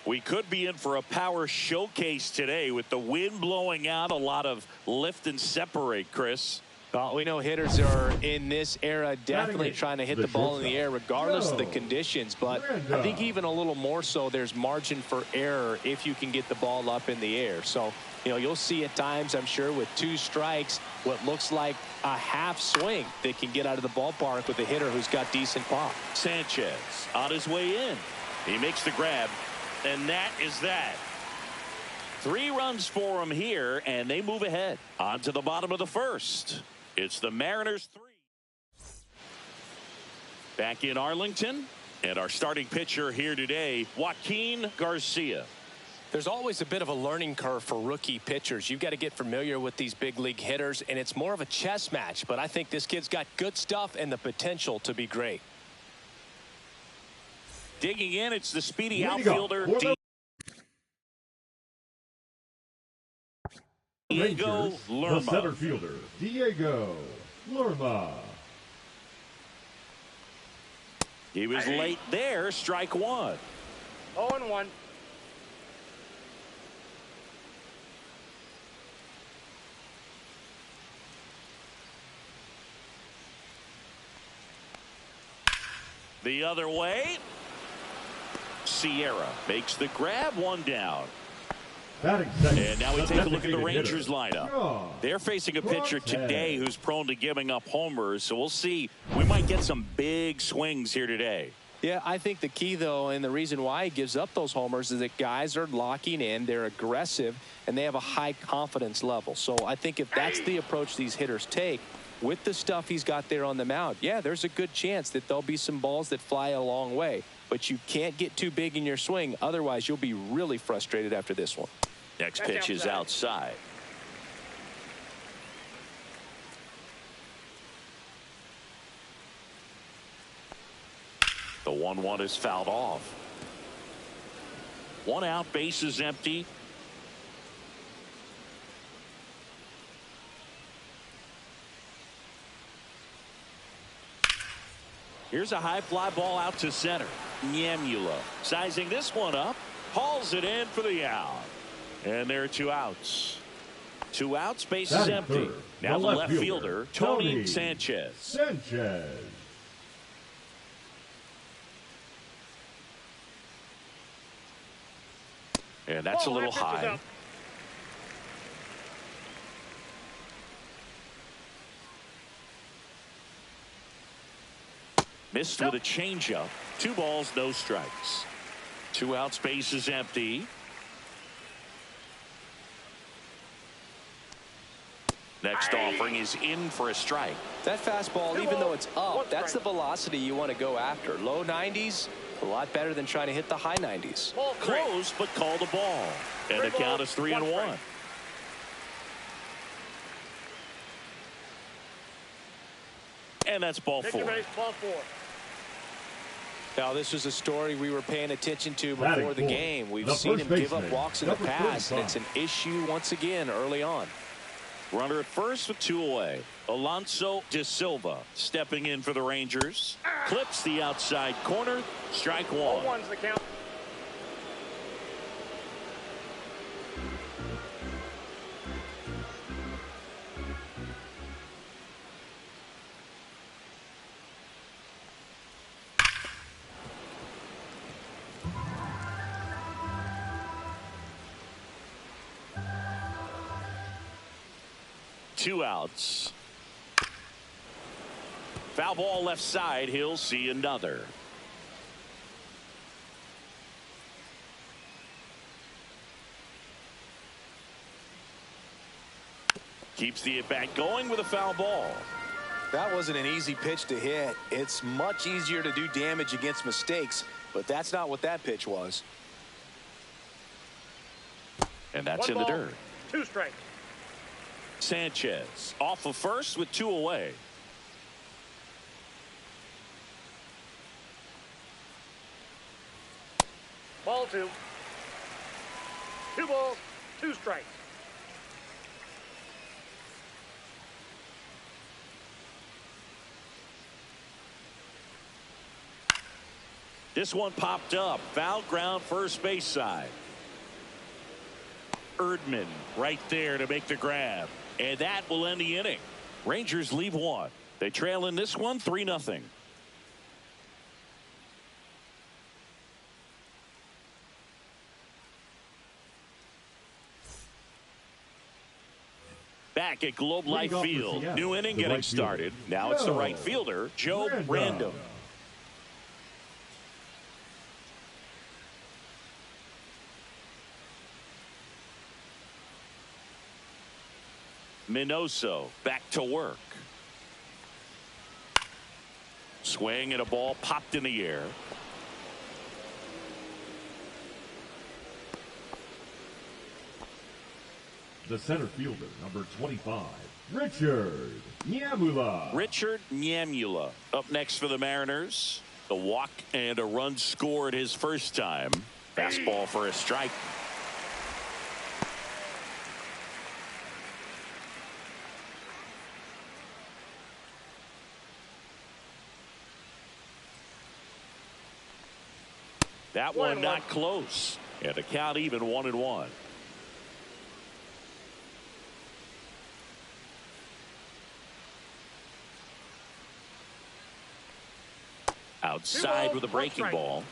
We could be in for a power showcase today with the wind blowing out, a lot of lift and separate, Chris. Well, we know hitters are in this era definitely trying to hit the ball in the air regardless of the conditions, but I think even a little more so there's margin for error if you can get the ball up in the air. So, you know, you'll see at times, I'm sure, with 2 strikes, what looks like a half swing that can get out of the ballpark with a hitter who's got decent pop. Sanchez on his way in. He makes the grab, and that is that. 3 runs for him here, and they move ahead. On to the bottom of the first. It's the Mariners 3. Back in Arlington, and our starting pitcher here today, Joaquin Garcia. There's always a bit of a learning curve for rookie pitchers. You've got to get familiar with these big league hitters, and it's more of a chess match. But I think this kid's got good stuff and the potential to be great. Digging in, it's the speedy outfielder, Diego Lerma. The center fielder, Diego Lerma. He was late there, strike 1. 0-1. The other way. Sierra makes the grab, 1 down. And now we take a look at the Rangers lineup. They're facing a pitcher today who's prone to giving up homers, so we'll see. We might get some big swings here today. Yeah, I think the key, though, and the reason why he gives up those homers is that guys are locking in, they're aggressive, and they have a high confidence level. So I think if that's the approach these hitters take, with the stuff he's got there on the mound, yeah, there's a good chance that there'll be some balls that fly a long way. But you can't get too big in your swing, otherwise you'll be really frustrated after this one. Next pitch is outside. The 1-1 is fouled off. 1 out, base is empty. Here's a high fly ball out to center. Nyamula sizing this one up, hauls it in for the out. And there are 2 outs. 2 outs, base is empty. Now the left fielder, Tony Sanchez. And that's a little high. Missed with a changeup. 2 balls, no strikes. 2 outs, base is empty. Next offering is in for a strike. That fastball, even though it's up, that's the velocity you want to go after. Low 90s, a lot better than trying to hit the high 90s. Close, but called a ball. And the count is 3-1. And that's ball 4. Now, this was a story we were paying attention to before the game. We've seen him give up walks in the past, and it's an issue once again early on. Runner at first with 2 away. Alonso de Silva stepping in for the Rangers. Clips the outside corner. Strike 1. 1's the count. Two outs. Foul ball left side. He'll see another. Keeps the at-bat going with a foul ball. That wasn't an easy pitch to hit. It's much easier to do damage against mistakes, but that's not what that pitch was. And that's in the dirt. 2 strikes. Sanchez off of first with 2 away. Ball 2. 2 balls, 2 strikes. This one popped up. Foul ground, first base side. Erdman right there to make the grab. And that will end the inning. Rangers leave 1. They trail in this one 3-0. Back at Globe Life Field. New inning getting started. Now it's the right fielder, Joe Random. Minoso back to work. Swing and a ball popped in the air. The center fielder, number 25, Richard Nyamula. Richard Nyamula up next for the Mariners. The walk and a run scored his first time. Fastball for a strike. That one not close. And the count even 1-1. Outside with a breaking ball.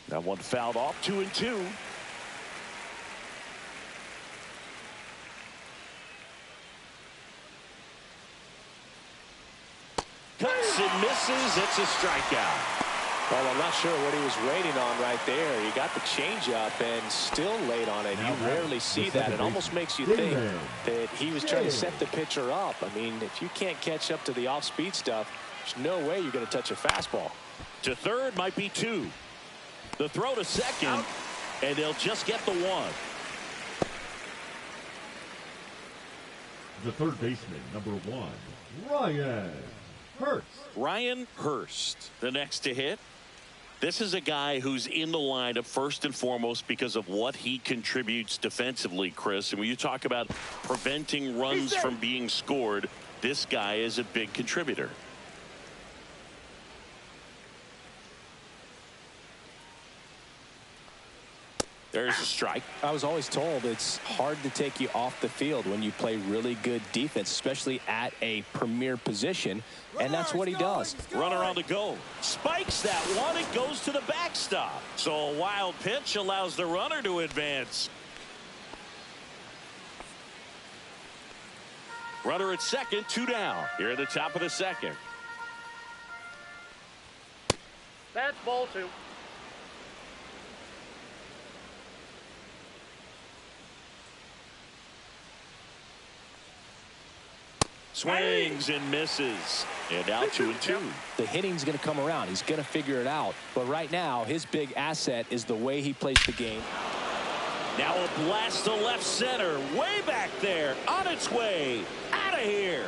That one fouled off, 2-2. Cuts and misses. It's a strikeout. Well, I'm not sure what he was waiting on right there. He got the changeup and still laid on it. You rarely see that. It almost makes you think that he was trying to set the pitcher up. I mean, if you can't catch up to the off-speed stuff, there's no way you're going to touch a fastball. To third might be 2. The throw to second, and they'll just get the 1. The third baseman, number 1, Ryan Hurst. Ryan Hurst, the next to hit. This is a guy who's in the lineup first and foremost because of what he contributes defensively, Chris. And when you talk about preventing runs from being scored, this guy is a big contributor. There's a strike. I was always told it's hard to take you off the field when you play really good defense, especially at a premier position, and that's what he does. Runner on the go. Spikes that one. It goes to the backstop. So a wild pitch allows the runner to advance. Runner at second, 2 down. Here at the top of the second. That's ball 2. Swings and misses. And now 2-2. The hitting's going to come around. He's going to figure it out. But right now, his big asset is the way he plays the game. Now a blast to left center. Way back there. On its way. Out of here.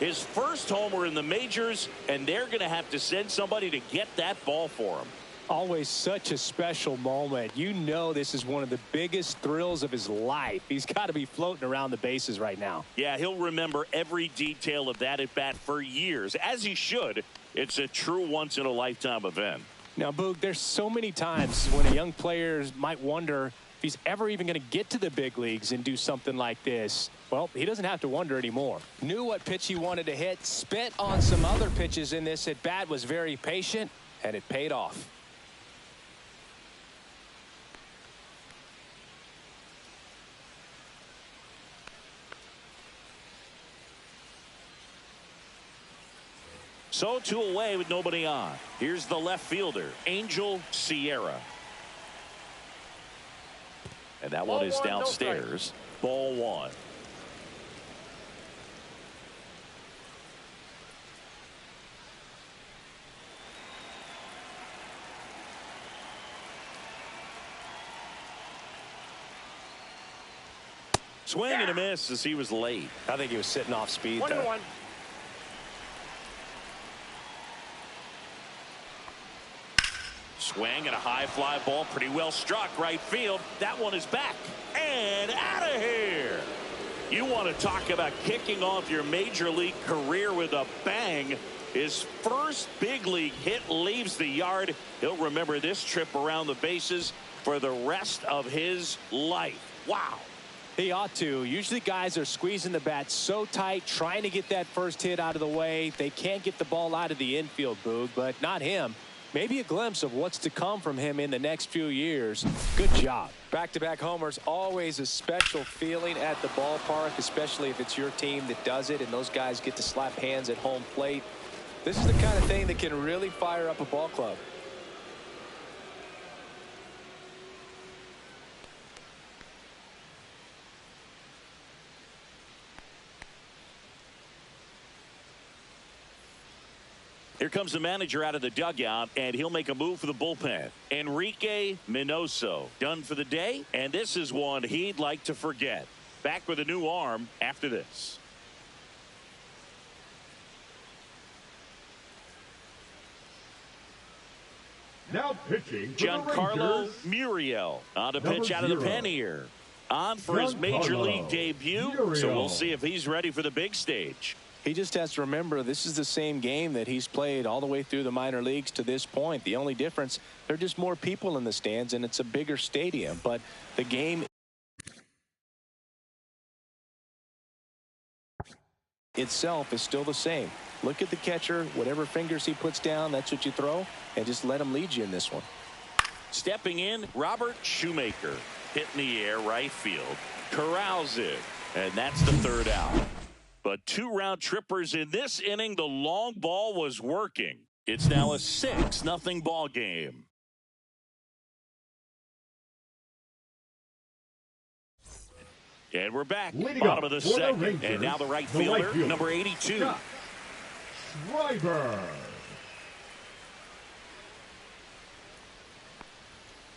His first homer in the majors, and they're going to have to send somebody to get that ball for him. Always such a special moment. You know this is one of the biggest thrills of his life. He's got to be floating around the bases right now. Yeah, he'll remember every detail of that at bat for years, as he should. It's a true once-in-a-lifetime event. Now, Boog, there's so many times when a young player might wonder if he's ever even going to get to the big leagues and do something like this. Well, he doesn't have to wonder anymore. Knew what pitch he wanted to hit, spit on some other pitches in this at bat, was very patient, and it paid off. So 2 away with nobody on. Here's the left fielder, Angel Sierra. And that one is downstairs. Ball 1. Swing and a miss as he was late. I think he was sitting off speed, 1-1. though. Swing and a high fly ball, pretty well struck right field. That one is back and out of here. You want to talk about kicking off your major league career with a bang. His first big league hit leaves the yard. He'll remember this trip around the bases for the rest of his life. Wow. He ought to. Usually guys are squeezing the bat so tight, trying to get that first hit out of the way. They can't get the ball out of the infield, Boog, but not him. Maybe a glimpse of what's to come from him in the next few years. Good job. Back-to-back homers, always a special feeling at the ballpark, especially if it's your team that does it and those guys get to slap hands at home plate. This is the kind of thing that can really fire up a ball club. Here comes the manager out of the dugout, and he'll make a move for the bullpen. Enrique Minoso done for the day, and this is one he'd like to forget. Back with a new arm after this. Now pitching for Giancarlo the Rangers, Muriel on a Number pitch out of the 0. pen here. On for his major Giancarlo league debut, Muriel. so we'll see if he's ready for the big stage. He just has to remember this is the same game that he's played all the way through the minor leagues to this point. The only difference, there are just more people in the stands and it's a bigger stadium, but the game itself is still the same. Look at the catcher, whatever fingers he puts down, that's what you throw, and just let him lead you in this one. Stepping in, Robert Shoemaker. Hit in the air, right field. Corrals it. And that's the third out. But 2 round trippers in this inning. The long ball was working. It's now a 6-0 ball game. And we're back. Bottom of the second. And now the right fielder, number 82. Schreiber.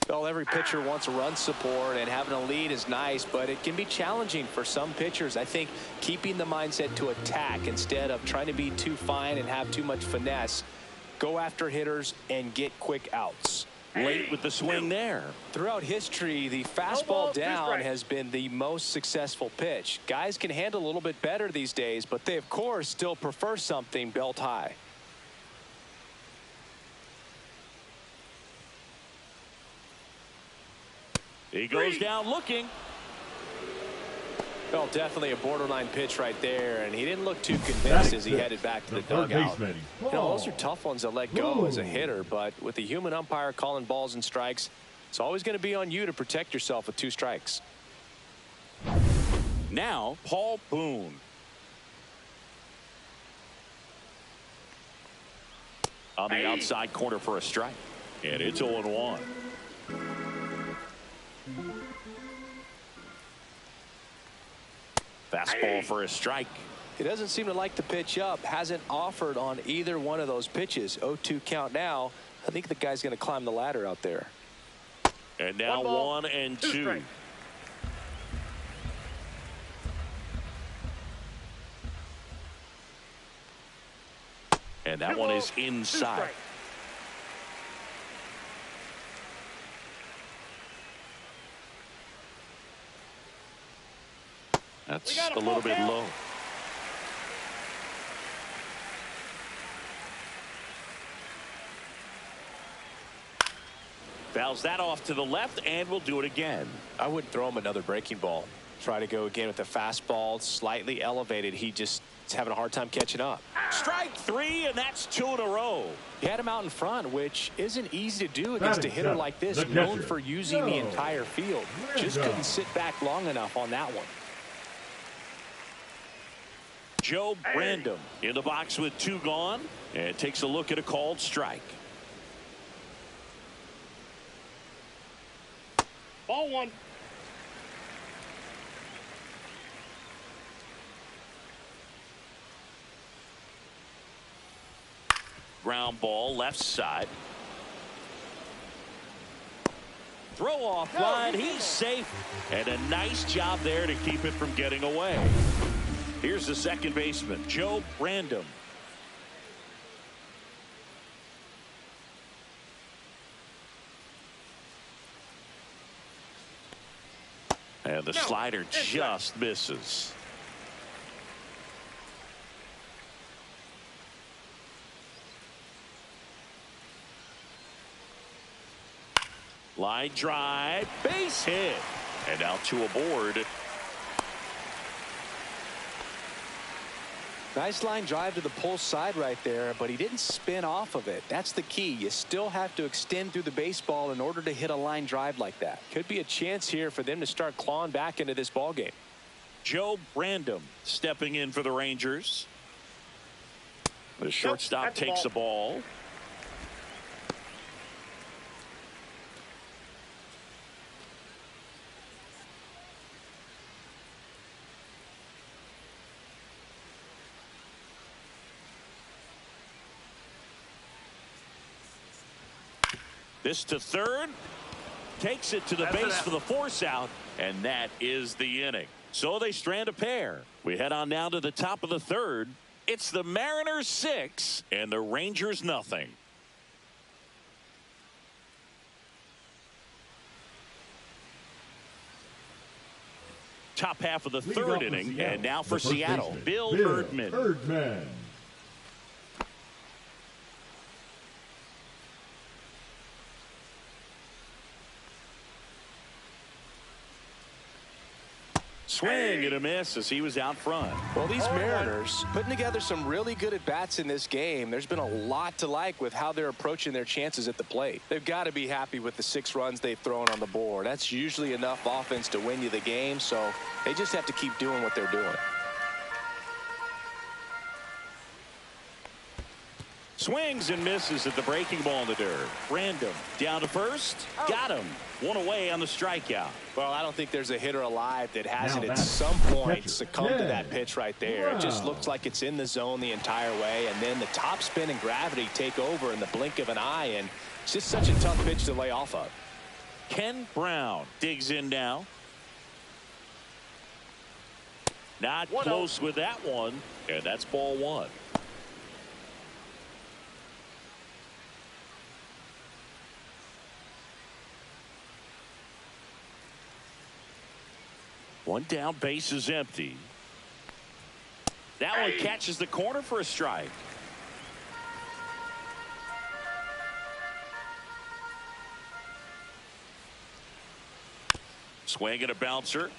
Well, every pitcher wants a run support, and having a lead is nice, but it can be challenging for some pitchers. I think keeping the mindset to attack instead of trying to be too fine and have too much finesse. Go after hitters and get quick outs. Late with the swing there. Throughout history, the fastball down has been the most successful pitch. Guys can handle a little bit better these days, but they, of course, still prefer something belt high. He goes down looking. Well, definitely a borderline pitch right there, and he didn't look too convinced as he headed back to the dugout. You know, those are tough ones to let go as a hitter, but with the human umpire calling balls and strikes, it's always going to be on you to protect yourself with 2 strikes. Now, Paul Boone. On the outside corner for a strike, and it's 0-1. Fastball for a strike. He doesn't seem to like the pitch up. Hasn't offered on either one of those pitches. 0-2 count now. I think the guy's going to climb the ladder out there. And now 1-2. And that one is inside. That's a little bit low. Fouls that off to the left, and we'll do it again. I wouldn't throw him another breaking ball. Try to go again with the fastball, slightly elevated. He just is having a hard time catching up. Strike 3, and that's 2 in a row. He had him out in front, which isn't easy to do against a hitter like this, known for using the entire field. Just couldn't sit back long enough on that one. Joe Brandom in the box with 2 gone, and takes a look at a called strike. Ball 1. Ground ball left side. Throw off line. He's safe, and a nice job there to keep it from getting away. Here's the second baseman, Joe Brandom. And the slider just misses. Line drive, base hit. And now 2 aboard. Nice line drive to the pull side right there, but he didn't spin off of it. That's the key. You still have to extend through the baseball in order to hit a line drive like that. Could be a chance here for them to start clawing back into this ball game. Joe Brandom stepping in for the Rangers. The shortstop takes the ball. This to third, takes it to the base for the force out, and that is the inning. So they strand a pair. We head on now to the top of the third. It's the Mariners 6 and the Rangers nothing. Top half of the third inning, and now for Seattle, Bill Erdman. Swing and a miss as he was out front. Well, these Mariners putting together some really good at-bats in this game. There's been a lot to like with how they're approaching their chances at the plate. They've got to be happy with the 6 runs they've thrown on the board. That's usually enough offense to win you the game, so they just have to keep doing what they're doing. Swings and misses at the breaking ball in the dirt. Random down to first. Got him. 1 away on the strikeout. Well, I don't think there's a hitter alive that hasn't at some point succumbed to that pitch right there. It just looks like it's in the zone the entire way, and then the top spin and gravity take over in the blink of an eye, and it's just such a tough pitch to lay off of. Ken Brown digs in now. Not close with that one, and that's ball 1. One down, base is empty. That one catches the corner for a strike. Swing and a bouncer.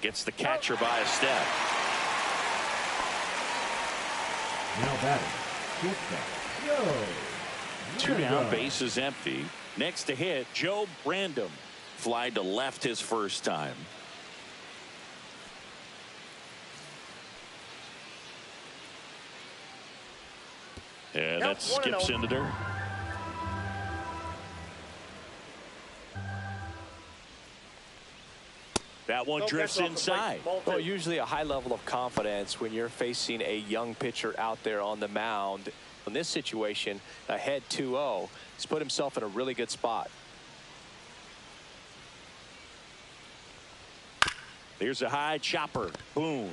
Gets the catcher by a step. Now batting. Shortstop, Joe. 2 down, base is empty. Next to hit, Joe Brandom. Fly to left his first time. And that skips in the dirt. That one drifts inside. Well, usually a high level of confidence when you're facing a young pitcher out there on the mound. In this situation, ahead 2-0, he's put himself in a really good spot. Here's a high chopper. Boom.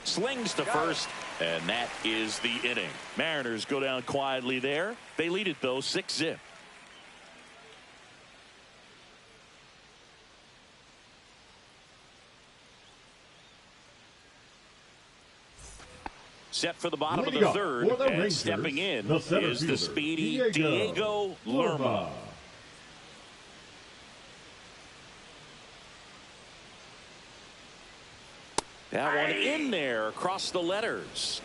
Slings to first, and that is the inning. Mariners go down quietly there. They lead it, though, 6-0. Set for the bottom of the third, and Rangers, stepping in is the speedy Diego Lerma. That one in there across the letters.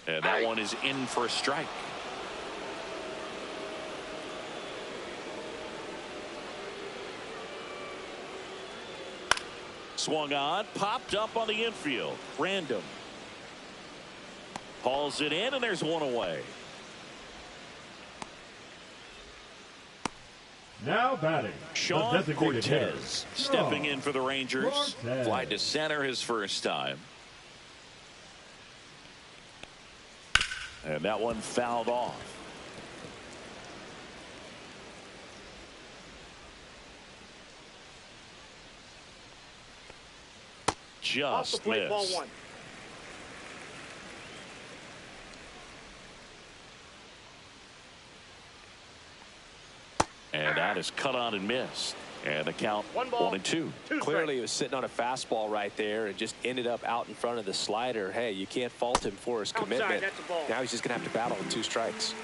And that one is in for a strike. Swung on, popped up on the infield. Random. Hauls it in, and there's 1 away. Now batting, Sean Cortez stepping in for the Rangers. Fly to center his first time. And that one fouled off. Just missed. Ball 1. And that is cut on and missed. And the count 1-2. Clearly he was sitting on a fastball right there and just ended up out in front of the slider. Hey, you can't fault him for his commitment. Now he's just going to have to battle with 2 strikes.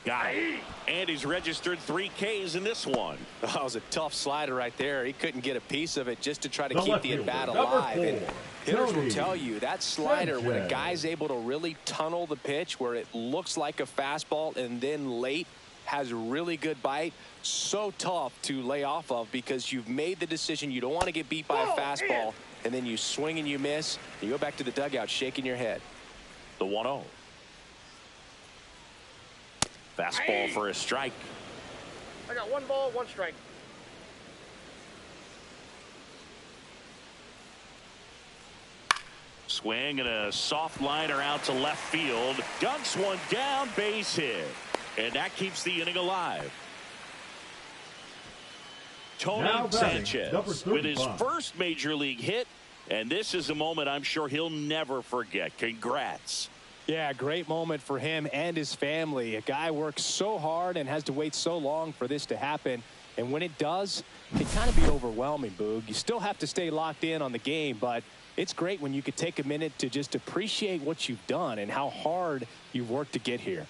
Got him. And he's registered 3 Ks in this one. That was a tough slider right there. He couldn't get a piece of it just to try to keep the at-bat alive. And hitters will tell you that slider, when a guy's able to really tunnel the pitch where it looks like a fastball and then late has really good bite, so tough to lay off of because you've made the decision you don't want to get beat by a fastball, and then you swing and you miss. You go back to the dugout shaking your head. The 1-0. Fastball for a strike. I got 1 ball, 1 strike. Swing and a soft liner out to left field. Dunks one down, base hit. And that keeps the inning alive. Tony Sanchez with his first major league hit. And this is a moment I'm sure he'll never forget. Congrats. Yeah, great moment for him and his family. A guy works so hard and has to wait so long for this to happen. And when it does, it can kind of be overwhelming, Boog. You still have to stay locked in on the game, but it's great when you could take a minute to just appreciate what you've done and how hard you've worked to get here.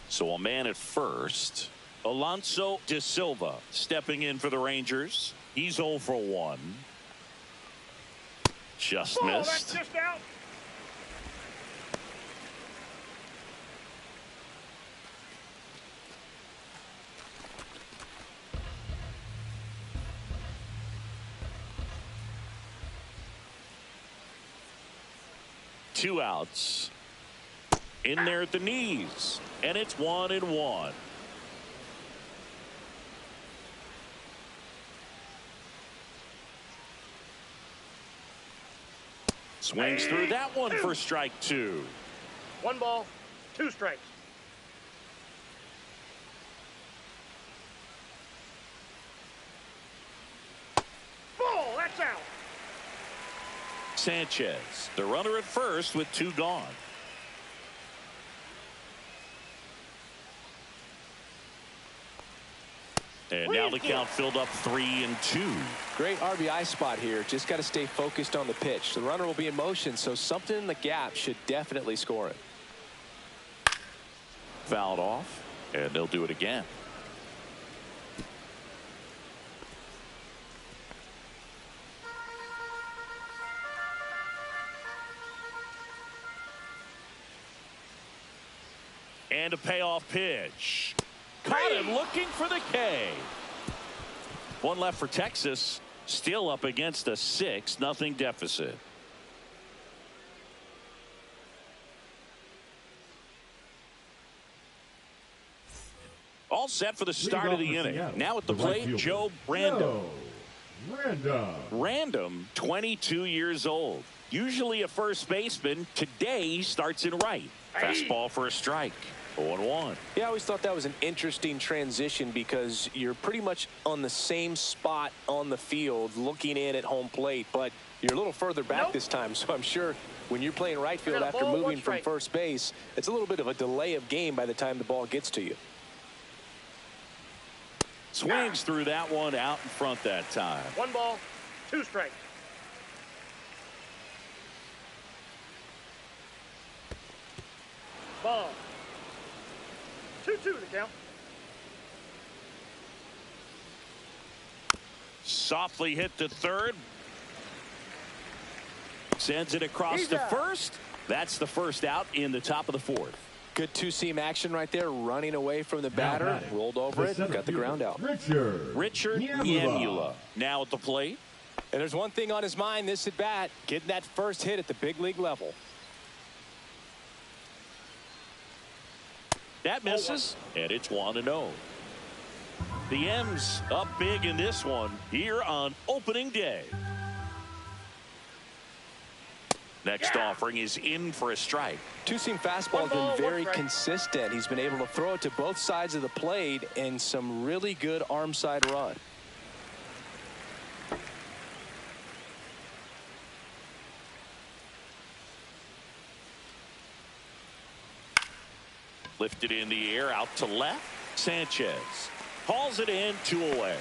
So a man at first, Alonso De Silva stepping in for the Rangers. He's 0 for 1. Just missed. That's just out. Two outs. In there at the knees. And it's 1-1. Swings through that one for strike 2. 1 ball, 2 strikes. Ball, that's out. Sanchez, the runner at first with 2 gone. And now the count filled up 3-2. Great RBI spot here. Just got to stay focused on the pitch. The runner will be in motion, so something in the gap should definitely score it. Fouled off, and they'll do it again. And a payoff pitch. Caught him looking for the K. One left for Texas. Still up against a 6-0 deficit. All set for the start of the inning. Now at the plate, Joe Random. Random, 22 years old. Usually a first baseman. Today he starts in right. Fastball for a strike. 0-1. Yeah, I always thought that was an interesting transition because you're pretty much on the same spot on the field looking in at home plate, but you're a little further back this time, so I'm sure when you're playing right field after moving from first base, it's a little bit of a delay of game by the time the ball gets to you. Swings through that one out in front that time. 1 ball, 2 strikes. Ball. 2-2 to count. Softly hit to third. Sends it across to first. That's the first out in the top of the 4th. Good two-seam action right there, running away from the batter, rolled over it, got the ground out. Richard Yamula now at the plate. And there's one thing on his mind this at bat, getting that first hit at the big league level. That misses, and it's 1-0. The M's up big in this one here on opening day. Next offering is in for a strike. Two-seam fastball has been very consistent. He's been able to throw it to both sides of the plate and some really good arm side run. Lifted in the air out to left. Sanchez hauls it in, 2 away.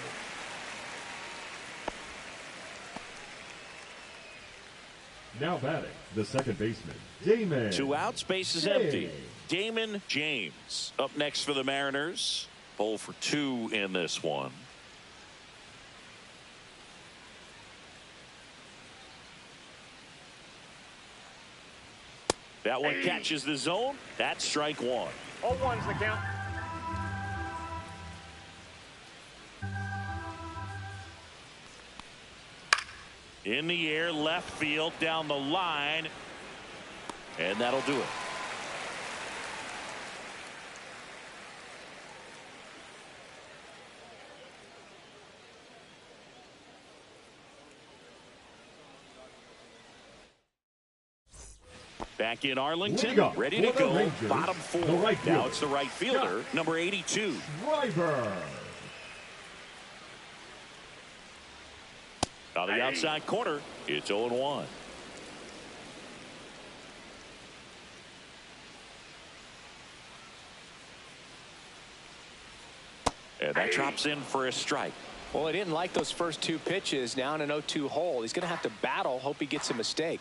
Now batting, the second baseman, Damon. 2 outs, base is empty. Damon James up next for the Mariners. 0 for 2 in this one. That one catches the zone. That's strike 1. 0-1's the count. In the air, left field, down the line. And that'll do it. Back in Arlington, ready to go. Rangers, Bottom 4. Now it's the right fielder, number 82. Driver. On the outside corner, it's 0-1. And that drops in for a strike. Well, he didn't like those first two pitches. Now in an 0-2 hole, he's going to have to battle. Hope he gets a mistake.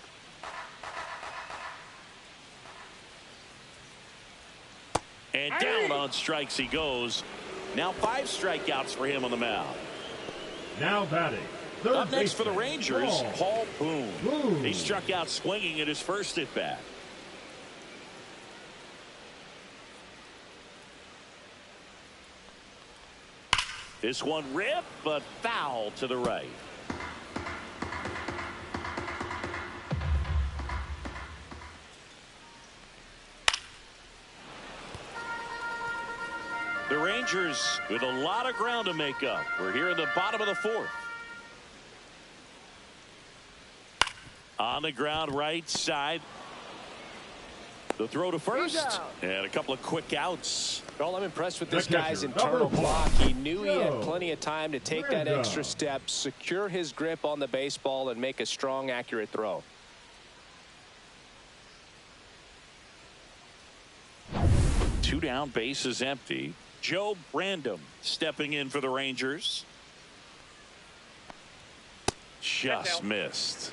And down on strikes he goes. Now 5 strikeouts for him on the mound. Now batting. Up next for the Rangers, Paul Boone. He struck out swinging at his first at bat. This one ripped, but foul to the right. The Rangers with a lot of ground to make up. We're here in the bottom of the 4th. On the ground right side. The throw to first. And a couple of quick outs. Well, I'm impressed with this guy's internal block. He knew he had plenty of time to take that extra step, secure his grip on the baseball, and make a strong, accurate throw. Two down, bases empty. Joe Brandom stepping in for the Rangers. Just missed.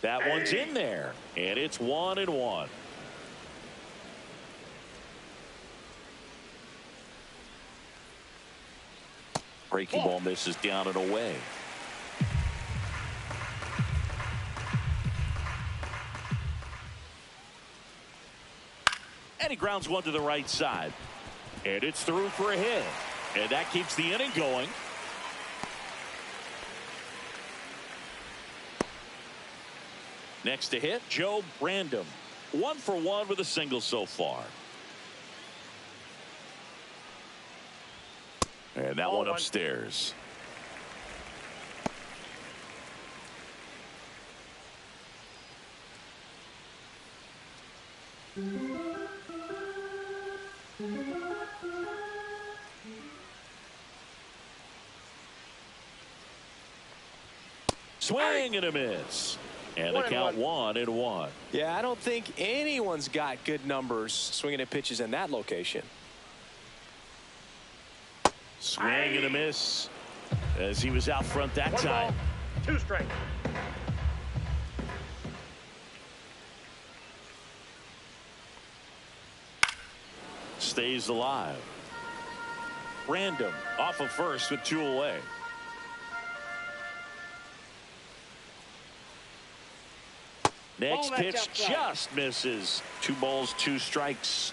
That one's in there, and it's 1-1. Breaking ball misses down and away. And he grounds one to the right side. And it's through for a hit. And that keeps the inning going. Next to hit, Joe Brandom. 1 for 1 with a single so far. And that one upstairs. Swing and a miss. And the count 1-1. Yeah, I don't think anyone's got good numbers swinging at pitches in that location. Swing and a miss as he was out front that time. 2 strikes. Stays alive. Random off of first with 2 away. Next pitch just misses. 2 balls, 2 strikes.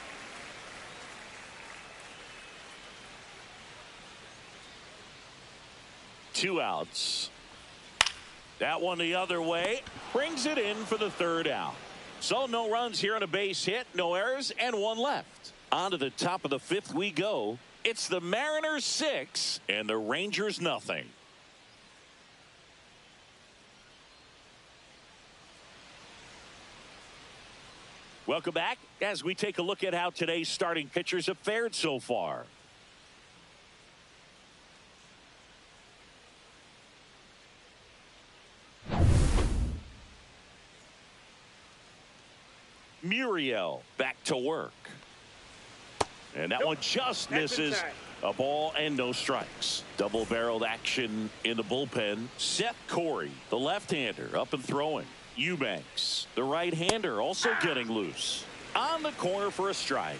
Two outs. That one the other way. Brings it in for the 3rd out. So no runs here on a base hit, no errors, and 1 left. On to the top of the 5th we go. It's the Mariners 6 and the Rangers nothing. Welcome back as we take a look at how today's starting pitchers have fared so far. Muriel back to work. And that one just misses. A ball and no strikes. Double-barreled action in the bullpen. Seth Corey, the left-hander, up and throwing. Eubanks, the right-hander, also getting loose. On the corner for a strike.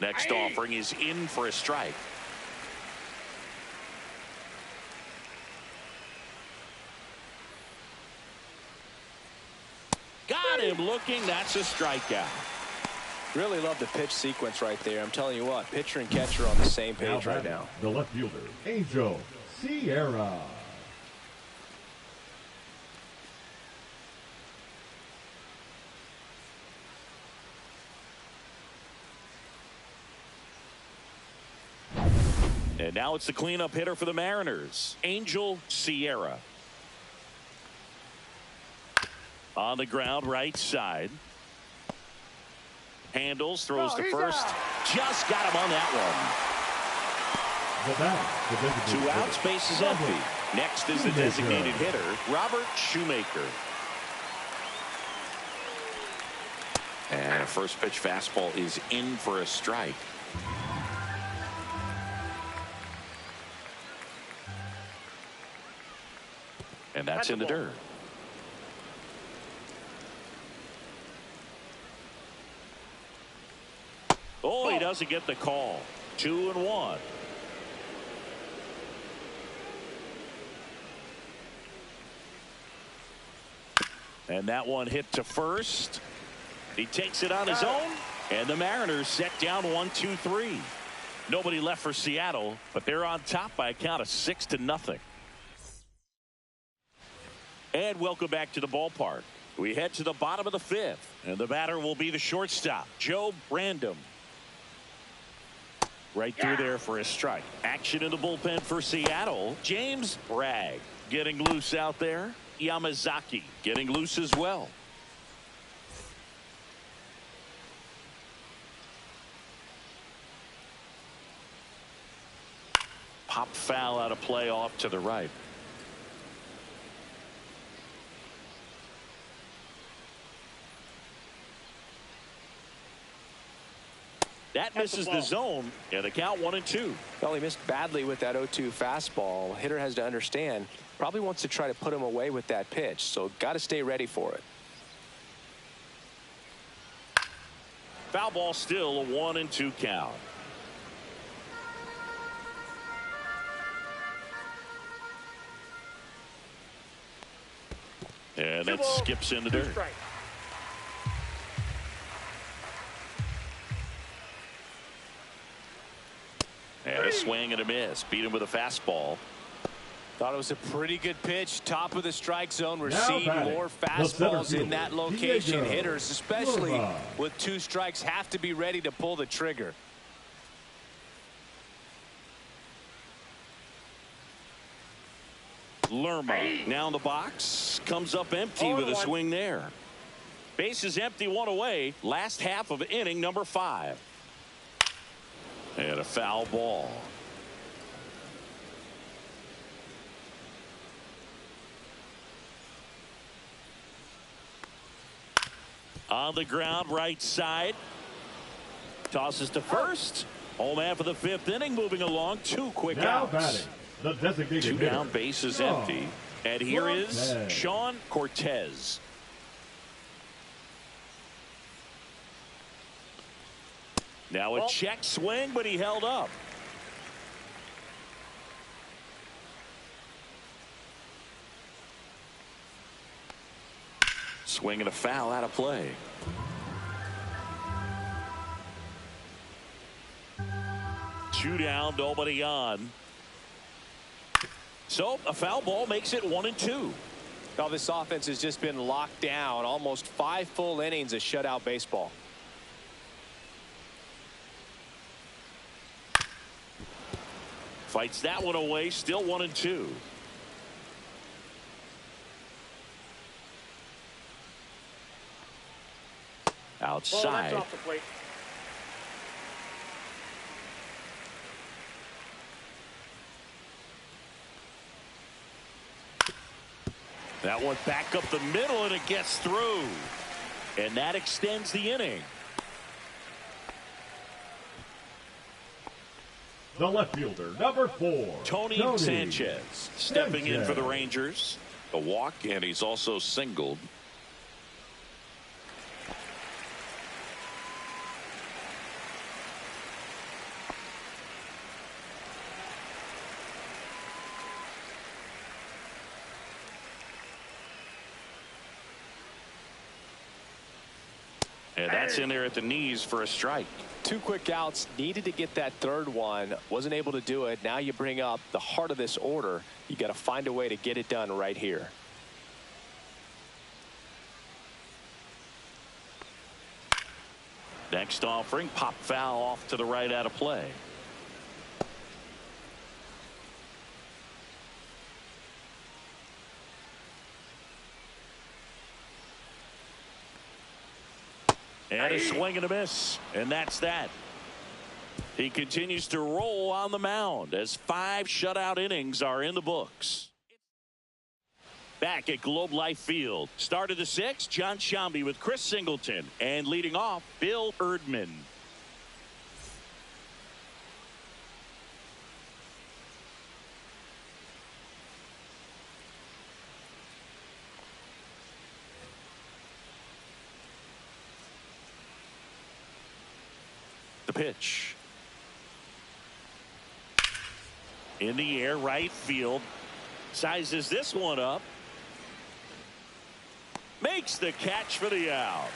Next offering is in for a strike. Got him looking. That's a strikeout. Really love the pitch sequence right there. I'm telling you what, pitcher and catcher are on the same page right now. The left fielder, Angel Sierra. And now it's the cleanup hitter for the Mariners, Angel Sierra. On the ground right side. handles, throws to first. Just got him on that one. 2 outs, base is empty. Next is the designated hitter, Robert Shoemaker. And a first pitch fastball is in for a strike. And that's in the dirt. Oh, he doesn't get the call. 2-1. And that one hit to first. He takes it on his own, and the Mariners set down 1-2-3. Nobody left for Seattle, but they're on top by a count of 6-0. And welcome back to the ballpark. We head to the bottom of the 5th, and the batter will be the shortstop, Joe Brandom. Right through there for a strike. Action in the bullpen for Seattle. James Bragg getting loose out there. Yamazaki getting loose as well. Pop foul out of play off to the right. That misses the zone, and the count 1-2. Well, he missed badly with that 0-2 fastball. Hitter has to understand, probably wants to try to put him away with that pitch, so got to stay ready for it. Foul ball, still a 1-2 count. And that skips in the dirt. And a swing and a miss. Beat him with a fastball. Thought it was a pretty good pitch. Top of the strike zone. We're seeing more fastballs in that location. Hitters, especially with 2 strikes, have to be ready to pull the trigger. Lerma now in the box. Comes up empty with a swing there. Base is empty, 1 away. Last half of inning number 5. And a foul ball. On the ground, right side. Tosses to first. Home half of the 5th inning, moving along. 2 quick outs. Batting, the designated 2 down, base is empty. And here is Sean Cortez. Now a check swing, but he held up. Swing and a foul out of play. Two down, nobody on. So a foul ball makes it 1-2. Now this offense has just been locked down. Almost 5 full innings of shutout baseball. Fights that one away, still 1-2. Outside. Off the plate. That one back up the middle, and it gets through. And that extends the inning. The left fielder, number 4, Tony Sanchez stepping in for the Rangers. A walk, and he's also singled. And that's in there at the knees for a strike. 2 quick outs, needed to get that 3rd one, wasn't able to do it. Now you bring up the heart of this order. You got to find a way to get it done right here. Next offering, pop foul off to the right out of play. And a swing and a miss. And that's that. He continues to roll on the mound as 5 shutout innings are in the books. Back at Globe Life Field. Start of the 6th, John Shambi with Chris Singleton. And leading off, Bill Erdman. The pitch. In the air, right field. Sizes this one up. Makes the catch for the out.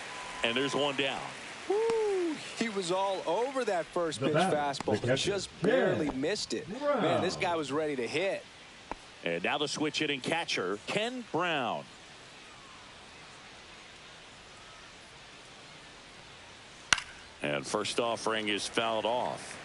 And there's one down. Woo, he was all over that first pitch fastball. Just barely missed it. Man, this guy was ready to hit. And now the switch hitting catcher, Ken Brown. And first offering is fouled off.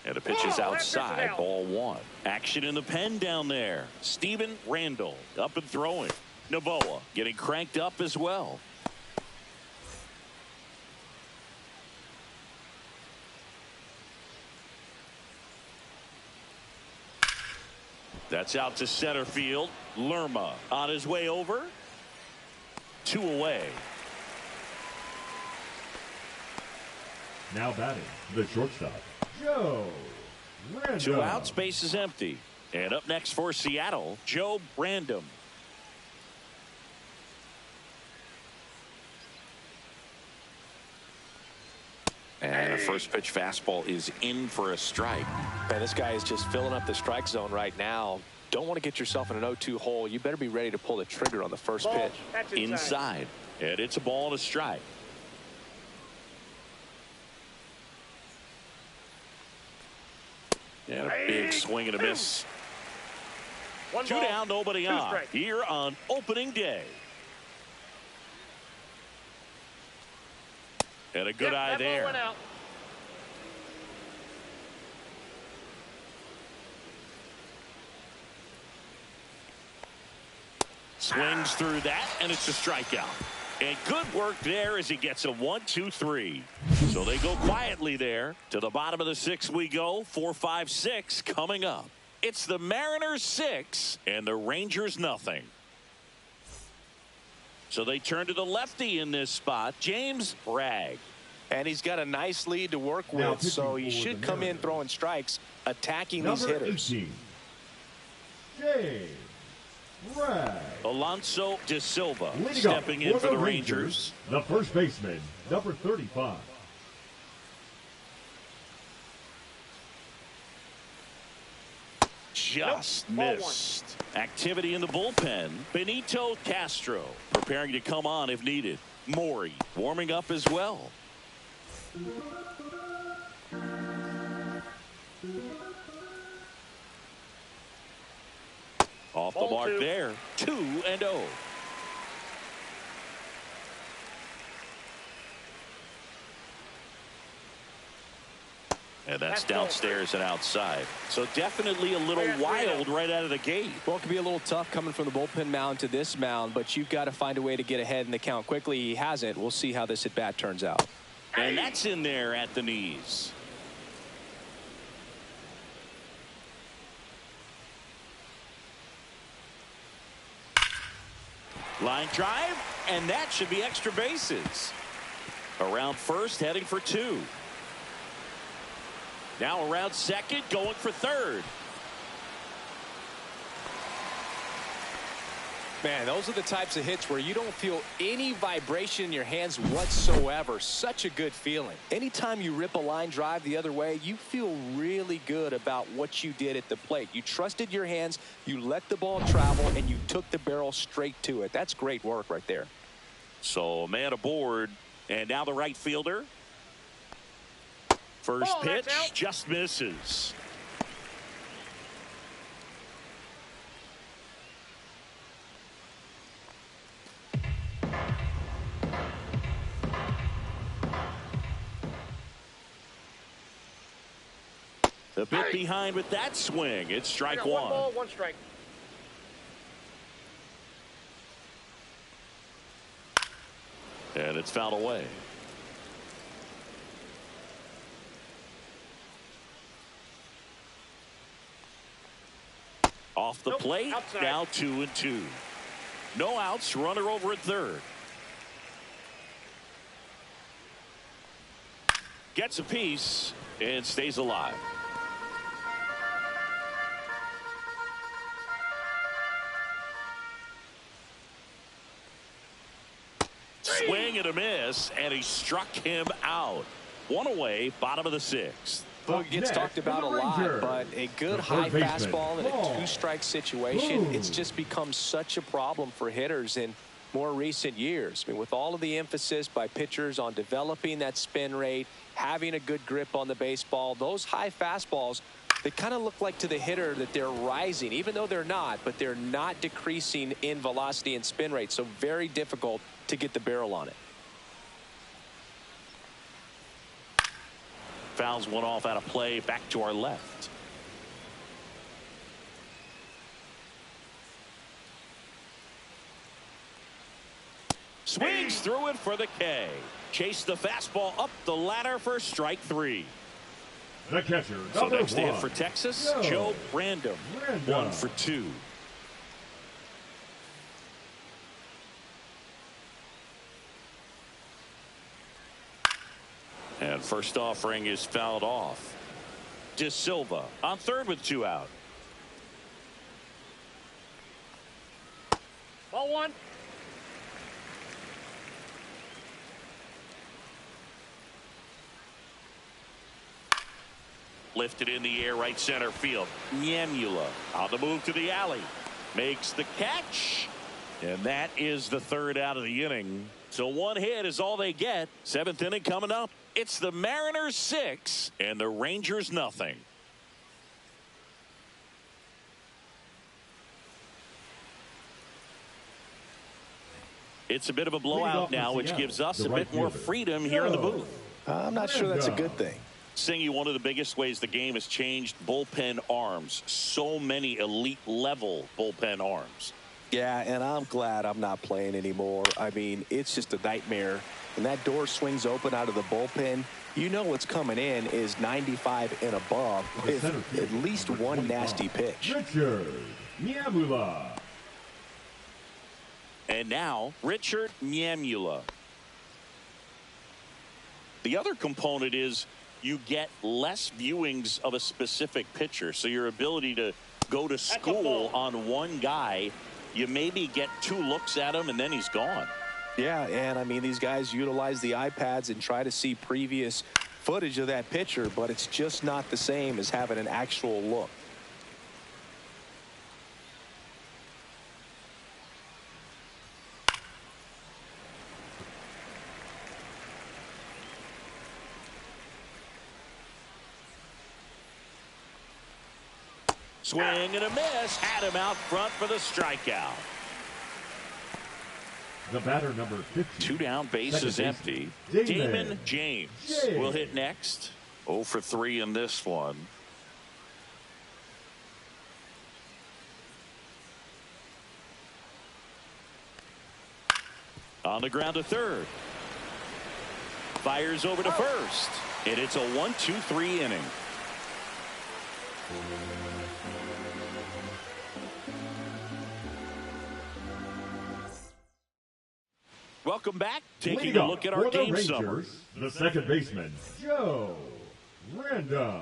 And the pitch is outside, ball 1. Action in the pen down there. Steven Randall up and throwing. Novoa getting cranked up as well. That's out to center field. Lerma on his way over. 2 away. Now batting, the shortstop, Joe Random. 2 outs, base is empty. And up next for Seattle, Joe Random. And a first pitch fastball is in for a strike. Man, this guy is just filling up the strike zone right now. Don't want to get yourself in an 0-2 hole. You better be ready to pull the trigger on the first pitch. Inside. And it's a ball and a strike. And a big swing and a miss. 2 down, nobody on. Here on opening day. And a good eye there. Swings through that, and it's a strikeout. And good work there as he gets a 1-2-3. So they go quietly there. To the bottom of the 6th we go. 4-5-6 coming up. It's the Mariners 6 and the Rangers nothing. So they turn to the lefty in this spot, James Bragg. And he's got a nice lead to work with, so he should come in throwing strikes, attacking these hitters. 18, James Bragg. Alonso De Silva Leading stepping in for the Rangers. The first baseman, number 35. Just missed. Activity in the bullpen. Benito Castro preparing to come on if needed. Maury warming up as well. Off the mark there. 2-0. And that's downstairs and outside. So definitely a little wild right out of the gate. Well, it can be a little tough coming from the bullpen mound to this mound, but you've got to find a way to get ahead in the count quickly. He hasn't. We'll see how this at bat turns out. And that's in there at the knees. Line drive, and that should be extra bases. Around first, heading for 2. Now around second, going for third. Man, those are the types of hits where you don't feel any vibration in your hands whatsoever. Such a good feeling. Anytime you rip a line drive the other way, you feel really good about what you did at the plate. You trusted your hands, you let the ball travel, and you took the barrel straight to it. That's great work right there. So a man aboard, and now the right fielder. First pitch just misses. A bit behind with that swing. It's strike one. One ball, one strike. And it's fouled away. Off the plate. Outside. Now 2-2. No outs. Runner over at third. Gets a piece and stays alive. Swing and a miss, and he struck him out. One away, bottom of the sixth. Well, it gets talked about a lot, but a good high fastball in a two-strike situation, it's just become such a problem for hitters in more recent years. I mean, with all of the emphasis by pitchers on developing that spin rate, having a good grip on the baseball, those high fastballs, they kind of look like to the hitter that they're rising, even though they're not, but they're not decreasing in velocity and spin rate. So very difficult to get the barrel on it. Fouls one off out of play, back to our left. Swings through it for the K. Chase the fastball up the ladder for strike three. The catcher, So next to hit for Texas, Joe Random. 1 for 2. And first offering is fouled off. De Silva on third with 2 out. Ball one. Lifted in the air, right center field. Niemula on the move to the alley. Makes the catch. And that is the third out of the inning. So one hit is all they get. 7th inning coming up. It's the Mariners 6 and the Rangers nothing. It's a bit of a blowout now, which gives us a bit more freedom here in the booth. I'm not sure that's a good thing. Singy, one of the biggest ways the game has changed, bullpen arms. So many elite level bullpen arms. Yeah, and I'm glad I'm not playing anymore. I mean, it's just a nightmare. When that door swings open out of the bullpen, you know what's coming in is 95 and above with at least one nasty pitch. Richard Niemula. And now, Richard Niemula. The other component is you get less viewings of a specific pitcher. So your ability to go to school on one guy, you maybe get 2 looks at him and then he's gone. Yeah, and I mean, these guys utilize the iPads and try to see previous footage of that pitcher, but it's just not the same as having an actual look. Swing and a miss. Had him out front for the strikeout. The batter number 50. 2 down, base is empty. Damon James will hit next. 0 for 3 in this one. On the ground to third. Fires over to first. And it's a 1-2-3 inning. Welcome back. Taking a look at our game summary. The second baseman, Joe Random.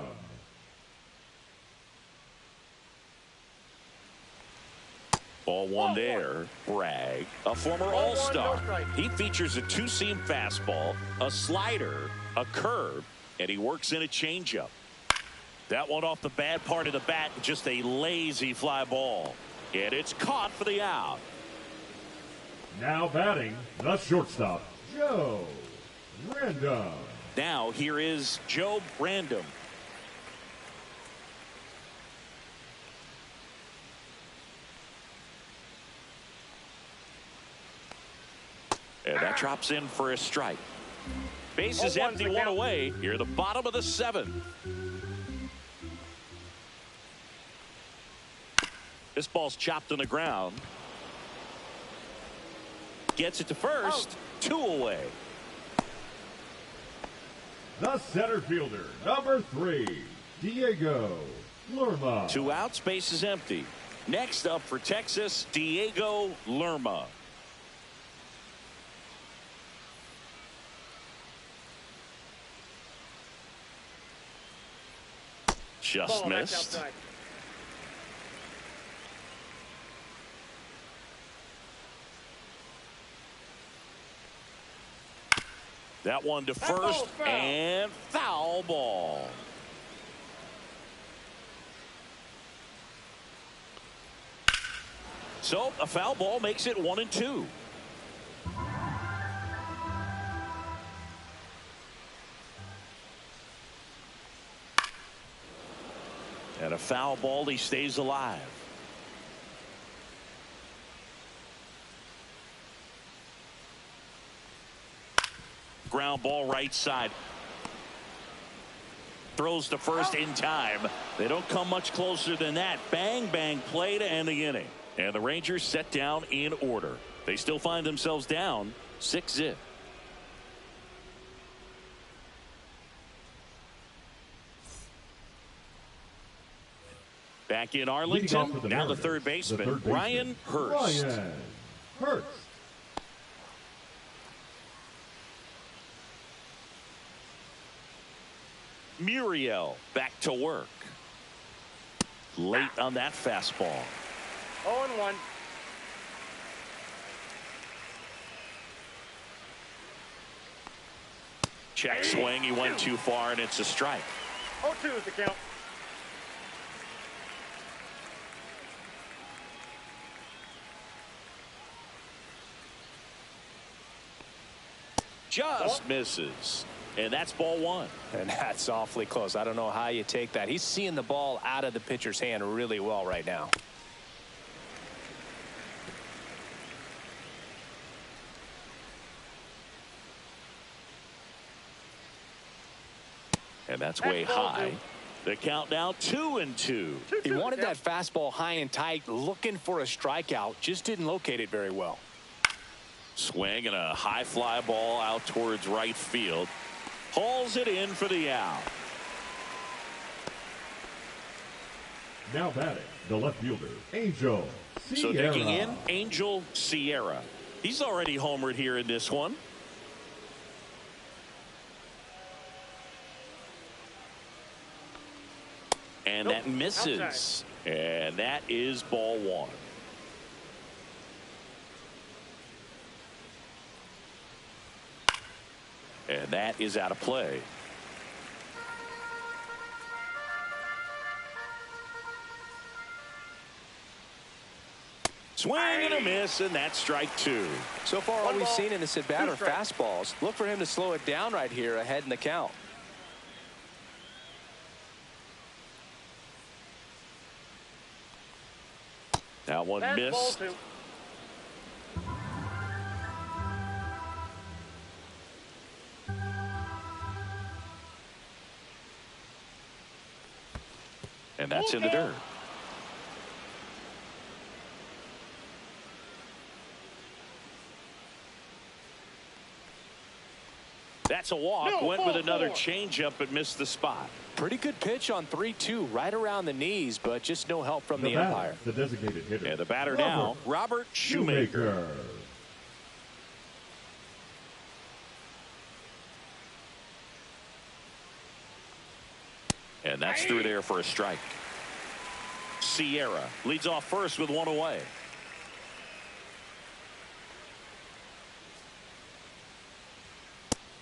Ball one there. Bragg, a former All-Star. He features a 2-seam fastball, a slider, a curve, and he works in a changeup. That one off the bad part of the bat, just a lazy fly ball. And it's caught for the out. Now batting, the shortstop, Joe Random. Now here is Joe Random. And that drops in for a strike. Base is empty, 1 away. Here the bottom of the 7th. This ball's chopped on the ground. Gets it to first. 2 away. The center fielder, number 3, Diego Lerma. 2 outs, base is empty. Next up for Texas, Diego Lerma. Just Ball, that's missed. outside. That one to That ball's first foul. and foul ball. So a foul ball makes it 1-2. And a foul ball, he stays alive. Ground ball right side. Throws to first in time. They don't come much closer than that. Bang, bang play to end the inning. And the Rangers set down in order. They still find themselves down 6-0. Back in Arlington, now the third baseman, Ryan Hurst. Ryan Hurst. Muriel back to work. Late on that fastball. 0-1. Check swing. He went too far, and it's a strike. 0-2 is the count. Just misses. And that's ball 1. And that's awfully close. I don't know how you take that. He's seeing the ball out of the pitcher's hand really well right now. And that's way high. The count now 2-2. He wanted that fastball high and tight, looking for a strikeout. Just didn't locate it very well. Swing and a high fly ball out towards right field. Hauls it in for the out. Now batting, the left fielder, Angel Sierra. So digging in, Angel Sierra. He's already homered here in this one. And that misses. Outside. And that is ball 1. And that is out of play. Swing and a miss, and that's strike 2. So far, all we've seen in this at bat are fastballs. Look for him to slow it down right here ahead in the count. That one That's ball missed. 2. And that's in the dirt. That's a walk. No, Went with ball another 4. changeup, but missed the spot. Pretty good pitch on 3-2, right around the knees, but just no help from The the batter, umpire. the designated hitter. And the batter now, Robert Shoemaker. And that's through there for a strike. Sierra leads off first with 1 away.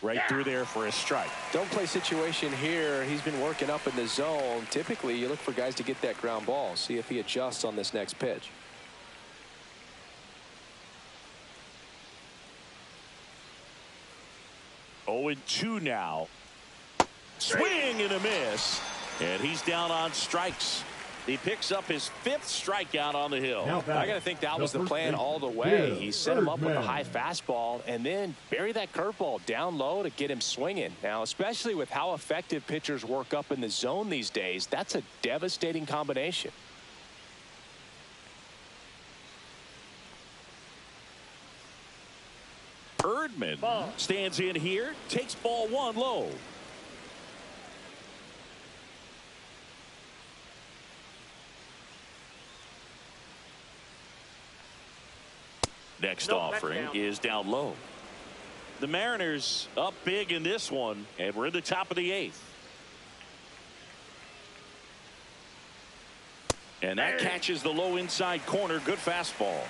Right through there for a strike. Don't play situation here. He's been working up in the zone. Typically, you look for guys to get that ground ball. See if he adjusts on this next pitch. Oh, 0-2 now. Swing and a miss. And he's down on strikes. He picks up his 5th strikeout on the hill. I got to think that was the plan all the way. He set him up with a high fastball and then bury that curveball down low to get him swinging. Now, especially with how effective pitchers work up in the zone these days, that's a devastating combination. baseman stands in here, takes ball one low. Next offering is down low. The Mariners up big in this one, and we're in the top of the 8th. And that catches the low inside corner. Good fastball.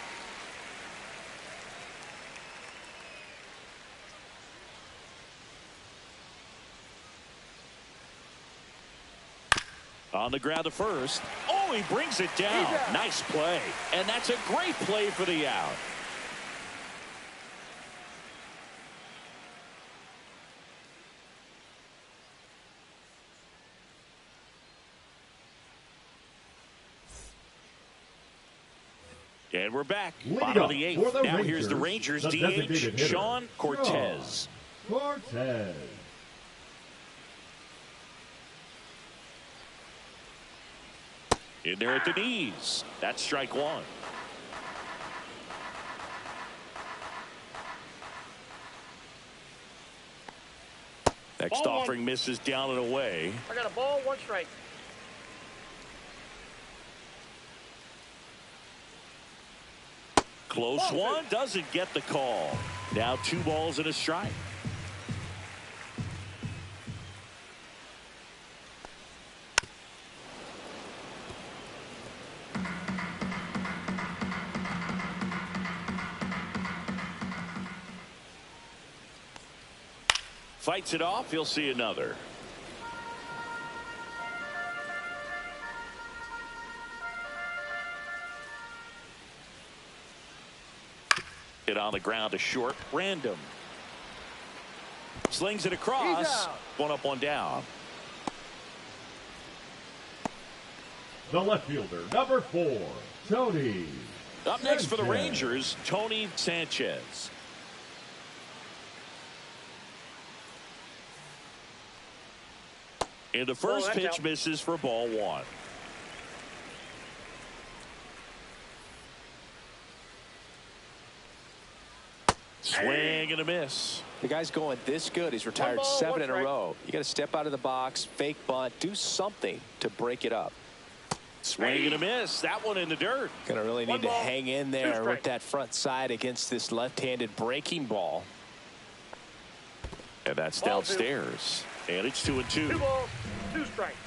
On the ground to first. Oh, he brings it down. Nice play. And that's a great play for the out. And we're back. Bottom of the 8th. Now here's the Rangers DH, Sean Cortez. Cortez. In there at the knees. That's strike one. Next offering misses down and away. I got a ball, 1 strike. Close one, doesn't get the call. Now 2 balls and a strike. Fights it off, he'll see another. Hit on the ground to short. Random. Slings it across. 1 up, 1 down. The left fielder, number 4, Tony. Up next for the Rangers, Tony Sanchez. And the first pitch misses for ball 1. Swing and a miss. The guy's going this good. He's retired 7 in a row. You got to step out of the box, fake bunt, do something to break it up. Swing and a miss. That one in the dirt. Going to really need to hang in there with that front side against this left-handed breaking ball. And that's downstairs. And it's 2-2. 2 balls, 2 strikes.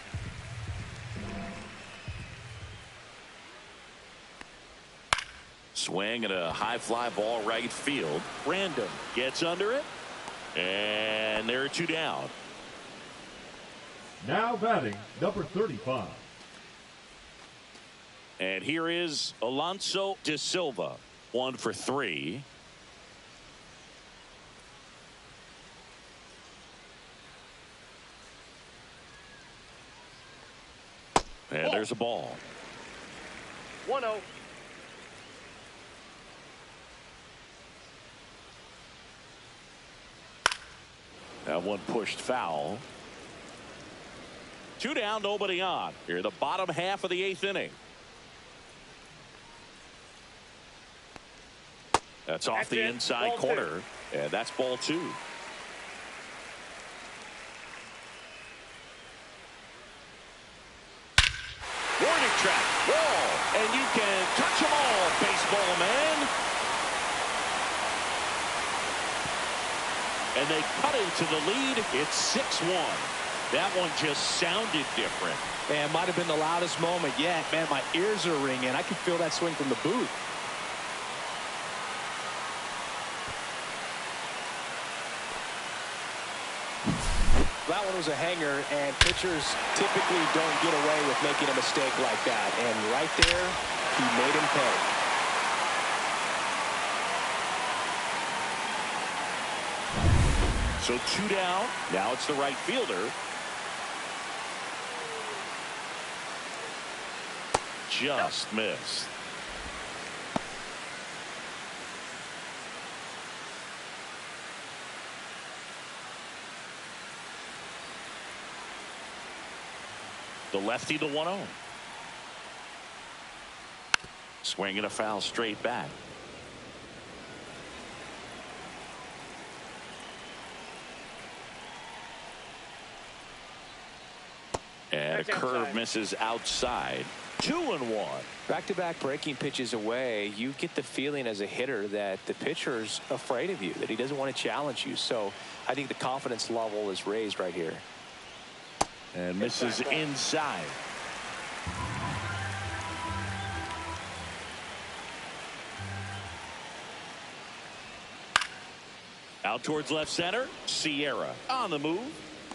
Swing and a high fly ball right field. Random gets under it. And there are 2 down. Now batting, number 35. And here is Alonso de Silva. 1 for 3. And there's a ball. 1-0. That one pushed foul. 2 down, nobody on. Here in the bottom half of the 8th inning. That's off the inside corner. And that's ball 2. Warning track. Wall. And you can touch them all, baseball man. And they cut into the lead. It's 6-1. That one just sounded different. Man, might have been the loudest moment yet. Man, my ears are ringing. I can feel that swing from the booth. That one was a hanger, and pitchers typically don't get away with making a mistake like that. And right there, he made him pay. So 2 down. Now it's the right fielder. Just missed. The lefty to 1-0. Swinging a foul straight back. And a curve misses outside. 2-1. Back-to-back breaking pitches away, you get the feeling as a hitter that the pitcher's afraid of you, that he doesn't want to challenge you. So I think the confidence level is raised right here. And misses inside. Out towards left center. Sierra on the move.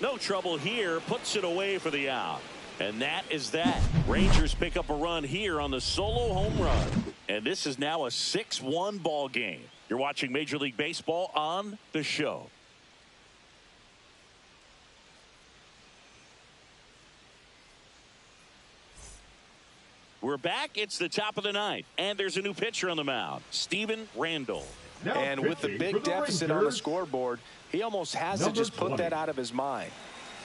No trouble here. Puts it away for the out. And that is that. Rangers pick up a run here on the solo home run. And this is now a 6-1 ball game. You're watching Major League Baseball on The Show. We're back. It's the top of the ninth. And there's a new pitcher on the mound. Steven Randall. And with the big deficit on the scoreboard, he almost has to just put that out of his mind.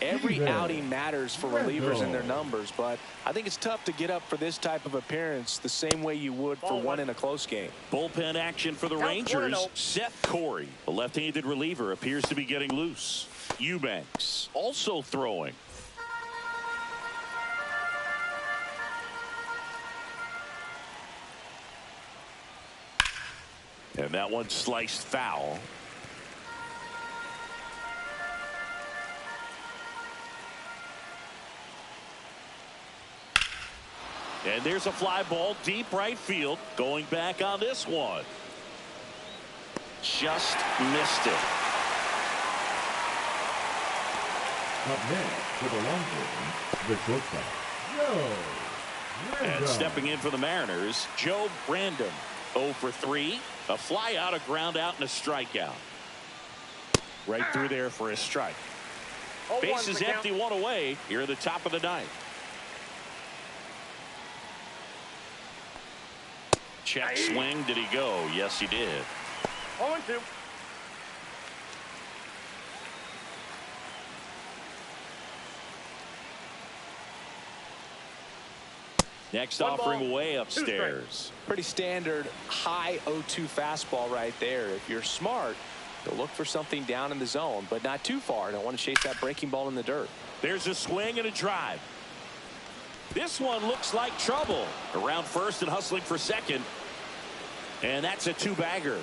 Every outing matters for relievers in their numbers, but I think it's tough to get up for this type of appearance the same way you would for one in a close game. Bullpen action for the Rangers. Seth Corey, the left-handed reliever, appears to be getting loose. Eubanks also throwing. And that one sliced foul. And there's a fly ball deep right field. Going back on this one. Just missed it. Up next for the long game, the shortstop, Joe Brandon. And stepping in for the Mariners, Joe Brandon. 0 for 3. A fly out, a ground out, and a strikeout. Right through there for a strike. Base is empty, one away. Here at the top of the ninth. Check swing. Did he go? Yes, he did. 0-2. Next offering way upstairs. Pretty standard high 0-2 fastball right there. If you're smart, you'll look for something down in the zone, but not too far. Don't want to chase that breaking ball in the dirt. There's a swing and a drive. This one looks like trouble. Around first and hustling for second. And that's a two-bagger.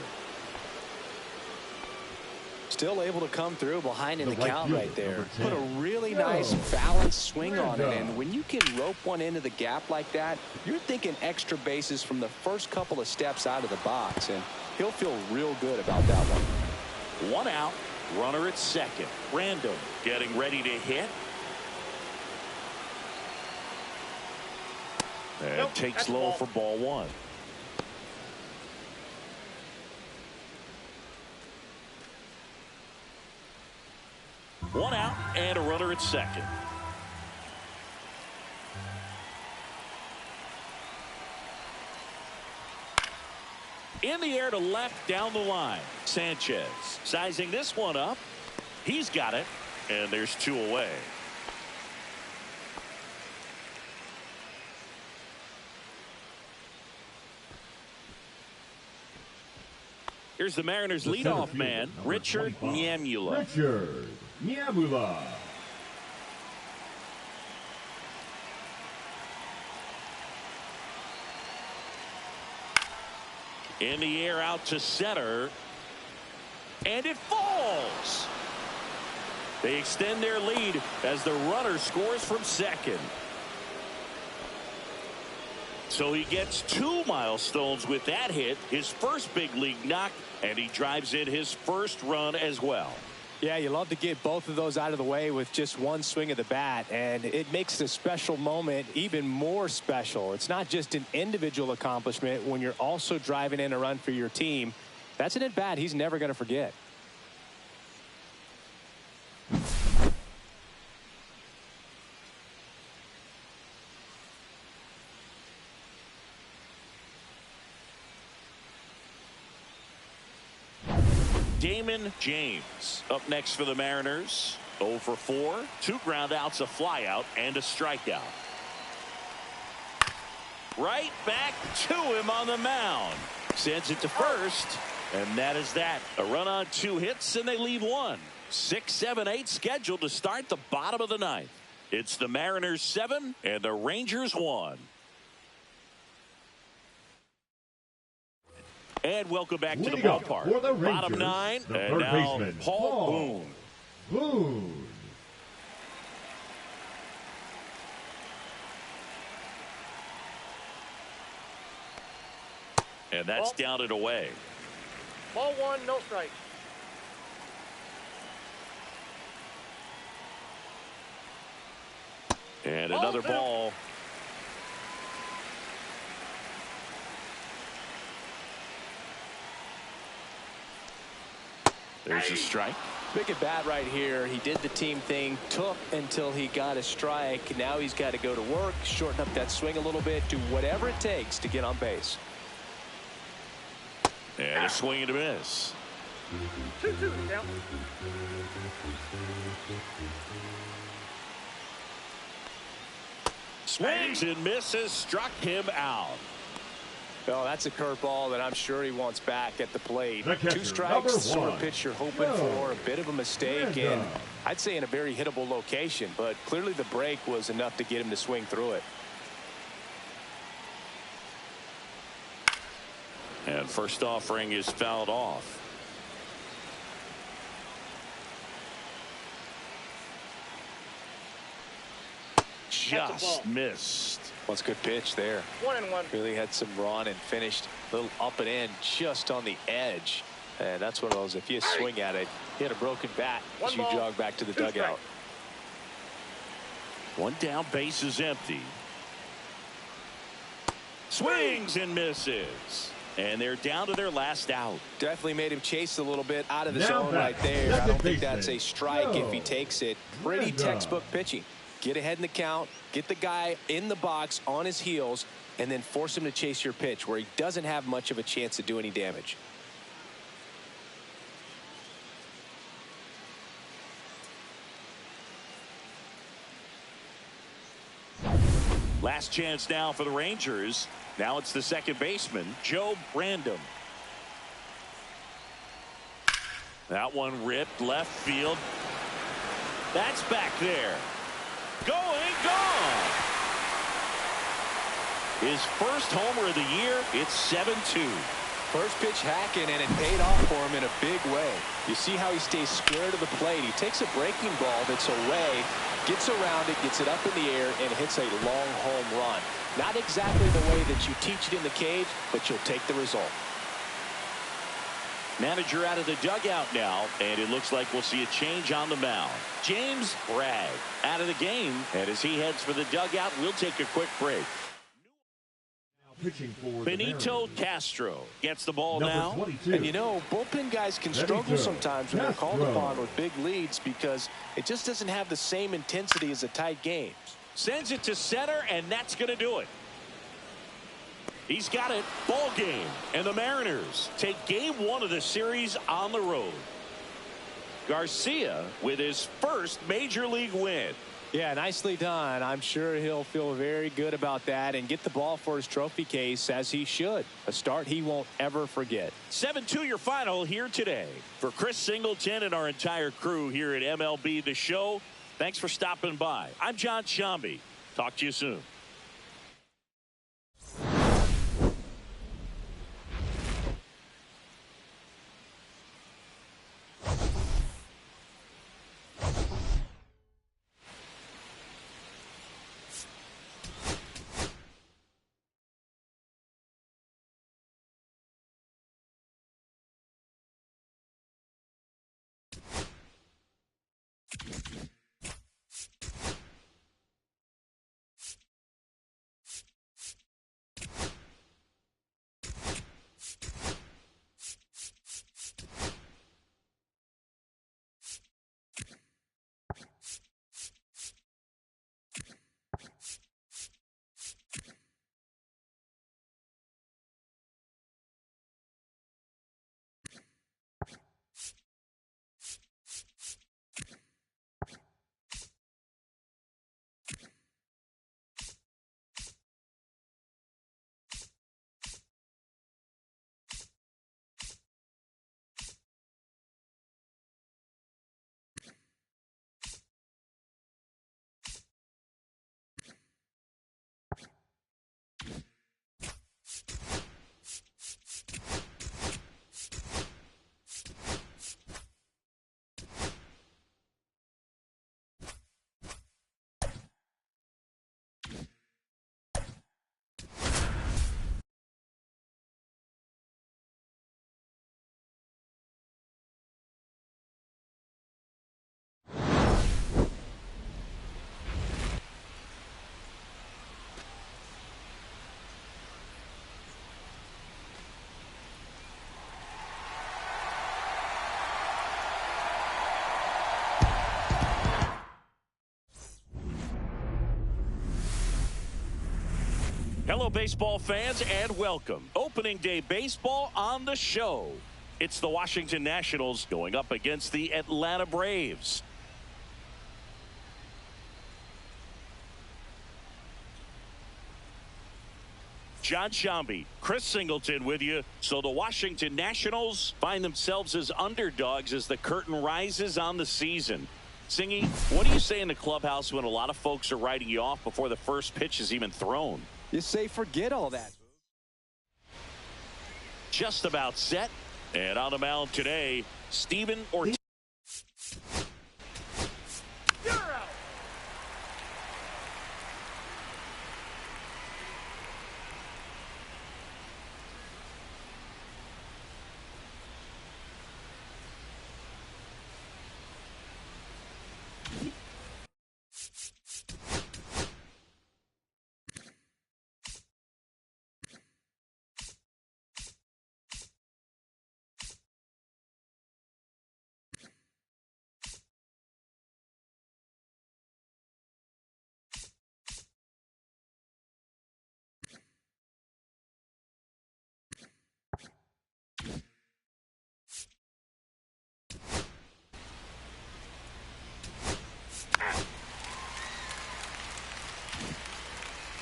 Still able to come through behind in the count right there. Put a really nice balanced swing on it. And when you can rope one into the gap like that, you're thinking extra bases from the first couple of steps out of the box. And he'll feel real good about that one. One out. Runner at second. Randall getting ready to hit. And takes low for ball one. One out and a runner at second. In the air to left down the line. Sanchez sizing this one up. He's got it. And there's two away. Here's the Mariners leadoff man, Richard Nyamula. Richard Nyamula. In the air out to center. And it falls. They extend their lead as the runner scores from second. So he gets 2 milestones with that hit, his first big league knock, and he drives in his first run as well. Yeah, you love to get both of those out of the way with just one swing of the bat, and it makes the special moment even more special. It's not just an individual accomplishment when you're also driving in a run for your team. That's an at-bat he's never going to forget. Damon James up next for the Mariners. 0 for 4. 2 ground outs, a fly out, and a strikeout. Right back to him on the mound. Sends it to first, and that is that. A run on 2 hits, and they leave 1. 6, 7, 8 scheduled to start the bottom of the ninth. It's the Mariners 7 and the Rangers 1. And welcome back to the Leading up ballpark. for the Rangers, Bottom 9, the and third now baseman, Paul Boone. Boone. And that's down and away. Ball 1, no strike. And Ball another 2. ball. There's a strike. Big at bat right here. He did the team thing, took until he got a strike. Now he's got to go to work, shorten up that swing a little bit, do whatever it takes to get on base. And a swing and a miss. 2-2 count. Swings and misses, struck him out. Oh, that's a curveball that I'm sure he wants back at the plate. The catcher, 2 strikes, sort of #1. pitch you're hoping for. A bit of a mistake, Random. and I'd say in a very hittable location, but clearly the break was enough to get him to swing through it. And first offering is fouled off. Just missed. What's a good pitch there. 1-1. Really had some run and finished a little up and in just on the edge. And that's one of those, if you swing at it, hit a broken bat as 1 you ball, jog back to the 2 dugout. strikes. One down, base is empty. Swings and misses. And they're down to their last out. Definitely made him chase a little bit out of the Now zone back, right there. I second don't think baseman, that's a strike if he Joe. takes it. Pretty Random. textbook pitching. Get ahead in the count, get the guy in the box on his heels, and then force him to chase your pitch where he doesn't have much of a chance to do any damage. Last chance now for the Rangers. Now it's the second baseman, Joe Random. That one ripped left field. That's back there. Going, gone. His first homer of the year. It's 7-2. First pitch hacking, and it paid off for him in a big way. You see how he stays square to the plate. He takes a breaking ball that's away, gets around it, gets it up in the air, and hits a long home run. Not exactly the way that you teach it in the cage, but you'll take the result. Manager out of the dugout now, and it looks like we'll see a change on the mound. James Bragg out of the game, and as he heads for the dugout, we'll take a quick break. Pitching for the Benito Mariners, Castro gets the ball number now. 22. And you know, bullpen guys can Ready struggle to sometimes when they're called Castro. upon with big leads because it just doesn't have the same intensity as a tight game. Sends it to center, and that's going to do it. He's got it. Ball game. And the Mariners take game 1 of the series on the road. Garcia with his first major league win. Yeah, nicely done. I'm sure he'll feel very good about that and get the ball for his trophy case as he should. A start he won't ever forget. 7-2 your final here today. For Chris Singleton and our entire crew here at MLB The Show, thanks for stopping by. I'm John Shambi. Talk to you soon. Hello, baseball fans, and welcome. Opening day baseball on the show. It's the Washington Nationals going up against the Atlanta Braves. John Shambi, Chris Singleton with you. So the Washington Nationals find themselves as underdogs as the curtain rises on the season. Singy, what do you say in the clubhouse when a lot of folks are writing you off before the first pitch is even thrown? You say forget all that. Just about set. And on the mound today, Steven Ortiz. You're out.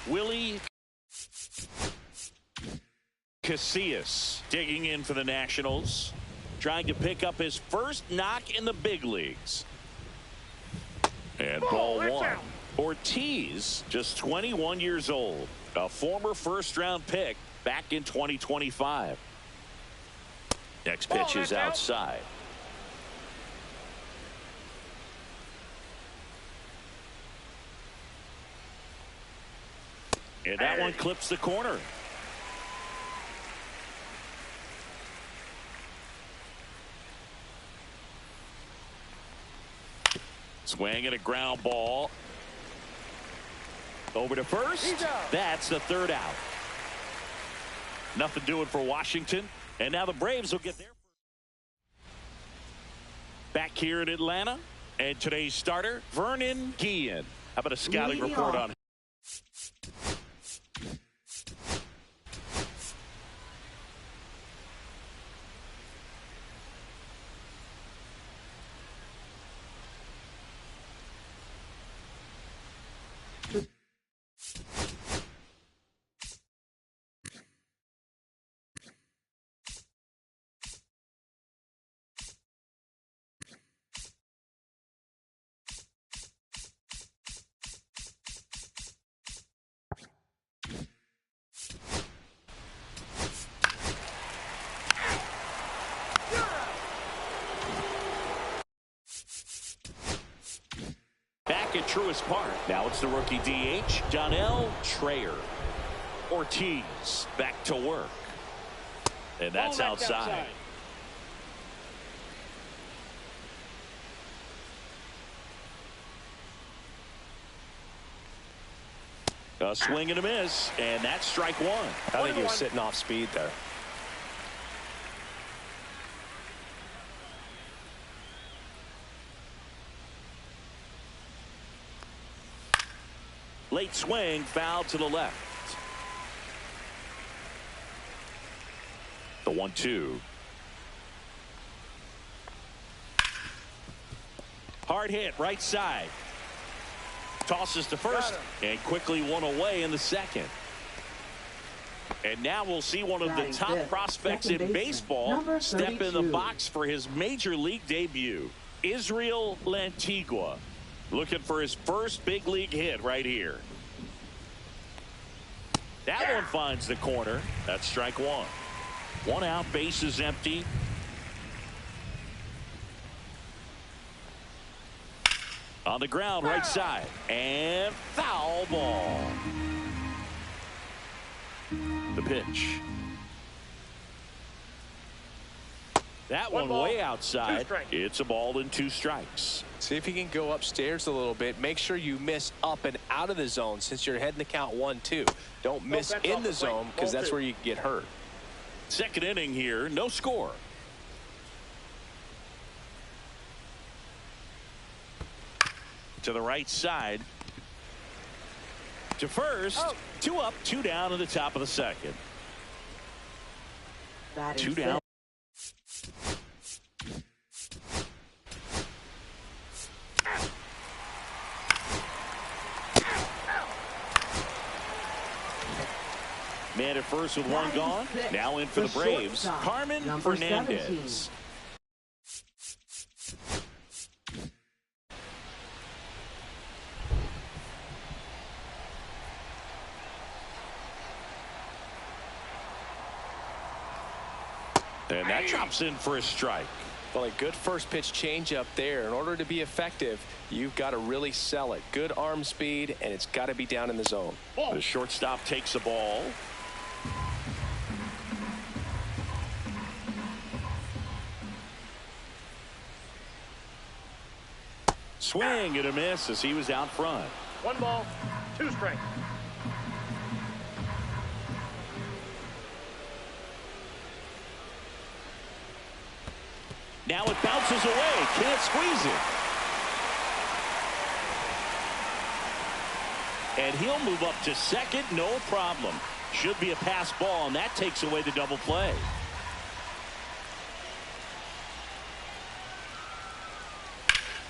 Willie Casillas digging in for the Nationals, trying to pick up his first knock in the big leagues. And ball one. Ortiz, just 21 years old, a former first-round pick back in 2025. Next pitch is outside. And that one clips the corner. Swing and a ground ball. Over to first. That's the third out. Nothing doing for Washington. And now the Braves will get there. Back here in Atlanta. And today's starter, Vernon Guillen. How about a scouting report on him? Back at Truist Park. Now it's the rookie DH, Donnell Trayer. Ortiz back to work. And that's outside. A swing and a miss, and that's strike one. I think he was sitting off speed there. Late swing, foul to the left. The 1-2. Hard hit, right side. Tosses to first, and quickly one away in the second. And now we'll see one of the top prospects in baseball step in the box for his major league debut. Israel Lantigua, looking for his first big league hit right here. That one finds the corner. That's strike one. One out, base is empty. On the ground, right side, and foul ball. The pitch. That one way outside. It's a ball and two strikes. See if you can go upstairs a little bit. Make sure you miss up and out of the zone since you're heading to count 1-2. Don't miss in the zone because that's where you can get hurt. Second inning here, no score. To the right side. to first. 2 up, 2 down in the top of the second. Batting 2 down. Man at first with 1 gone. Now in for the Braves, Carmen Fernandez. 17. And that drops in for a strike. Well, a good first pitch change up there. In order to be effective, you've got to really sell it. Good arm speed, and it's got to be down in the zone. The shortstop takes the ball. Swing and a miss as he was out front. 1 ball, 2 strikes. Now it bounces away. Can't squeeze it. And he'll move up to second. No problem. Should be a pass ball, and that takes away the double play.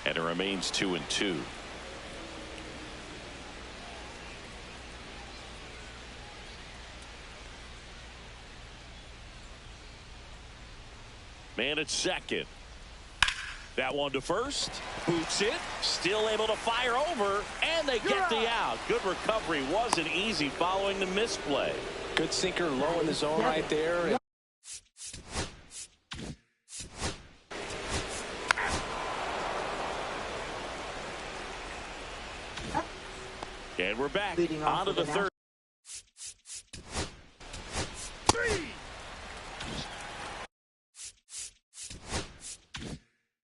And it remains 2-2. Man at second. That one to first. Boots it. Still able to fire over. And they get the out. Good recovery. Wasn't easy following the misplay. Good sinker low in the zone right there. And we're back on to the third.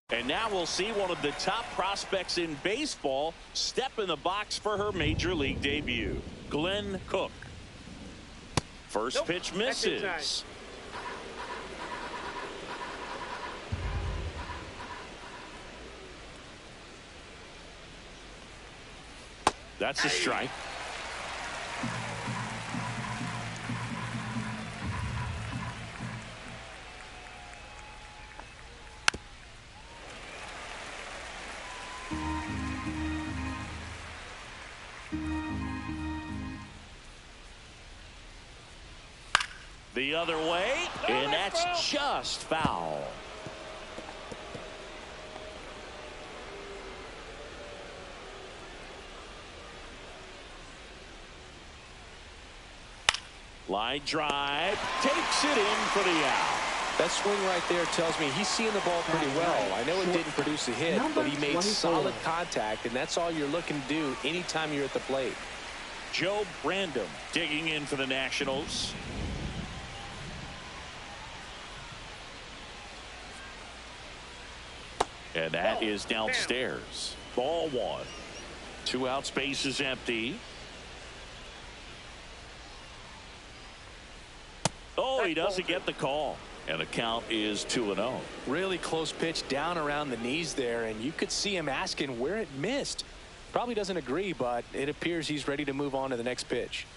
And now we'll see one of the top prospects in baseball step in the box for her major league debut. Glenn Cook. First pitch misses. That's a strike. The other way, and that's just foul. Line drive, takes it in for the out. That swing right there tells me he's seeing the ball pretty well. I know it didn't produce a hit, but he made solid contact, and that's all you're looking to do anytime you're at the plate. Joe Brandom digging in for the Nationals. And that is downstairs. Ball 1. 2 out, space is empty. Oh, he doesn't get the call. And the count is 2-0. Really close pitch down around the knees there, and you could see him asking where it missed. Probably doesn't agree, but it appears he's ready to move on to the next pitch.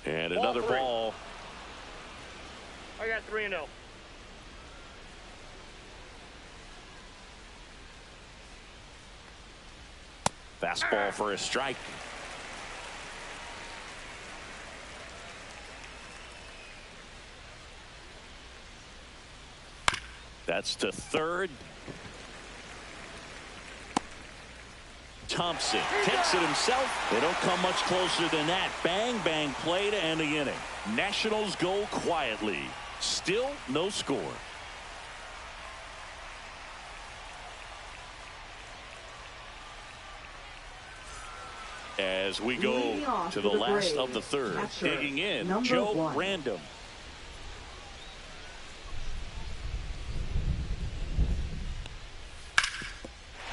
And another ball. I got 3-0. Fastball for a strike. That's to third. Thompson takes it himself. They don't come much closer than that. Bang, bang play to end the inning. Nationals go quietly. Still no score. As we go to the last of the third. Digging in, Joe Brandom.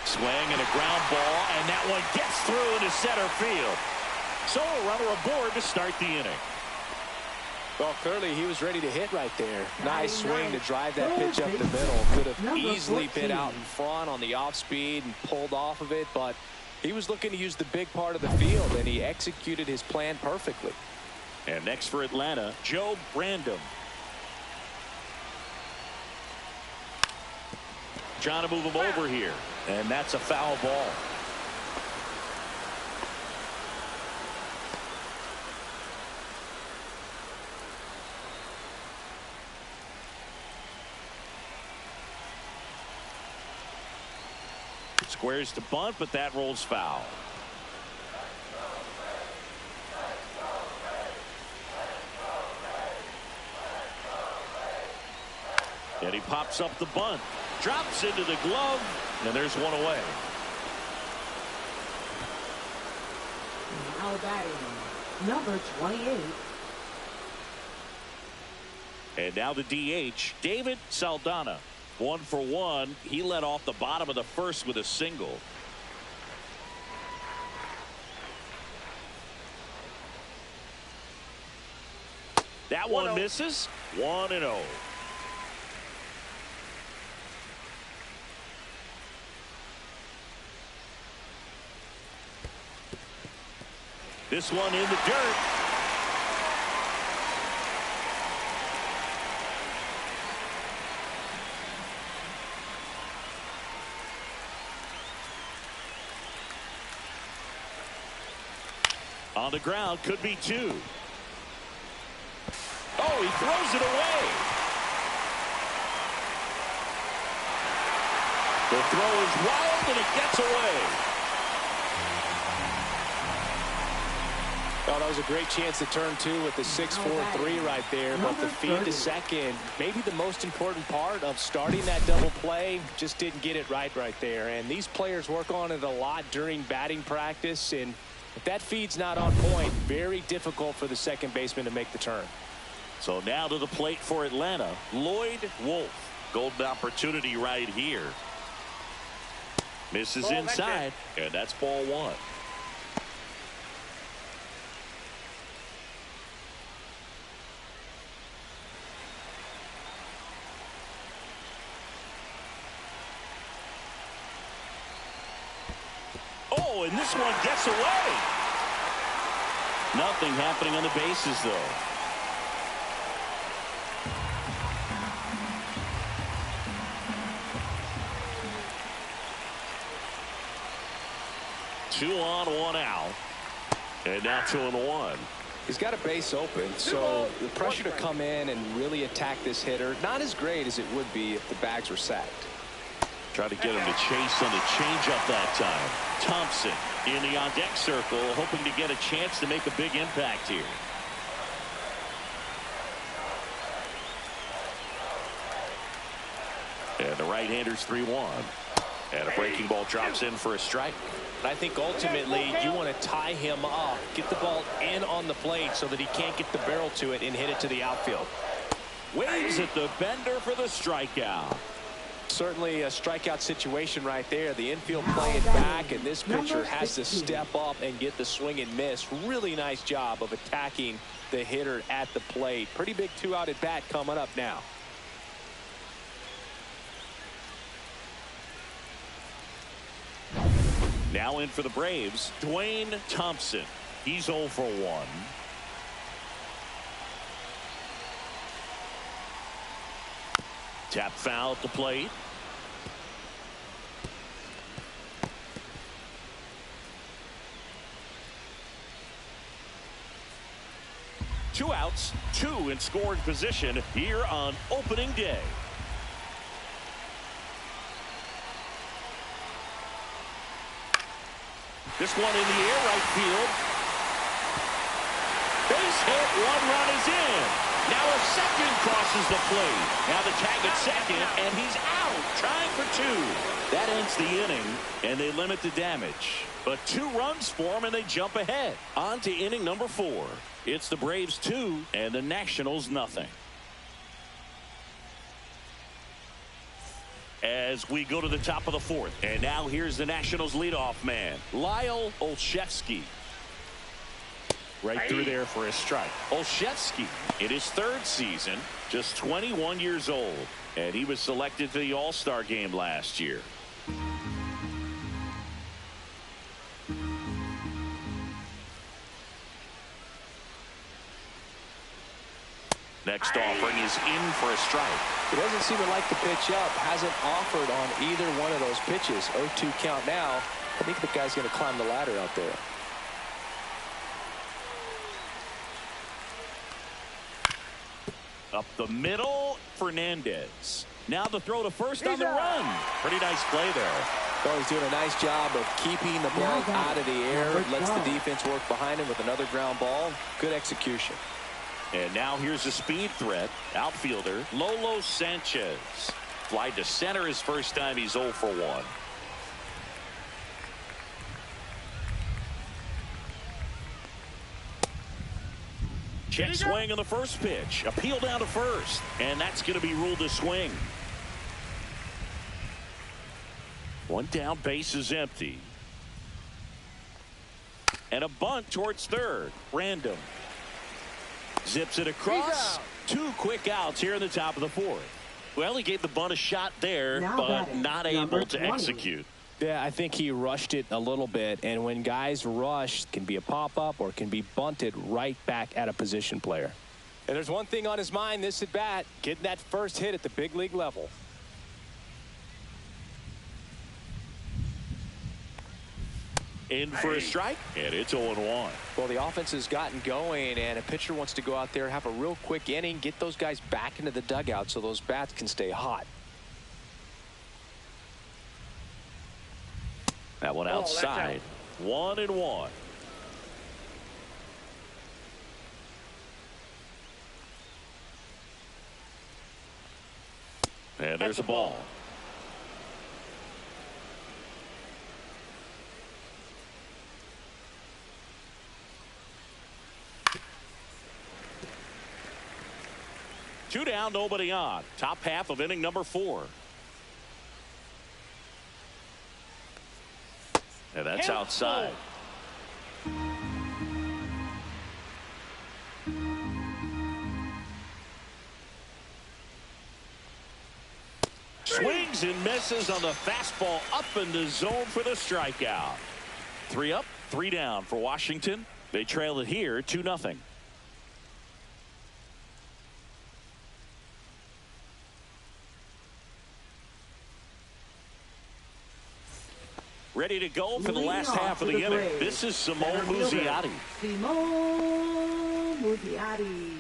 Swing and a ground ball, and that one gets through into center field. So a runner aboard to start the inning. Well, clearly he was ready to hit right there. Nice swing to drive that pitch up the middle. Could have easily been out in front on the off speed and pulled off of it, but he was looking to use the big part of the field, and he executed his plan perfectly. And next for Atlanta, Joe Brandon. Trying to move him over here, and that's a foul ball. Squares to bunt, but that rolls foul. And he pops up the bunt, drops into the glove, and there's one away. Now batting, number 28. And now the DH, David Saldana. 1 for 1. He led off the bottom of the first with a single. That one misses. 1-0. This one in the dirt. On the ground, could be 2. Oh, he throws it away. The throw is wild, and it gets away. Oh, that was a great chance to turn 2 with the 6-4-3 right there. But the feed to second, maybe the most important part of starting that double play, just didn't get it right there. And these players work on it a lot during batting practice, and if that feed's not on point, very difficult for the second baseman to make the turn. So now to the plate for Atlanta, Lloyd Wolf. Golden opportunity right here. Misses inside, and that's ball 1. Oh, and this one gets away. Nothing happening on the bases, though. Two on, 1 out. And now 2-1. He's got a base open, so the pressure to come in and really attack this hitter, not as great as it would be if the bags were sacked. Try to get him to chase on the changeup that time. Thompson in the on-deck circle, hoping to get a chance to make a big impact here. And the right-hander's 3-1. And a breaking ball drops in for a strike. I think ultimately you want to tie him up, get the ball in on the plate so that he can't get the barrel to it and hit it to the outfield. Waves at the bender for the strikeout. Certainly a strikeout situation right there. The infield playing back, and this pitcher has to step up and get the swing and miss. Really nice job of attacking the hitter at the plate. Pretty big 2-out at bat coming up now. Now in for the Braves, Dwayne Thompson. He's 0 for 1. Tap foul at the plate. Two outs, 2 in scoring position here on opening day. This one in the air, right field. Base hit, 1 run is in. Now a second crosses the plate. Now the tag at second, and he's out, trying for 2. That ends the inning, and they limit the damage. But 2 runs for them, and they jump ahead. On to inning number 4. It's the Braves 2, and the Nationals nothing. As we go to the top of the 4th. And now here's the Nationals leadoff man, Lyle Olszewski. Right through there for a strike. Olszewski in his 3rd season, just 21 years old, and he was selected to the All-Star game last year. Next offering is in for a strike. He doesn't seem to like the pitch up. Hasn't offered on either one of those pitches. 0-2 count now. I think the guy's going to climb the ladder out there. Up the middle, Fernandez. Now the throw to first on the run. Pretty nice play there. Well, he's doing a nice job of keeping the ball out of the air. Lets the defense work behind him with another ground ball. Good execution. And now here's a speed threat. Outfielder Lolo Sanchez. Fly to center his first time. He's 0 for 1. Check swing on the first pitch. Appeal down to first. And that's going to be ruled a swing. One down, base is empty. And a bunt towards third. Random. Zips it across. 2 quick outs here in the top of the 4th. Well, he gave the bunt a shot there, but not able to execute. Yeah, I think he rushed it a little bit, and when guys rush, it can be a pop-up or it can be bunted right back at a position player. And there's one thing on his mind this at bat, getting that first hit at the big league level. In for a strike, and it's 0-1. Well, the offense has gotten going, and a pitcher wants to go out there, have a real quick inning, get those guys back into the dugout so those bats can stay hot. That one outside. 1-1. And there's a ball. Two down, nobody on. Top half of inning number 4. And that's outside. Swings and misses on the fastball up in the zone for the strikeout. 3 up, 3 down for Washington. They trail it here 2-0. Ready to go for the last half of the inning. This is Simone Muzziotti. Simone Muzziotti.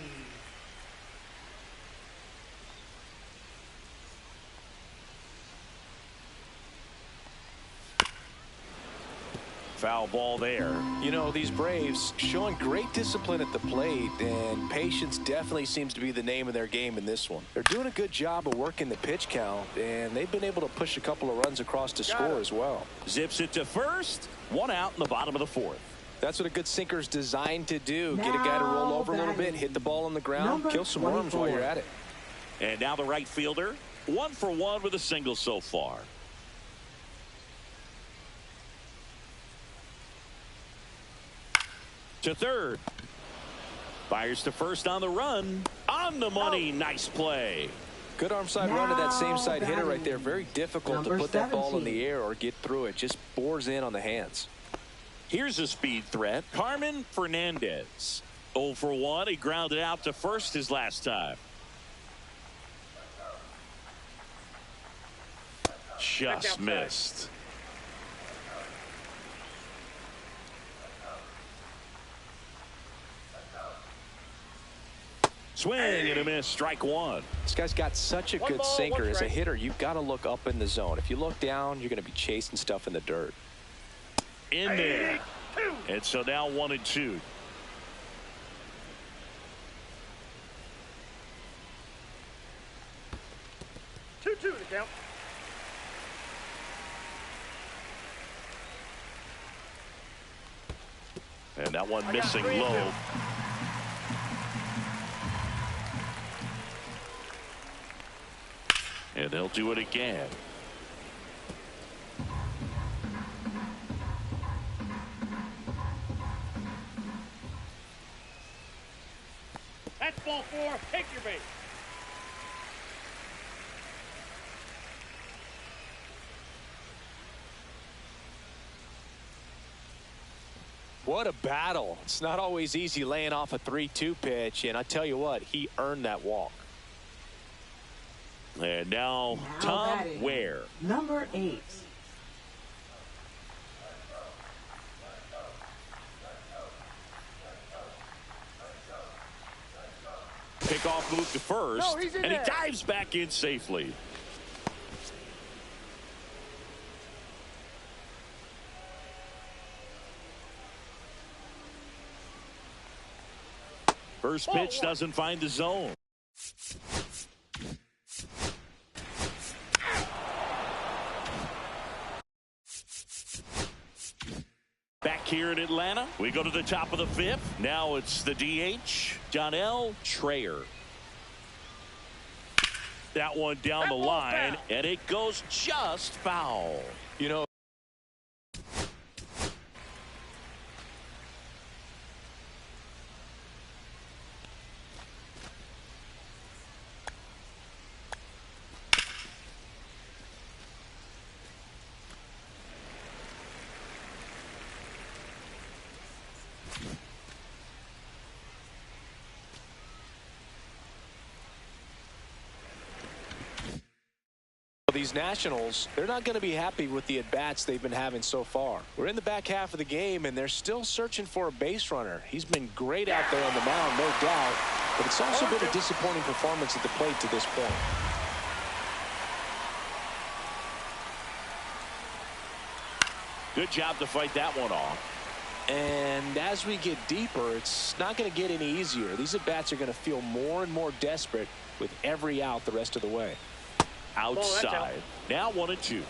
Foul ball there. You know, these Braves showing great discipline at the plate, and patience definitely seems to be the name of their game in this one. They're doing a good job of working the pitch count, and they've been able to push a couple of runs across to score as well. Zips it to first. 1 out in the bottom of the 4th. That's what a good sinker's designed to do. Get a guy to roll over a little bit, hit the ball on the ground, kill some worms while you're at it. And now the right fielder. 1 for 1 with a single so far. To third. Fires to first on the run. On the money. Nice play. Good arm side run to that same side hitter right there. Very difficult to put that ball in the air or get through it. Just bores in on the hands. Here's a speed threat. Carmen Fernandez. 0 for 1. He grounded out to first his last time. Just missed. Swing and a miss. Strike 1. This guy's got such a good sinker. As a hitter, you've got to look up in the zone. If you look down, you're going to be chasing stuff in the dirt. In there. And so now 1-2. 2-2 to count. And that one missing low. And they'll do it again. 4, take your base. What a battle. It's not always easy laying off a 3-2 pitch, and I tell you what, he earned that walk. And now Tom batting, Ware. number 8. Pickoff move to first, No, he's in and he there. dives back in safely. First pitch doesn't find the zone. Back here in Atlanta, we go to the top of the 5th. Now it's the DH, Jonell Trayer. That one down the line, and it goes just foul. You know, these Nationals, they're not going to be happy with the at-bats they've been having so far. We're in the back half of the game, and they're still searching for a base runner. He's been great out there on the mound, no doubt, but it's also been a disappointing performance at the plate to this point. Good job to fight that one off. And as we get deeper, it's not going to get any easier. These at-bats are going to feel more and more desperate with every out the rest of the way. Outside. Now 1-2.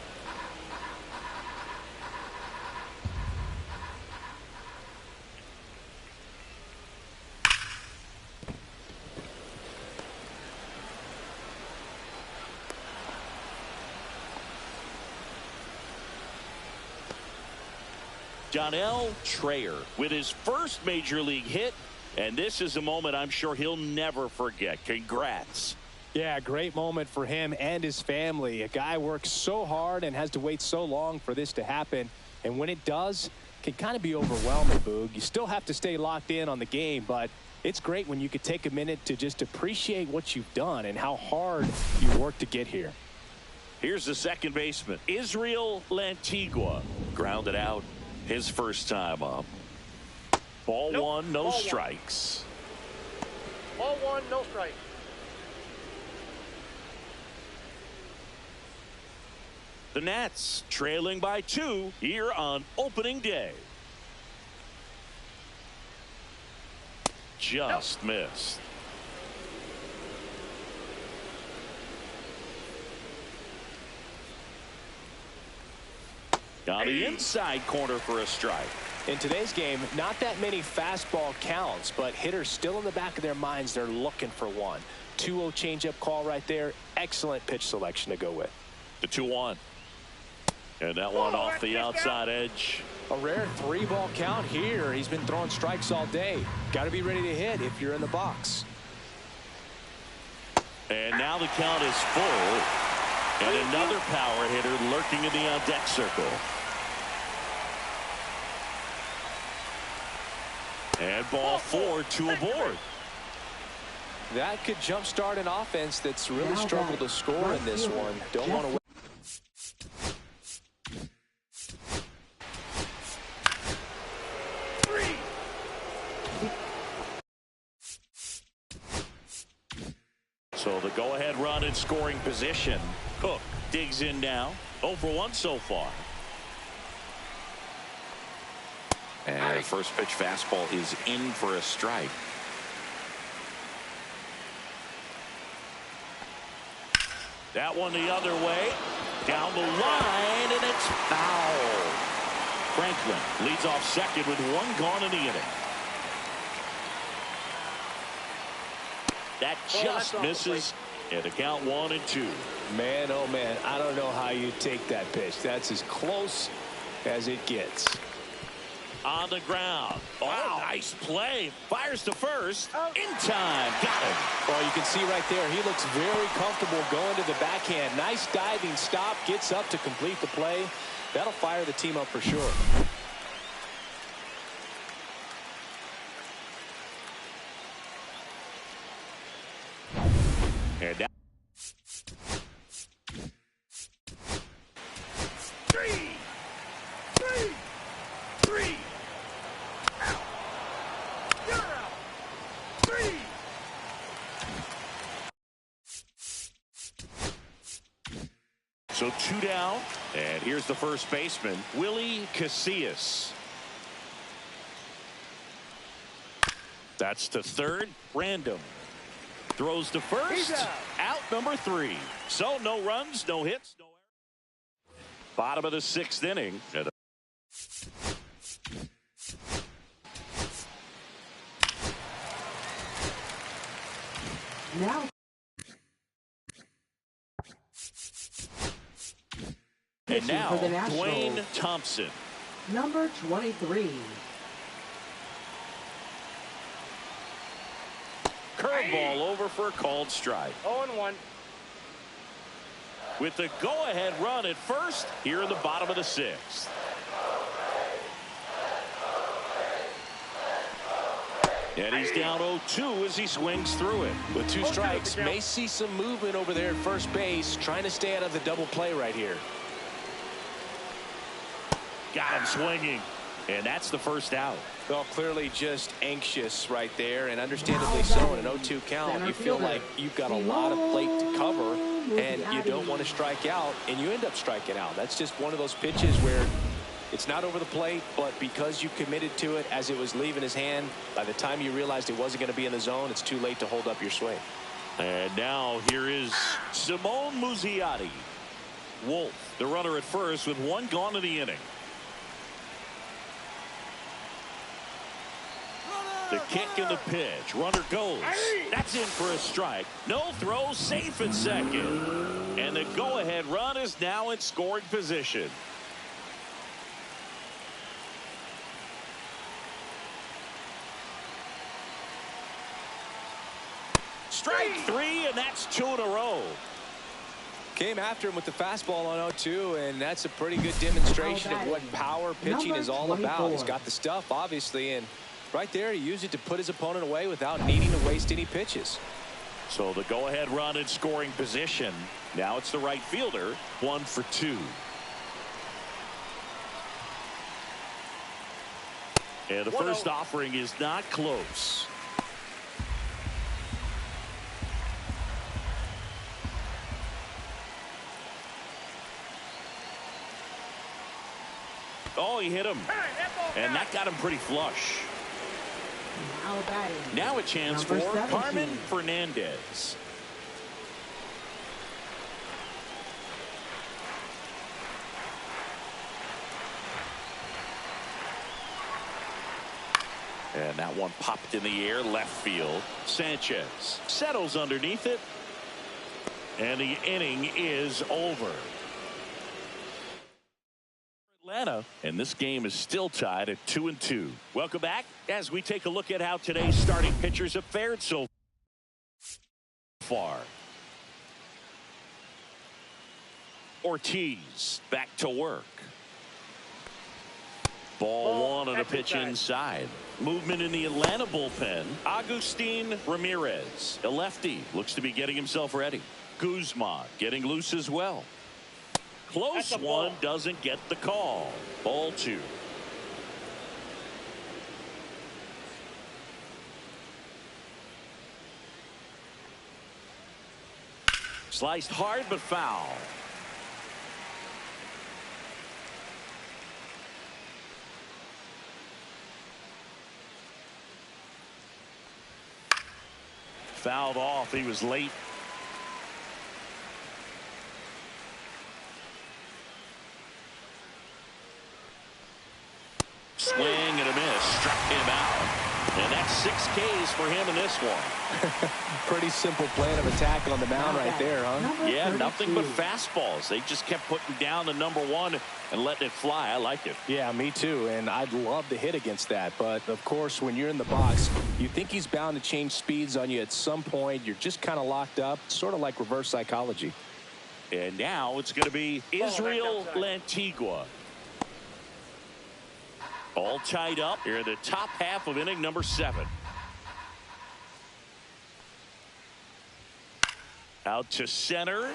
Jonell Trayer with his first major league hit, and this is a moment I'm sure he'll never forget. Congrats. Yeah, great moment for him and his family. A guy works so hard and has to wait so long for this to happen. And when it does, it can kind of be overwhelming, Boog. You still have to stay locked in on the game, but it's great when you could take a minute to just appreciate what you've done and how hard you worked to get here. Here's the second baseman, Israel Lantigua. Grounded out his first time up. Ball one, no strikes. Ball 1, no strike. The Nats trailing by 2 here on opening day. Just missed. Down the inside corner for a strike. In today's game, not that many fastball counts, but hitters still in the back of their minds, they're looking for one. 2-0 changeup call right there. Excellent pitch selection to go with. The 2-1. And that one off the outside edge. A rare 3-ball count here. He's been throwing strikes all day. Got to be ready to hit if you're in the box. And now the count is full. And another power hitter lurking in the on-deck circle. And ball 4, 2 aboard. That could jumpstart an offense that's really struggled to score in this one. Don't want to wait. So the go-ahead run in scoring position. Cook digs in now. 0 for 1 so far. And first pitch fastball is in for a strike. That one the other way. Down the line, and it's foul. Franklin leads off second with 1 gone in the inning. That just misses. And the count 1-2. Man, oh man, I don't know how you take that pitch. That's as close as it gets. on the ground. Oh, nice play. Fires to first. In time. Got him. Well, you can see right there, he looks very comfortable going to the backhand. Nice diving stop. Gets up to complete the play. That'll fire the team up for sure. And now. Three. Out. You're out. 3. So 2 down. And here's the first baseman, Willie Casillas. That's to third. Random. Throws to first. Out number 3. So no runs, no hits, no errors. Bottom of the 6th inning. Now. And now, for the Nationals, Dwayne Thompson. number 23. Curveball over for a called strike. 0-1. With the go-ahead run at first here in the bottom of the 6th. And he's down 0-2 as he swings through it. With 2 strikes, may see some movement over there at first base, trying to stay out of the double play right here. Got him swinging. And that's the first out. Well, clearly just anxious right there, and understandably so in an 0-2 count. You feel like you've got a lot of plate to cover, and you don't want to strike out, and you end up striking out. That's just one of those pitches where it's not over the plate, but because you committed to it as it was leaving his hand, by the time you realized it wasn't going to be in the zone, it's too late to hold up your swing. And now here is Simone Muzziotti. Wolf, the runner at first with 1 gone in the inning. The kick and the pitch. Runner goes. That's in for a strike. No throw, safe at second. And the go-ahead run is now in scoring position. Strike 3, and that's 2 in a row. Came after him with the fastball on 0-2, and that's a pretty good demonstration of what power pitching is all about. He's got the stuff, obviously, and right there, he used it to put his opponent away without needing to waste any pitches. So the go-ahead run in scoring position. Now it's the right fielder. 1 for 2. And the first offering is not close. Oh, he hit him. And that got him pretty flush. Now a chance for Carmen Fernandez. And that one popped in the air left field. Sanchez settles underneath it. And the inning is over. Atlanta, and this game is still tied at 2-2. Welcome back as we take a look at how today's starting pitchers have fared so far. Ortiz back to work. Ball 1 on a pitch inside. Movement in the Atlanta bullpen. Agustin Ramirez, a lefty, looks to be getting himself ready. Guzman getting loose as well. Close one, doesn't get the call. Ball 2. Sliced hard but foul. Fouled off. He was late. Swing and a miss. Struck him out. And that's 6 Ks for him in this one. Pretty simple plan of attack on the mound right there, huh? Yeah, nothing but fastballs. They just kept putting down the #1 and letting it fly. I like it. Yeah, me too, and I'd love to hit against that. But, of course, when you're in the box, you think he's bound to change speeds on you at some point. You're just kind of locked up, sort of like reverse psychology. And now it's going to be Israel Lantigua. All tied up here in the top half of inning number 7. Out to center.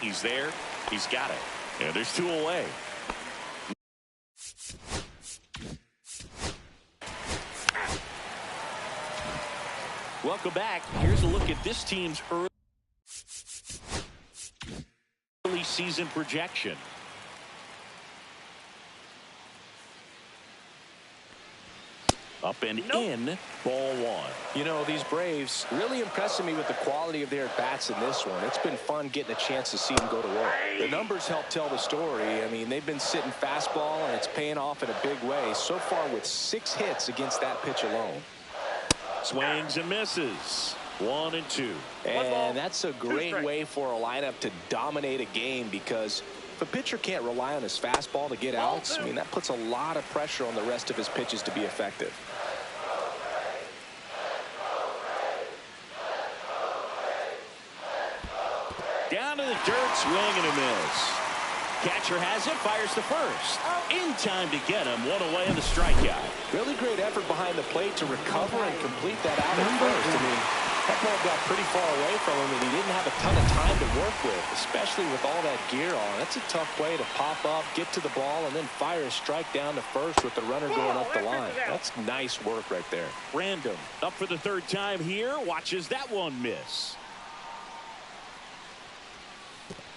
He's there. He's got it. And there's 2 away. Welcome back. Here's a look at this team's early season projection. Up and in, ball 1. You know, these Braves really impressing me with the quality of their at-bats in this one. It's been fun getting a chance to see them go to work. The numbers help tell the story. I mean, they've been sitting fastball, and it's paying off in a big way. So far with 6 hits against that pitch alone. Swings and misses. 1 and 2. And that's a great way for a lineup to dominate a game, because if a pitcher can't rely on his fastball to get outs, I mean, that puts a lot of pressure on the rest of his pitches to be effective. Down to the dirt, swing and a miss. Catcher has it, fires to first. In time to get him, 1 away on the strikeout. Really great effort behind the plate to recover and complete that out at first. I mean, that ball got pretty far away from him, and he didn't have a ton of time to work with, especially with all that gear on. That's a tough play to pop up, get to the ball, and then fire a strike down to first with the runner going up the line. That's nice work right there. Random up for the 3rd time here. Watches that one miss.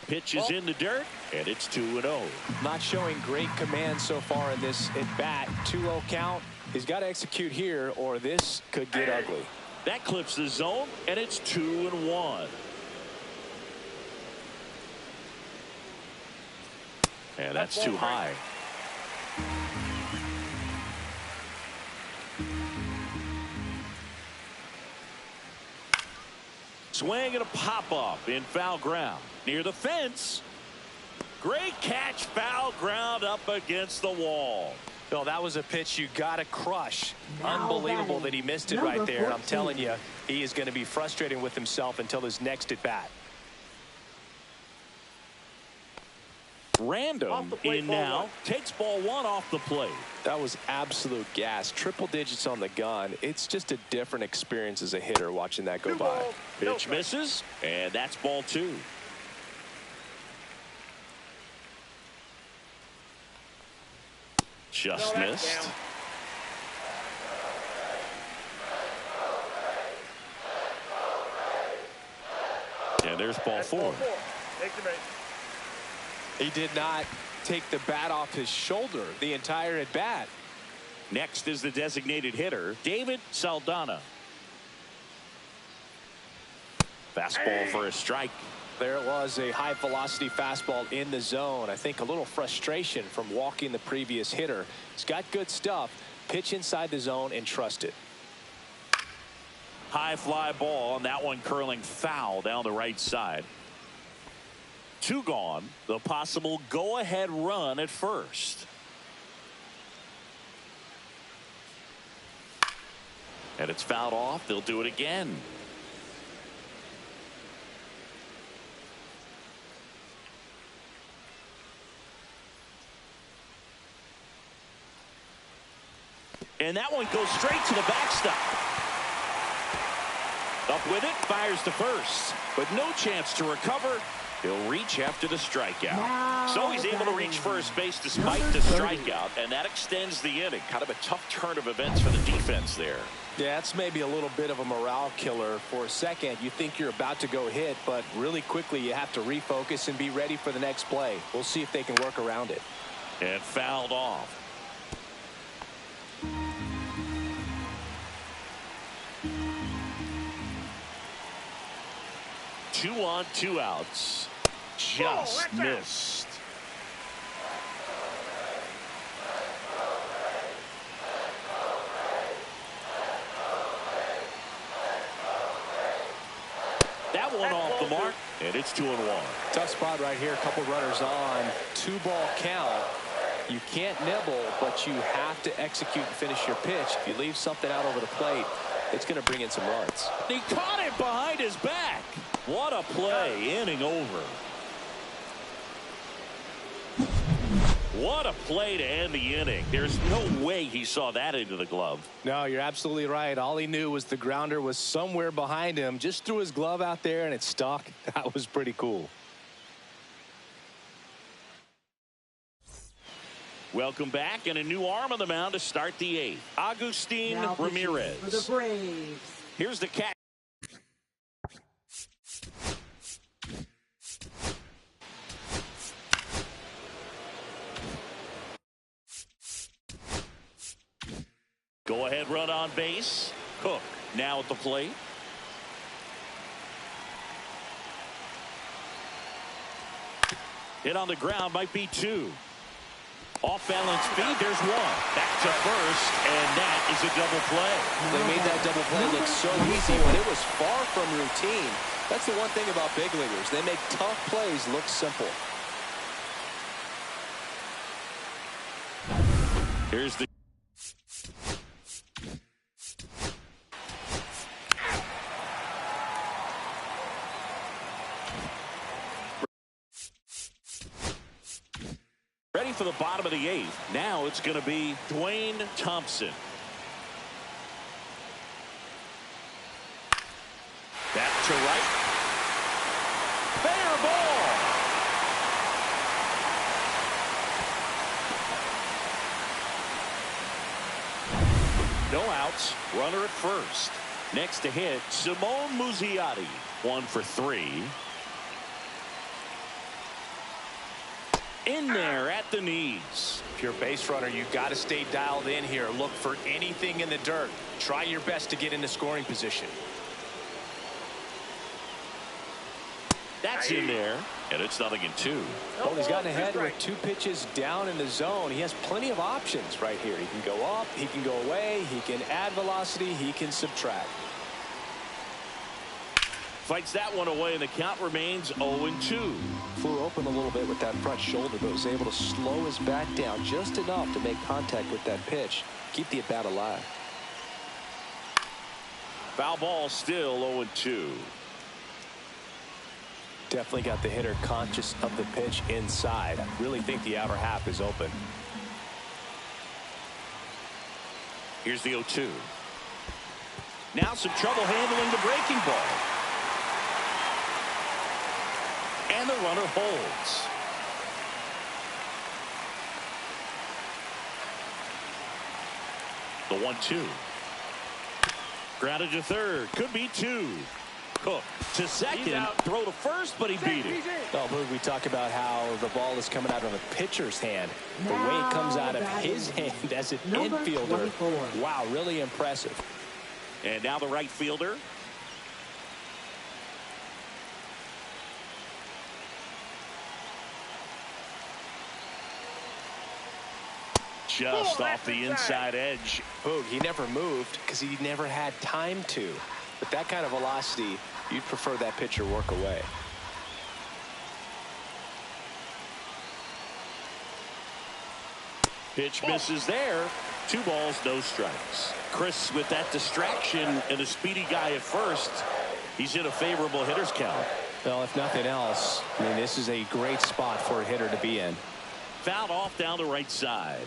Pitch is in the dirt, and it's 2-0. Not showing great command so far in this at-bat. 2-0 count. He's got to execute here, or this could get ugly. That clips the zone, and it's 2-1. And that's too high. Swing and a pop-up in foul ground. Near the fence. Great catch, foul ground up against the wall. Bill, that was a pitch you got to crush. Unbelievable that he missed it right there. And I'm telling you, he is going to be frustrated with himself until his next at-bat. Random in now. Takes ball 1 off the plate. That was absolute gas. Triple digits on the gun. It's just a different experience as a hitter watching that go by. Pitch misses, and that's ball 2. Just missed. And there's ball 4. He did not take the bat off his shoulder the entire at bat. Next is the designated hitter, David Saldana. Fastball for a strike. There it was, a high velocity fastball in the zone. I think a little frustration from walking the previous hitter. He's got good stuff. Pitch inside the zone and trust it. High fly ball, and that one curling foul down the right side. 2 gone. The possible go-ahead run at first. And it's fouled off. They'll do it again. And that one goes straight to the backstop. Up with it, fires to first, but no chance to recover. He'll reach after the strikeout. So he's able to reach first base despite the strikeout, and that extends the inning. Kind of a tough turn of events for the defense there. Yeah, that's maybe a little bit of a morale killer. For a second, you think you're about to go hit, but really quickly you have to refocus and be ready for the next play. We'll see if they can work around it. And fouled off. Two on, 2 outs. Just missed. that one off the mark, and it's 2-1. Tough spot right here. A couple runners on. 2-ball count. You can't nibble, but you have to execute and finish your pitch. If you leave something out over the plate, it's going to bring in some runs. He caught it behind his back. What a play. Inning over. What a play to end the inning. There's no way he saw that into the glove. No, you're absolutely right. All he knew was the grounder was somewhere behind him. Just threw his glove out there and it stuck. That was pretty cool. Welcome back, and a new arm on the mound to start the 8th. Agustin Now pitching Ramirez. for the Braves. Here's the catch. Go ahead run on base. Cook now at the plate. Hit on the ground, might be 2. Off balance feed, there's 1. Back to first, and that is a double play. They made that double play look so easy, but it was far from routine. That's the one thing about big leaguers. They make tough plays look simple. Here's the ready for the bottom of the 8th. Now it's going to be Dwayne Thompson. Back to right. Fair ball. No outs. Runner at first. Next to hit, Simone Muzziotti. 1 for 3. In there at the knees. If you're a base runner, you've got to stay dialed in here. Look for anything in the dirt. Try your best to get into scoring position. That's in there, and it's 0-2. Well, he's gotten ahead with 2 pitches down in the zone. He has plenty of options right here. He can go up, he can go away, he can add velocity, he can subtract. Fights that one away, and the count remains 0-2. Flew open a little bit with that front shoulder, but was able to slow his back down just enough to make contact with that pitch. Keep the at-bat alive. Foul ball, still 0-2. Definitely got the hitter conscious of the pitch inside. I really think the outer half is open. Here's the 0-2. Now some trouble handling the breaking ball. And the runner holds. The 1-2. Grounded to third. Could be 2. Cook to second. Throw to first, but he beat it. Well, we talk about how the ball is coming out of a pitcher's hand. The way it comes out of his hand as an infielder. 24. Wow, really impressive. And now the right fielder. Just off the inside edge. Boog, he never moved because he never had time to. With that kind of velocity, you'd prefer that pitcher work away. Pitch misses there. 2 balls, no strikes. Chris, with that distraction and a speedy guy at first, he's in a favorable hitter's count. Well, if nothing else, I mean, this is a great spot for a hitter to be in. Fouled off down the right side.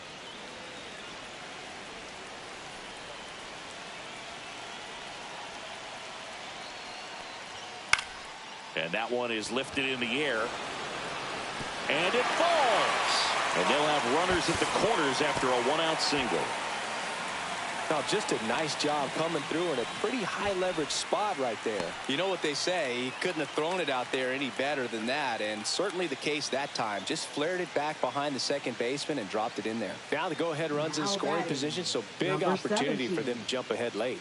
And that one is lifted in the air. And it falls. And they'll have runners at the corners after a 1-out single. Now, just a nice job coming through in a pretty high leverage spot right there. You know what they say, he couldn't have thrown it out there any better than that, and certainly the case that time. Just flared it back behind the second baseman and dropped it in there. Now the go-ahead runs in scoring position, so big opportunity for them to jump ahead late.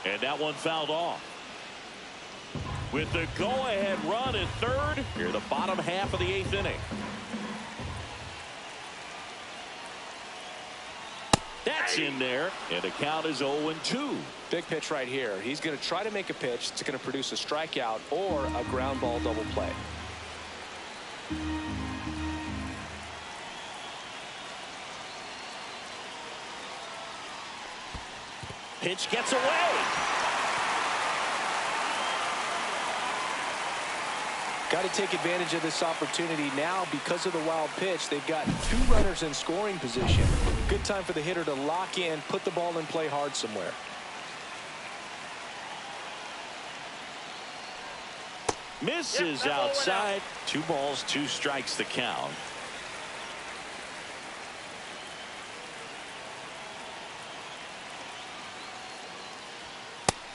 And that one fouled off. with the go-ahead run at third. Here, the bottom half of the 8th inning. That's in there, and the count is 0-2. Big pitch right here. He's going to try to make a pitch that's going to produce a strikeout or a ground ball double play. Pitch gets away. Got to take advantage of this opportunity now because of the wild pitch. They've got 2 runners in scoring position. Good time for the hitter to lock in, put the ball in play hard somewhere. Misses outside. 2 balls, 2 strikes the count.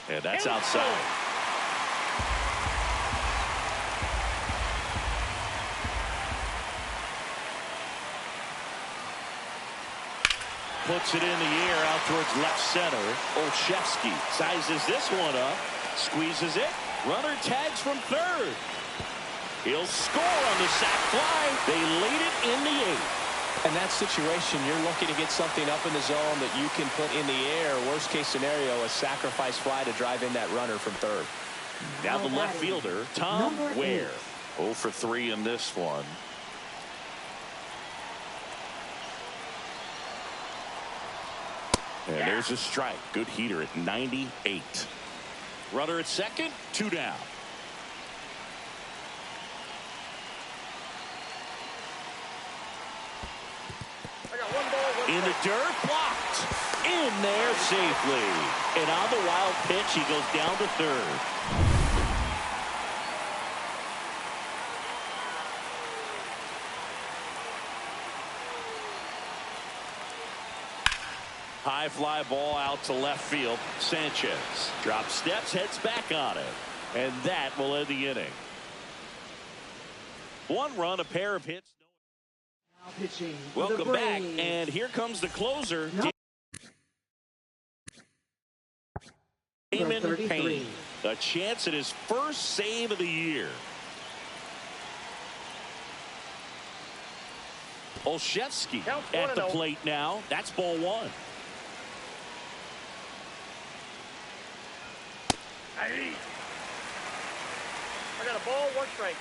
And that's outside. Puts it in the air out towards left center. Olszewski sizes this one up. Squeezes it. Runner tags from third. He'll score on the sac fly. They lead it in the 8th. In that situation, you're looking to get something up in the zone that you can put in the air. Worst case scenario, a sacrifice fly to drive in that runner from third. Now the left fielder, Tom Ware. 0 for 3 in this one. And there's a strike. Good heater at 98. Runner at second, 2 down. In the dirt, blocked. In there safely. And on the wild pitch, he goes down to third. High fly ball out to left field. Sanchez drops steps, heads back on it. And that will end the inning. 1 run, a pair of hits. Now pitching. Welcome back, and here comes the closer. Damon Payne. A chance at his first save of the year. Olszewski at the plate now. That's ball 1. I got a ball, 1 strike.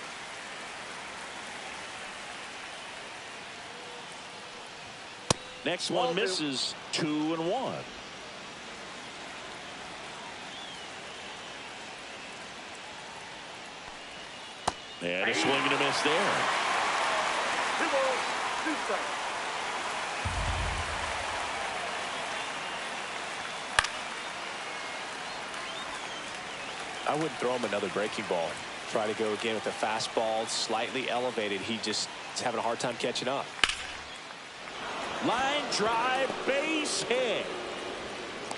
Next one misses. 2-1. And a swing and a miss there. 2 balls, 2 strikes. I wouldn't throw him another breaking ball. Try to go again with a fastball slightly elevated. He just is having a hard time catching up. Line drive, base hit.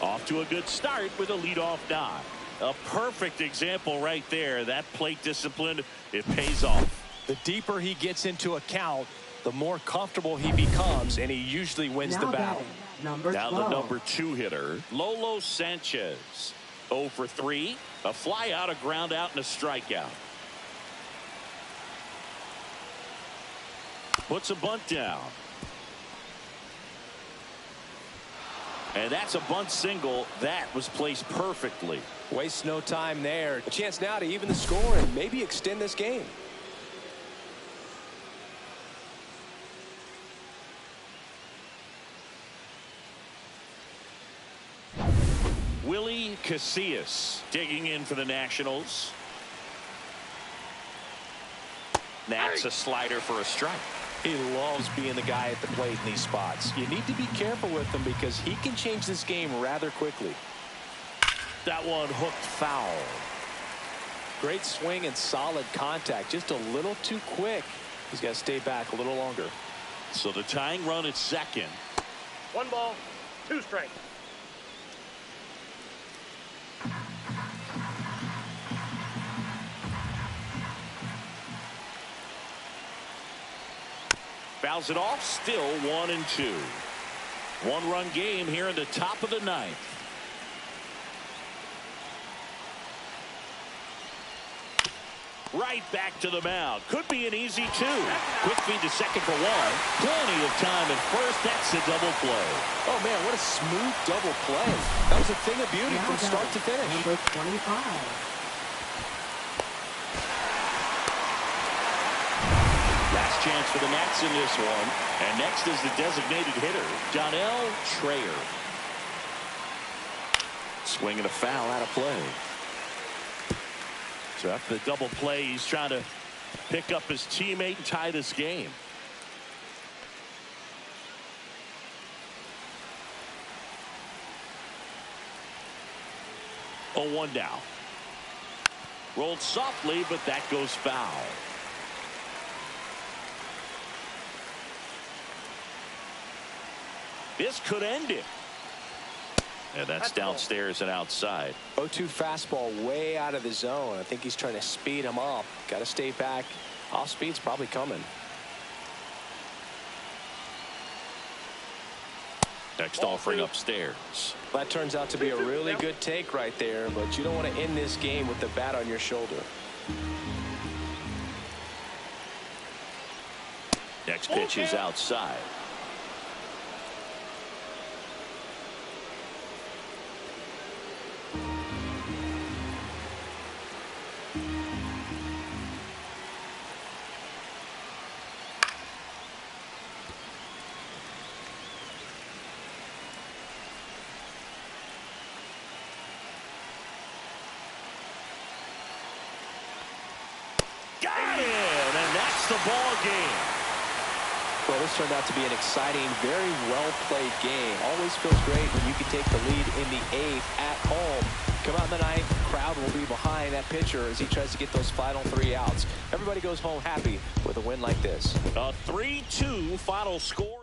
Off to a good start with a leadoff dive. A perfect example right there. That plate discipline, it pays off. The deeper he gets into a count, the more comfortable he becomes, and he usually wins the battle. Now the number 2 hitter, Lolo Sanchez. 0 for 3. A fly out, a ground out, and a strikeout. Puts a bunt down. And that's a bunt single. That was placed perfectly. Wastes no time there. A chance now to even the score and maybe extend this game. Willie Casillas digging in for the Nationals. That's a slider for a strike. He loves being the guy at the plate in these spots. You need to be careful with him because he can change this game rather quickly. That one hooked foul. Great swing and solid contact. Just a little too quick. He's got to stay back a little longer. So the tying run at second. 1 ball, 2 strikes. Fouls it off. Still 1-2. 1-run game here in the top of the 9th. Right back to the mound. Could be an easy two. Quick feed to second for one. Plenty of time at first. That's a double play. Oh, man, what a smooth double play. That was a thing of beauty from start to finish. Number 25. Last chance for the Nats in this one. And next is the designated hitter, Donnell Trayer. Swinging a foul out of play. So after the double play, he's trying to pick up his teammate and tie this game. Oh, 1 down. Rolled softly, but that goes foul. This could end it. And that's downstairs and outside. 0-2 fastball way out of the zone. I think he's trying to speed him up. Got to stay back. Off speed's probably coming. Next offering upstairs. That turns out to be a really good take right there, but you don't want to end this game with the bat on your shoulder. Next pitch is outside. Got him, and that's the ball game. Well, this turned out to be an exciting, very well-played game. Always feels great when you can take the lead in the 8th at home. Come out in the 9th, crowd will be behind that pitcher as he tries to get those final 3 outs. Everybody goes home happy with a win like this. A 3-2 final score.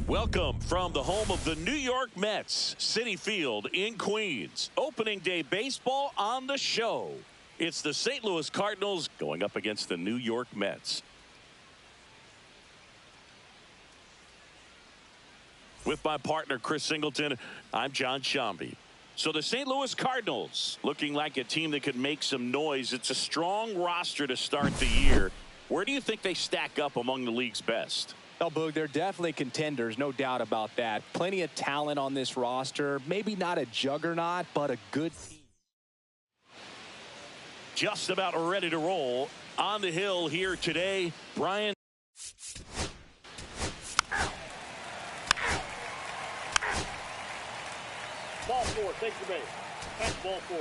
Welcome from the home of the New York Mets, Citi Field in Queens. Opening day baseball on the show. It's the St. Louis Cardinals going up against the New York Mets. With my partner, Chris Singleton, I'm John Shambi. So the St. Louis Cardinals looking like a team that could make some noise. It's a strong roster to start the year. Where do you think they stack up among the league's best? Oh, Boog, they're definitely contenders, no doubt about that. Plenty of talent on this roster. Maybe not a juggernaut, but a good team. Just about ready to roll on the hill here today. Brian. Ball four, take the base. That's ball four.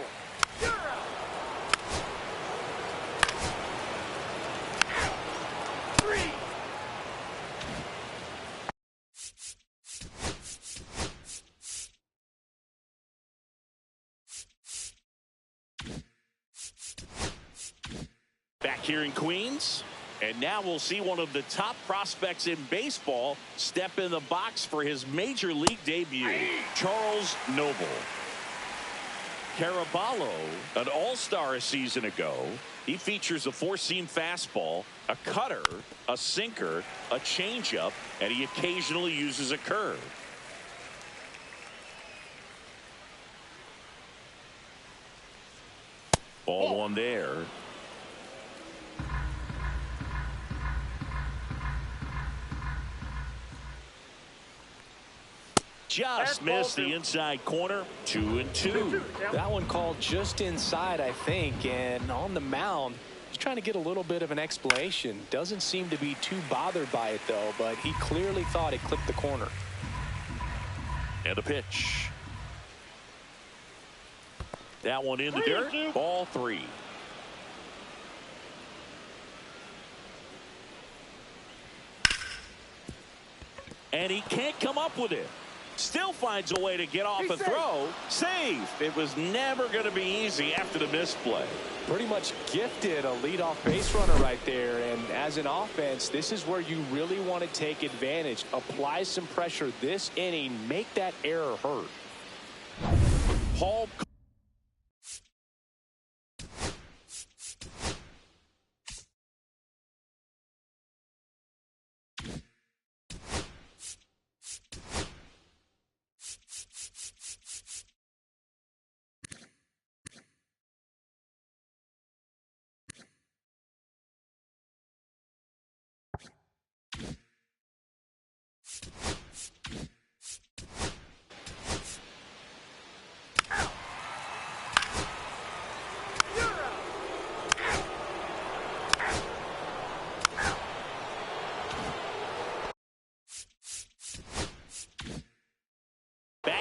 You're out. Three. Back here in Queens, and now we'll see one of the top prospects in baseball step in the box for his major league debut. Charles Noble. Caraballo, an all-star a season ago. He features a four-seam fastball, a cutter, a sinker, a changeup, and he occasionally uses a curve. Ball one there. Just missed the inside corner. 2-2. That one called just inside, I think, and on the mound, he's trying to get a little bit of an explanation. Doesn't seem to be too bothered by it, though, but he clearly thought it clipped the corner. And a pitch. That one in the dirt. Ball three. And he can't come up with it. Still finds a way to get off a throw. Save. It was never going to be easy after the misplay. Pretty much gifted a leadoff base runner right there. And as an offense, this is where you really want to take advantage. Apply some pressure this inning. Make that error hurt. Paul.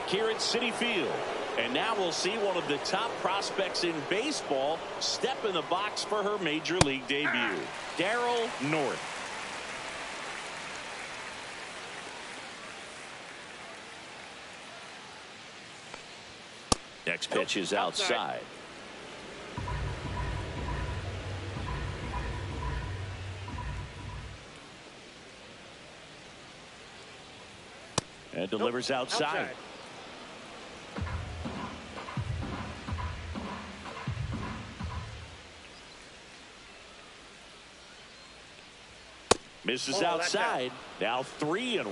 Here at Citi Field, and now we'll see one of the top prospects in baseball step in the box for her major league debut. Daryl North. Next pitch is outside. And delivers outside. Misses outside. Now 3-1.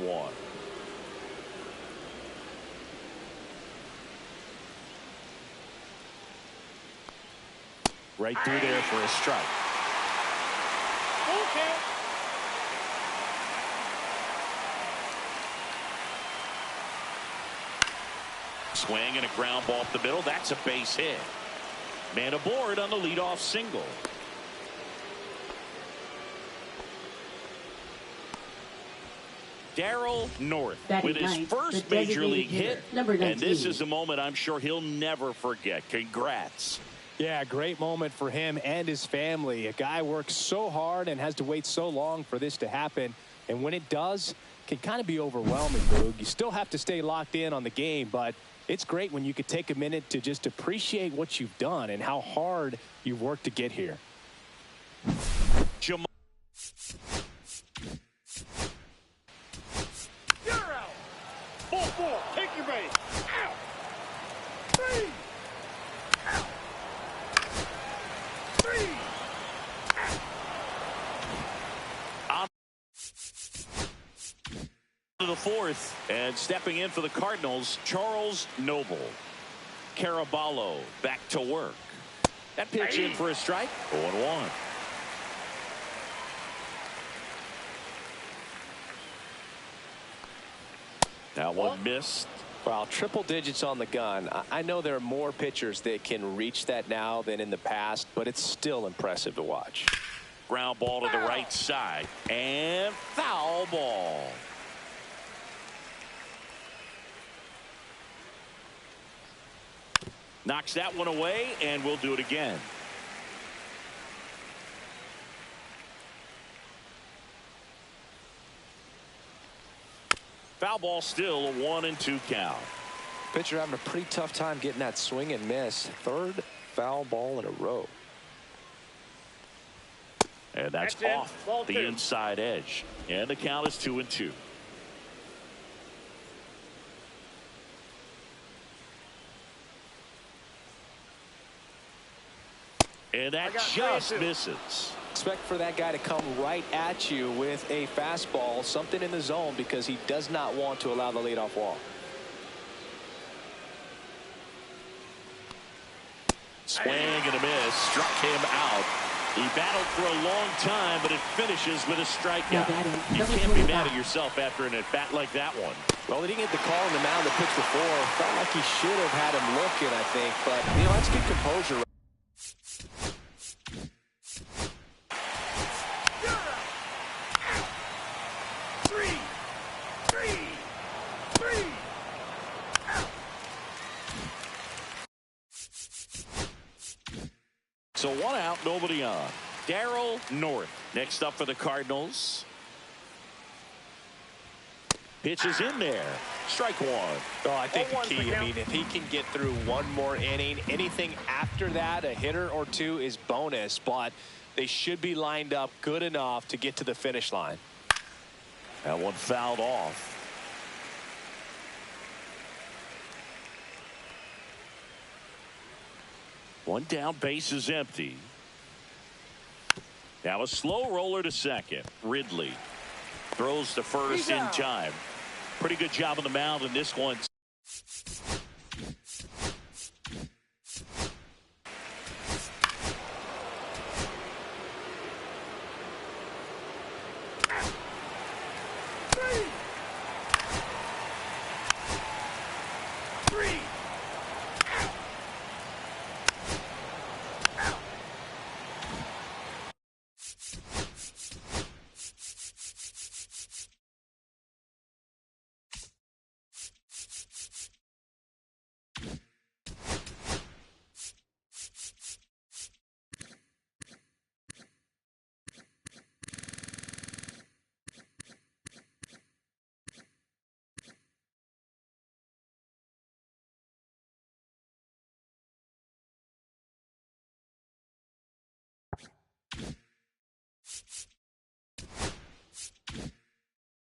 Right through there for a strike. Okay. Swing and a ground ball up the middle. That's a base hit. Man aboard on the leadoff single. Daryl North with his first major league hit, and this is a moment I'm sure he'll never forget. Congrats. Yeah, great moment for him and his family. A guy works so hard and has to wait so long for this to happen. And when it does, it can kind of be overwhelming, Boog. You still have to stay locked in on the game, but it's great when you could take a minute to just appreciate what you've done and how hard you've worked to get here. You're out. Ball four. Take your base. Out. 3. Out. 3. Out. To the fourth, and stepping in for the Cardinals, Charles Noble. Caraballo back to work. That pitch in for a strike. 0-1. That one missed. Well, triple digits on the gun. I know there are more pitchers that can reach that now than in the past, but it's still impressive to watch. Ground ball to the right side, and foul ball. Knocks that one away, and we'll do it again. Foul ball, still a 1-2 count. Pitcher having a pretty tough time getting that swing and miss. Third foul ball in a row. And that's off the inside edge. And the count is 2-2. And that just misses. Expect for that guy to come right at you with a fastball, something in the zone, because he does not want to allow the leadoff walk. Swing and a miss. Struck him out. He battled for a long time, but it finishes with a strikeout. You can't be mad at yourself after an at-bat like that one. Well, he didn't get the call on the mound the pitch before. Felt like he should have had him looking, I think. But, you know, that's good composure. So 1 out, nobody on. Darryl North next up for the Cardinals. Pitch is in there. Strike one. Oh, I think the key, I mean, if he can get through one more inning, anything after that, a hitter or two is bonus, but they should be lined up good enough to get to the finish line. That one fouled off. One down, base is empty. Now a slow roller to second. Ridley throws to first in time. Pretty good job on the mound in this one.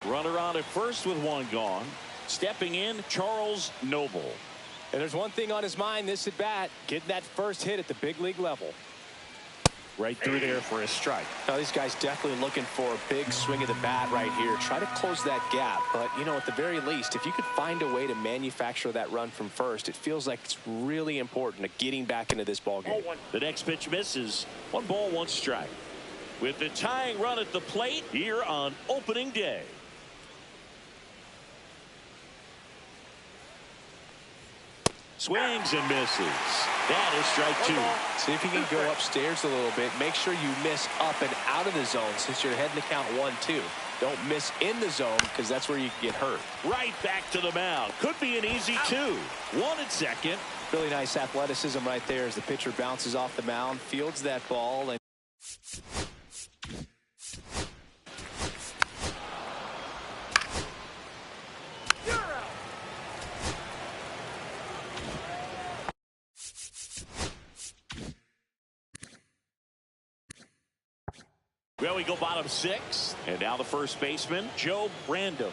Runner on at first with one gone. Stepping in, Charles Noble. And there's one thing on his mind this at bat, getting that first hit at the big league level. Right through there for a strike. Now, these guys definitely looking for a big swing of the bat right here. Try to close that gap. But, you know, at the very least, if you could find a way to manufacture that run from first, it feels like it's really important to getting back into this ball game. The next pitch misses. 1 ball, 1 strike. With the tying run at the plate here on opening day. Swings and misses. That is strike two. See if you can go upstairs a little bit. Make sure you miss up and out of the zone since you're heading to count 1-2. Don't miss in the zone because that's where you can get hurt. Right back to the mound. Could be an easy two. One at second. Really nice athleticism right there as the pitcher bounces off the mound, fields that ball, and well, we go bottom six. And now the first baseman, Joe Random.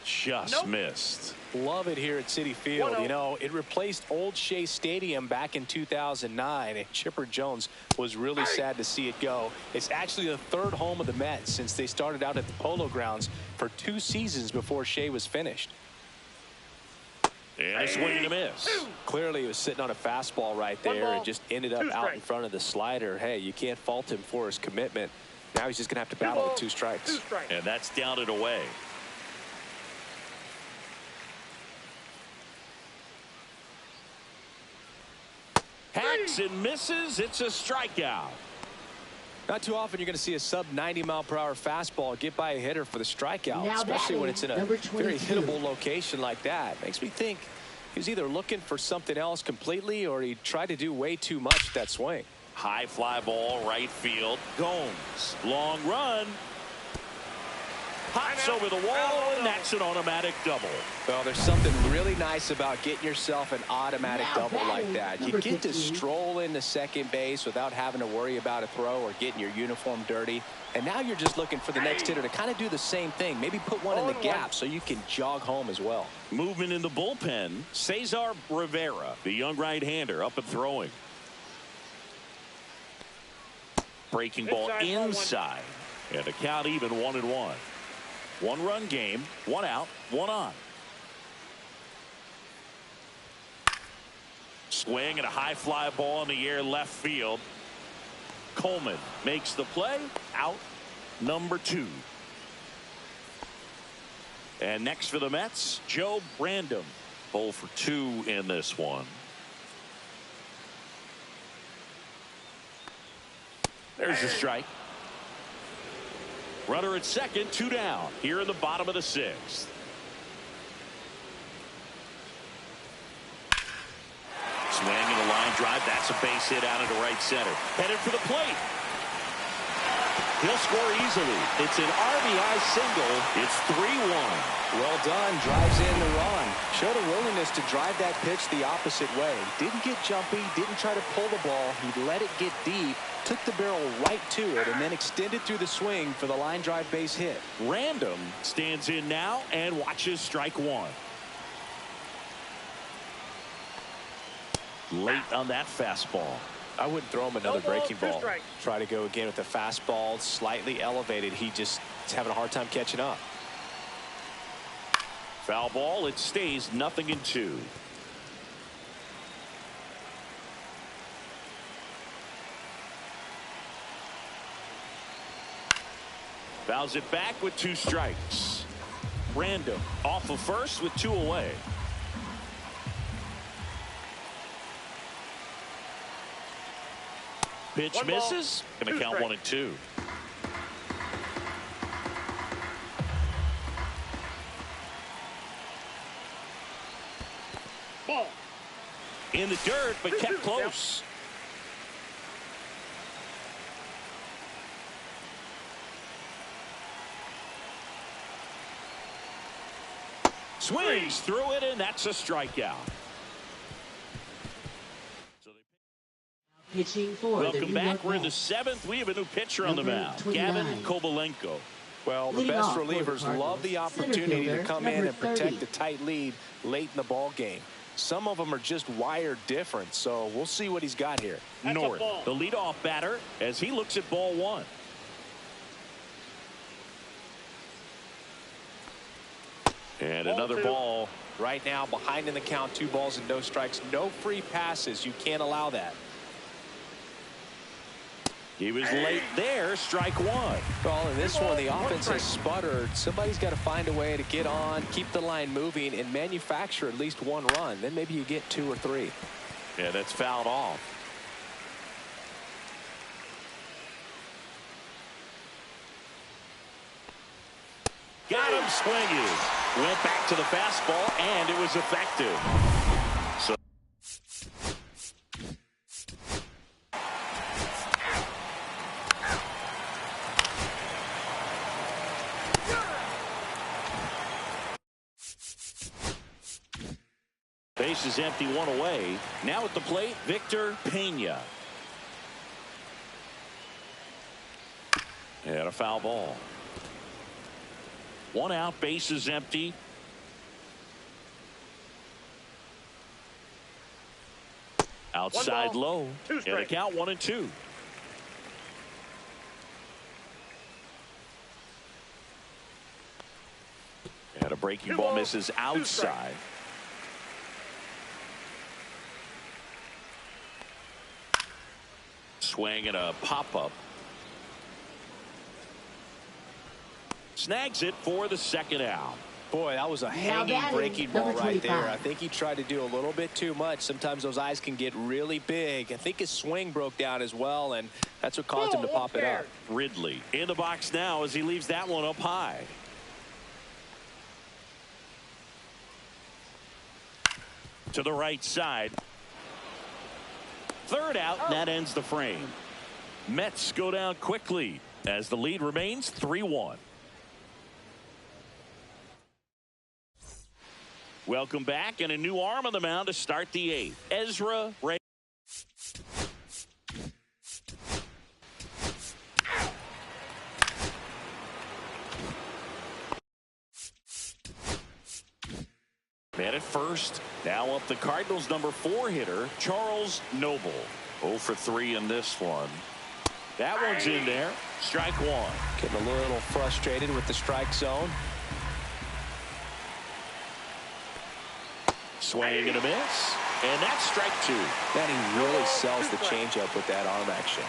Just missed. love it here at Citi Field. You know, it replaced Old Shea Stadium back in 2009, and Chipper Jones was really sad to see it go. It's actually the third home of the Mets since they started out at the Polo Grounds for 2 seasons before Shea was finished. And a swing and a miss. Clearly, he was sitting on a fastball right there and just ended up out in front of the slider. Hey, you can't fault him for his commitment. Now he's just going to have to battle with 2 strikes. And that's down and away. Hacks and misses. It's a strikeout. Not too often you're going to see a sub 90-mile-per-hour fastball get by a hitter for the strikeout, especially when it's in a very hittable location like that. Makes me think he was either looking for something else completely or he tried to do way too much with that swing. High fly ball, right field. Gomes. Long run. Pops over the wall, and that's an automatic double. Well, there's something really nice about getting yourself an automatic double like that. You get to stroll into second base without having to worry about a throw or getting your uniform dirty. And now you're just looking for the next hitter to kind of do the same thing. Maybe put one in the gap so you can jog home as well. Movement in the bullpen. Cesar Rivera, the young right-hander, up and throwing. Breaking ball inside. And the count even 1-1. 1-run game, 1 out, 1 on. Swing and a high fly ball in the air left field. Coleman makes the play. Out number 2. And next for the Mets, Joe Random. 0 for 2 in this one. There's a strike. Runner at second, 2 down here in the bottom of the 6th. Swing and a line drive. That's a base hit out into right center. Headed for the plate. He'll score easily. It's an RBI single. It's 3-1. Well done. Drives in the run. Showed a willingness to drive that pitch the opposite way. Didn't get jumpy. Didn't try to pull the ball. He let it get deep. Took the barrel right to it and then extended through the swing for the line drive base hit. Random stands in now and watches strike 1. Late on that fastball. I wouldn't throw him another breaking ball. Try to go again with the fastball slightly elevated. He just is having a hard time catching up. Foul ball. It stays 0-2. Fouls it back with 2 strikes. Random off of first with 2 away. Pitch misses. Going to count 1-2. Ball. In the dirt, but kept close. Swings through it, and that's a strikeout. Pitching for Welcome back. We're in the 7th. We have a new pitcher on the mound, Gavin Kovalenko. Well, the best relievers love the opportunity to come in and protect a tight lead late in the ball game. Some of them are just wired different, so we'll see what he's got here. North, the leadoff batter, as he looks at ball 1. And another ball. Right now, behind in the count, 2 balls and no strikes. No free passes. You can't allow that. He was late there. Strike one. Well, in this one, the offense has sputtered. Somebody's got to find a way to get on, keep the line moving, and manufacture at least one run. Then maybe you get 2 or 3. Yeah, that's fouled off. Got him swinging. Went back to the fastball, and it was effective. So base is empty, 1 away. Now at the plate, Victor Pena. And a foul ball. 1 out, base is empty. Outside low. And a count 1-2. And a breaking ball misses outside. Swing and a pop-up. Snags it for the 2nd out. Boy, that was a hanging breaking ball right there. I think he tried to do a little bit too much. Sometimes those eyes can get really big. I think his swing broke down as well, and that's what caused him to pop it up. Ridley in the box now as he leaves that one up high. To the right side. 3rd out, and that ends the frame. Mets go down quickly as the lead remains 3-1. Welcome back, and a new arm on the mound to start the 8th. Ezra Ray. Man at first. Now up the Cardinals' number 4 hitter, Charles Noble. 0 for 3 in this one. That one's in there. Strike 1. Getting a little frustrated with the strike zone. Swing and a miss. And that's strike 2. Man, he really sells the changeup with that arm action.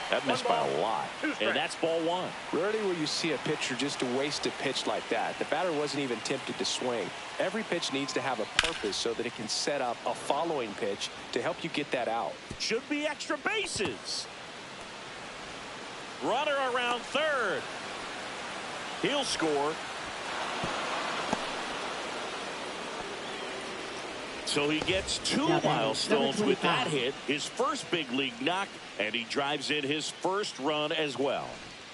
That missed by a lot. And that's ball 1. Rarely will you see a pitcher just waste a pitch like that. The batter wasn't even tempted to swing. Every pitch needs to have a purpose so that it can set up a following pitch to help you get that out. Should be extra bases. Runner around 3rd. He'll score. So he gets 2 milestones with that hit, his first big league knock, and he drives in his first run as well.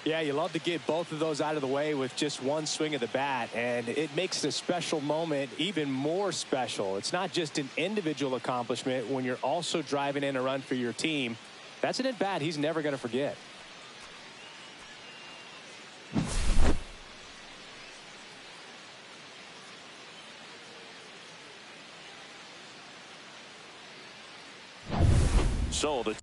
Yeah, you love to get both of those out of the way with just one swing of the bat, and it makes a special moment even more special. It's not just an individual accomplishment when you're also driving in a run for your team. That's an at-bat he's never going to forget. So the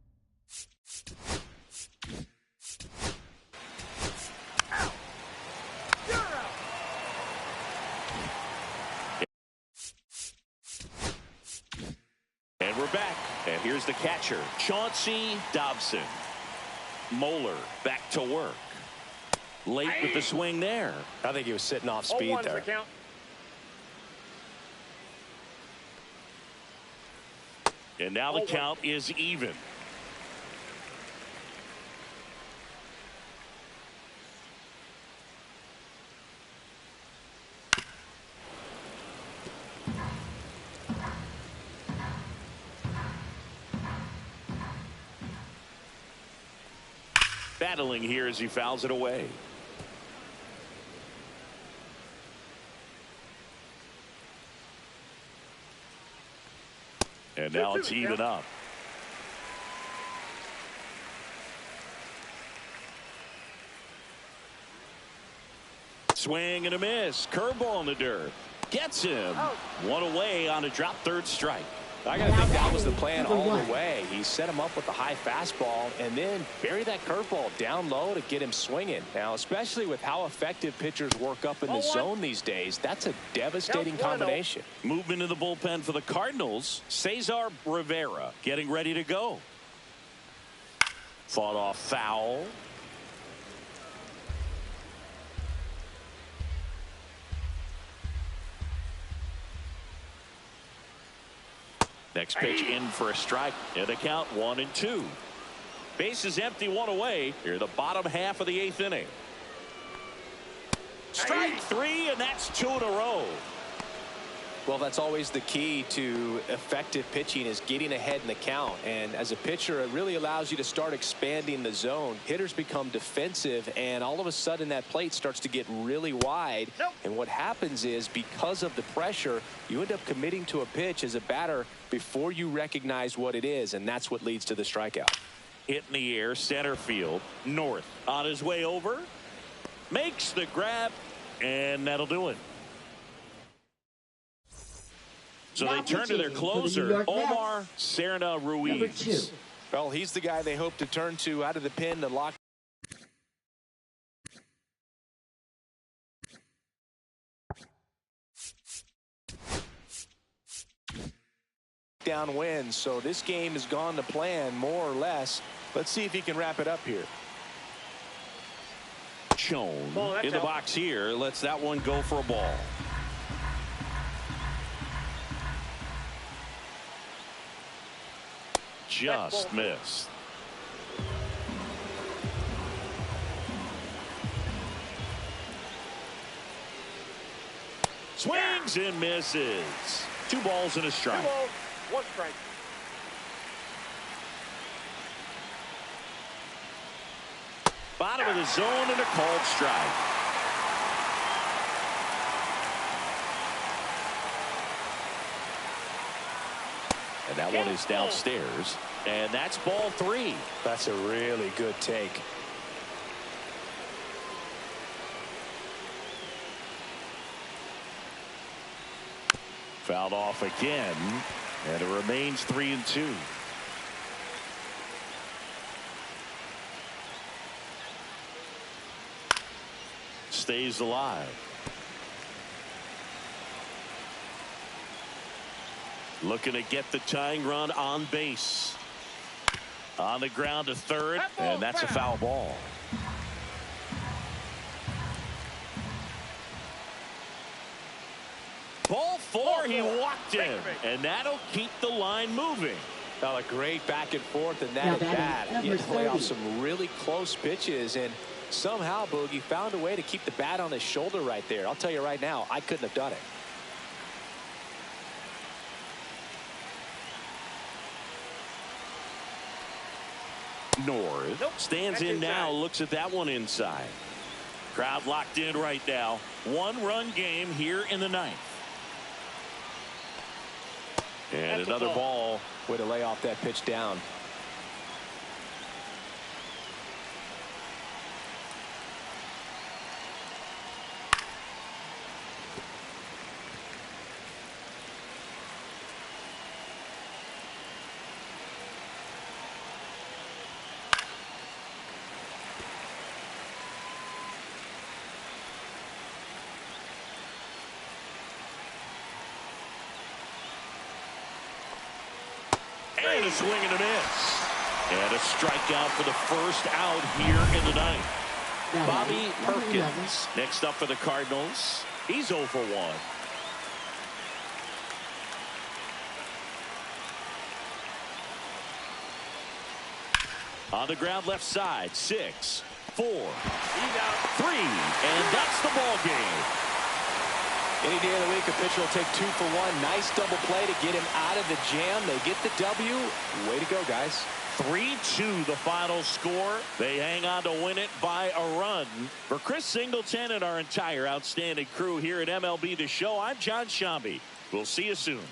and we're back, and here's the catcher, Chauncey Dobson. Moeller back to work. Late with the swing there. I think he was sitting off speed there. And now the count is even. Battling here as he fouls it away. And now it's even up. Swing and a miss. Curveball in the dirt. Gets him. 1 away on a drop 3rd strike. I got to think that was the plan all the way. He set him up with a high fastball and then bury that curveball down low to get him swinging. Now, especially with how effective pitchers work up in the zone these days, that's a devastating combination. Movement in the bullpen for the Cardinals. Cesar Rivera getting ready to go. Fought off foul. Next pitch in for a strike. And a count 1-2. Bases empty, one away. Here the bottom half of the 8th inning. Strike 3, and that's 2 in a row. Well, that's always the key to effective pitching, is getting ahead in the count. And as a pitcher, it really allows you to start expanding the zone. Hitters become defensive, and all of a sudden that plate starts to get really wide. And what happens is, because of the pressure, you end up committing to a pitch as a batter before you recognize what it is, and that's what leads to the strikeout. Hit in the air, center field. North on his way over. Makes the grab, and that'll do it. So they turn to their closer, Omar Serna Ruiz. Well, he's the guy they hope to turn to out of the pen to lock down wins. So this game has gone to plan, more or less. Let's see if he can wrap it up here. Shown in the box here, lets that one go for a ball. Just missed. Swings and misses. 2 balls and a strike. 2 balls, 1 strike. Bottom of the zone and a called strike. And that one is downstairs. And that's ball 3. That's a really good take. Fouled off again. And it remains 3-2. Stays alive. Looking to get the tying run on base. On the ground to third, and that's a foul ball. Ball 4, he walked in, and that'll keep the line moving. Well, a great back and forth, and that at bat. He had to play off some really close pitches, and somehow Boogie found a way to keep the bat on his shoulder right there. I'll tell you right now, I couldn't have done it. North stands in now, looks at that one inside. Crowd locked in right now. 1-run game here in the 9th. And another ball. Way to lay off that pitch down. And a swing and a miss. And a strikeout for the first out here in the 9th. Bobby Perkins next up for the Cardinals. He's 0 for 1. On the ground left side. 6, 4, 3, and that's the ball game. Any day of the week, a pitcher will take 2 for 1. Nice double play to get him out of the jam. They get the W. Way to go, guys. 3-2 the final score. They hang on to win it by a run. For Chris Singleton and our entire outstanding crew here at MLB The Show, I'm John Shambi. We'll see you soon.